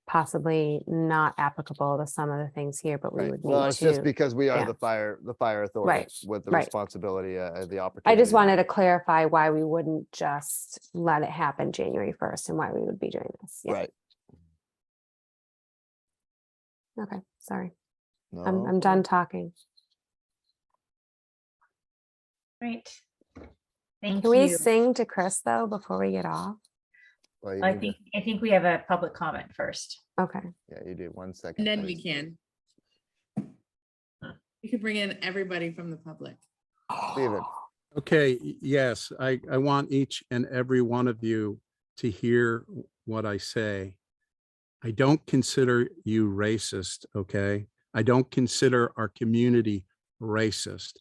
possibly not applicable to some of the things here, but we Right. would Well, need it's just to. because we are yeah. the fire authority Right, with the right. responsibility, the opportunity. I just wanted to clarify why we wouldn't just let it happen January 1st and why we would be doing this. Yeah. Right. Okay, sorry. No. I'm done talking. Great. Thank Can we you. sing to Chris though before we get off? Well, you I need to- think we have a public comment first. Okay. Yeah, you do. 1 second. And then we please. can. We could bring in everybody from the public. Steven, Okay, yes, I want each and every one of you to hear what I say. I don't consider you racist, okay? I don't consider our community racist.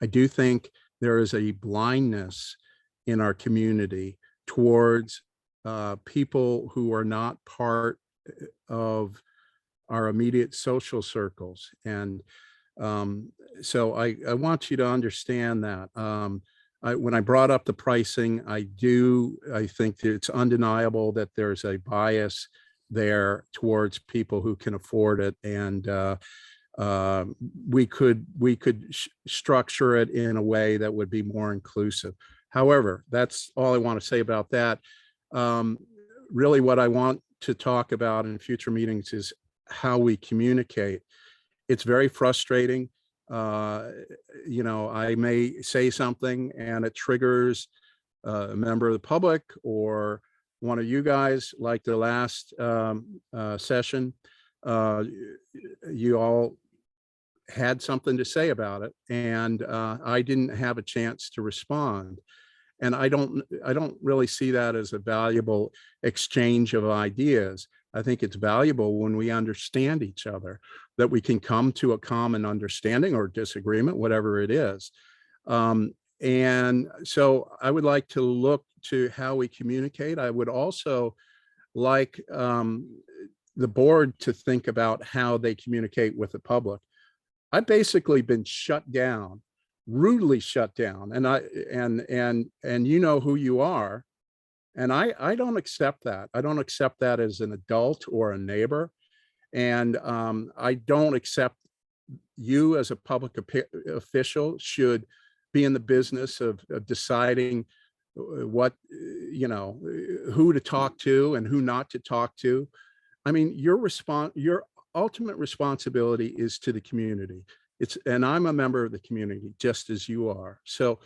I do think there is a blindness in our community towards people who are not part of our immediate social circles. And so I want you to understand that. When I brought up the pricing, I think that it's undeniable that there's a bias there towards people who can afford it. And we could structure it in a way that would be more inclusive. However, that's all I want to say about that. Really what I want to talk about in future meetings is how we communicate. It's very frustrating. You know, I may say something and it triggers a member of the public or one of you guys, like the last session. You all had something to say about it, and I didn't have a chance to respond. And I don't really see that as a valuable exchange of ideas. I think it's valuable when we understand each other, that we can come to a common understanding or disagreement, whatever it is. And so I would like to look to how we communicate. I would also like the board to think about how they communicate with the public. I've basically been shut down, rudely shut down, and you know who you are. And I don't accept that. I don't accept that as an adult or a neighbor. And I don't accept you as a public official should be in the business of deciding what, you know, who to talk to and who not to talk to. I mean, your ultimate responsibility is to the community. And I'm a member of the community, just as you are. So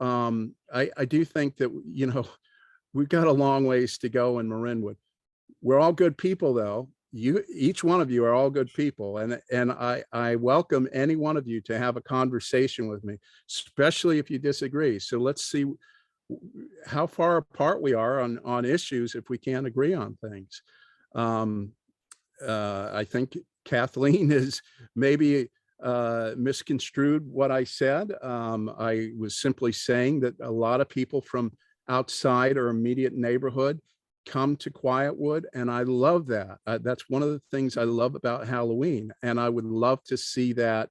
I do think that, you know, we've got a long ways to go in Marinwood. We're all good people, though. Each one of you are all good people, and I welcome any one of you to have a conversation with me, especially if you disagree. So let's see how far apart we are on issues if we can't agree on things. I think Kathleen is maybe misconstrued what I said. I was simply saying that a lot of people from outside or immediate neighborhood come to Quietwood, and I love that. That's one of the things I love about Halloween, and I would love to see that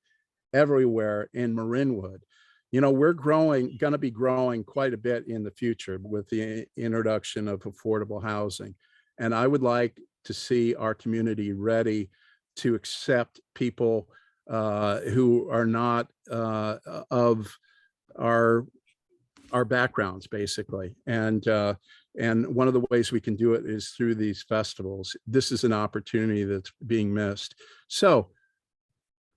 everywhere in Marinwood. You know, we're going to be growing quite a bit in the future with the introduction of affordable housing, and I would like to see our community ready to accept people who are not of our backgrounds, basically. And one of the ways we can do it is through these festivals. This is an opportunity that's being missed. So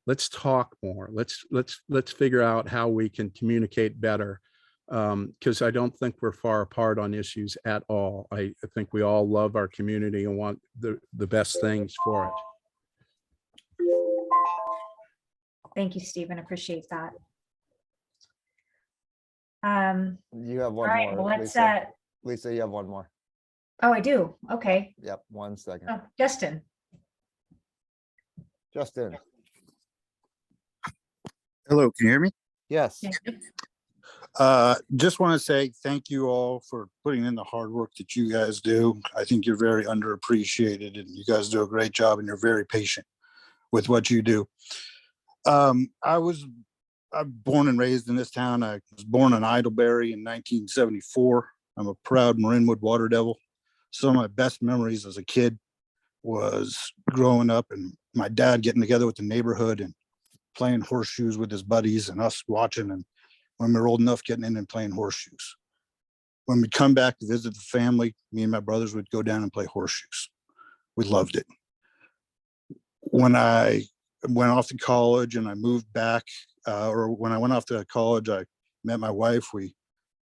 let's talk more. Let's figure out how we can communicate better, because I don't think we're far apart on issues at all. I think we all love our community and want the best things for it. Thank you, Stephen. Appreciate that. You have one all right, more. well, let's Lisa, you have one more. oh, I do. Okay. Yep, 1 second. Oh, Justin. Justin. Hello, can you hear me? Yes. Just want to say thank you all for putting in the hard work that you guys do. I think you're very underappreciated, and you guys do a great job, and you're very patient with what you do. I'm born and raised in this town. I was born in Idlebury in 1974. I'm a proud Marinwood Water Devil. Some of my best memories as a kid was growing up and my dad getting together with the neighborhood and playing horseshoes with his buddies and us watching, and when we were old enough, getting in and playing horseshoes. When we'd come back to visit the family, me and my brothers would go down and play horseshoes. We loved it. when I went off to college and I moved back, or when I went off to college, I met my wife. We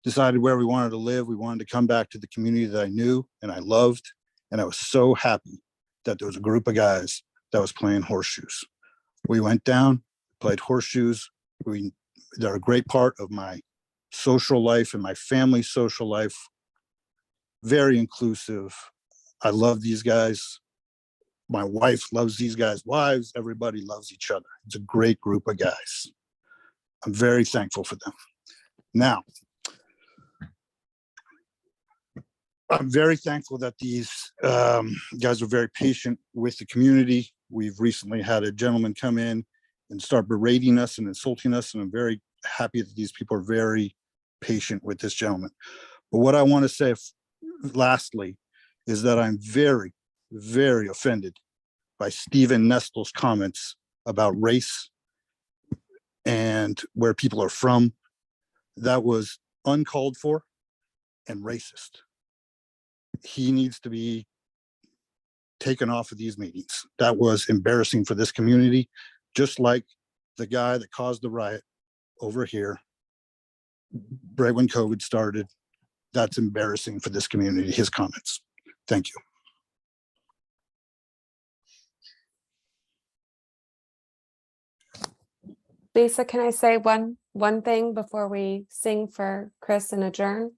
decided where we wanted to live. We wanted to come back to the community that I knew and I loved. And I was so happy that there was a group of guys that was playing horseshoes. We went down, played horseshoes. They're a great part of my social life and my family's social life. Very inclusive. I love these guys. My wife loves these guys' wives. Everybody loves each other. It's a great group of guys. I'm very thankful for them. Now, I'm very thankful that these guys are very patient with the community. We've recently had a gentleman come in and start berating us and insulting us, and I'm very happy that these people are very patient with this gentleman. But what I want to say lastly is that I'm very, very offended by Stephen Nestle's comments about race and where people are from. That was uncalled for and racist. He needs to be taken off of these meetings. That was embarrassing for this community, just like the guy that caused the riot over here right when COVID started. That's embarrassing for this community, his comments. Thank you. Lisa, can I say one thing before we sing for Chris and adjourn?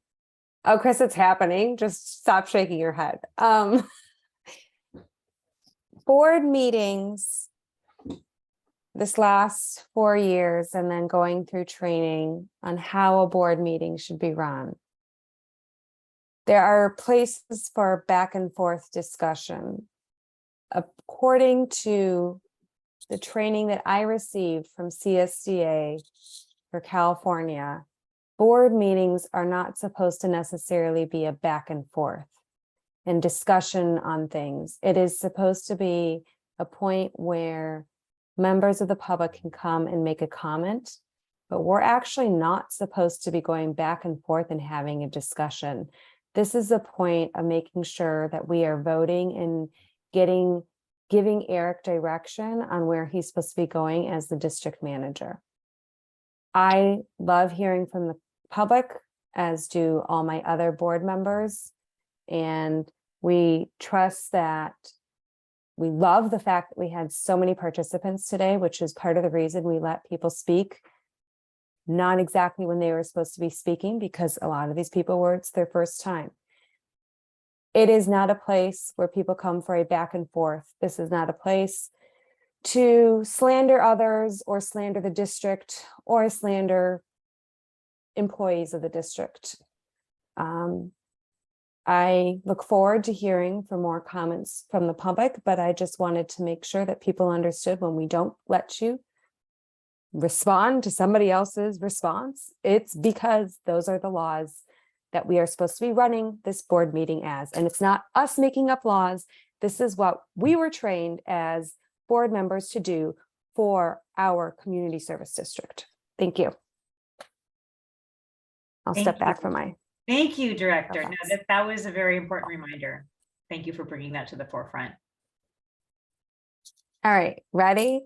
Oh, Chris, it's happening. Just stop shaking your head. Board meetings this last 4 years and then going through training on how a board meeting should be run. There are places for back and forth discussion. According to the training that I received from CSDA for California, board meetings are not supposed to necessarily be a back and forth and discussion on things. It is supposed to be a point where members of the public can come and make a comment, but we're actually not supposed to be going back and forth and having a discussion. This is a point of making sure that we are voting and giving Eric direction on where he's supposed to be going as the district manager. I love hearing from the public, as do all my other board members. And we trust that we love the fact that we had so many participants today, which is part of the reason we let people speak, not exactly when they were supposed to be speaking, because a lot of these people it's their first time. It is not a place where people come for a back and forth. This is not a place to slander others or slander the district or slander employees of the district. I look forward to hearing from more comments from the public, but I just wanted to make sure that people understood when we don't let you respond to somebody else's response, it's because those are the laws that we are supposed to be running this board meeting as. And it's not us making up laws. This is what we were trained as board members to do for our community service district. Thank you. I'll step back from my. Thank you, Director. No, Perfect. that was a very important reminder. Thank you for bringing that to the forefront. All right, ready?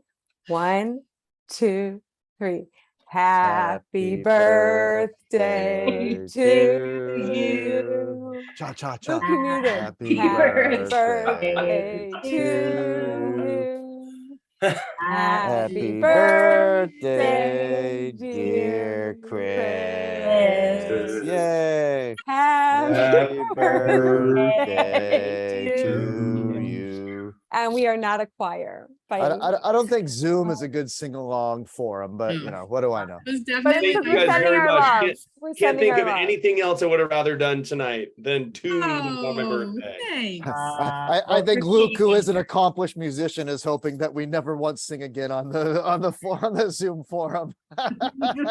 1, 2, 3. Happy birthday to you. Cha cha Look, cha. you need it. Happy Happy birthday birthday to to you. Happy birthday, birthday, dear Chris. Chris. Yay. Happy Birthday birthday to to you. And we are not a choir by any I don't think Zoom is a good sing-along forum, but you know, what do I know? But it's Thank because you we're guys sending very our much. love. We're Can't sending think our of love. anything else I would have rather done tonight than 2 meetings on my birthday. I think Luke, who is an accomplished musician, is hoping that we never once sing again on the Zoom forum.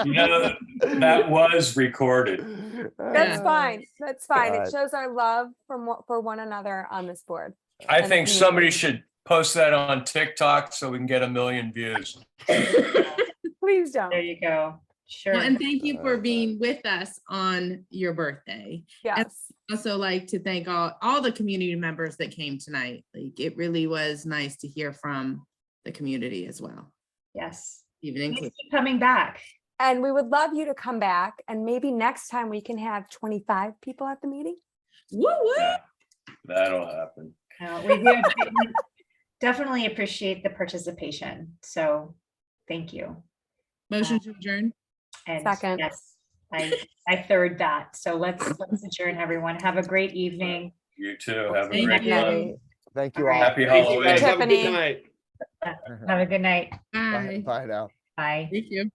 You know, that was recorded. That's fine. That's fine. It God. shows our love for one another on this board. I And think the somebody community. should post that on TikTok so we can get 1 million views. Please don't. There you go. Sure. Well, and thank you for being with us on your birthday. And Yes. I'd also like to thank all the community members that came tonight. Like, it really was nice to hear from the community as well, Yes. even Please include. keep coming back. And we would love you to come back and maybe next time we can have 25 people at the meeting. Woo woo. Yeah, that'll happen. We definitely appreciate the participation. So thank you. Motion to adjourn. And Second. yes, I third that. So let's adjourn, everyone. Have a great evening. You too. Have a Thank great you. one. Thank you All all. right. Happy Thank you guys. Halloween. Have a good Tiffany. night. Have a good night. Bye Bye. bye now. Bye. Thank you.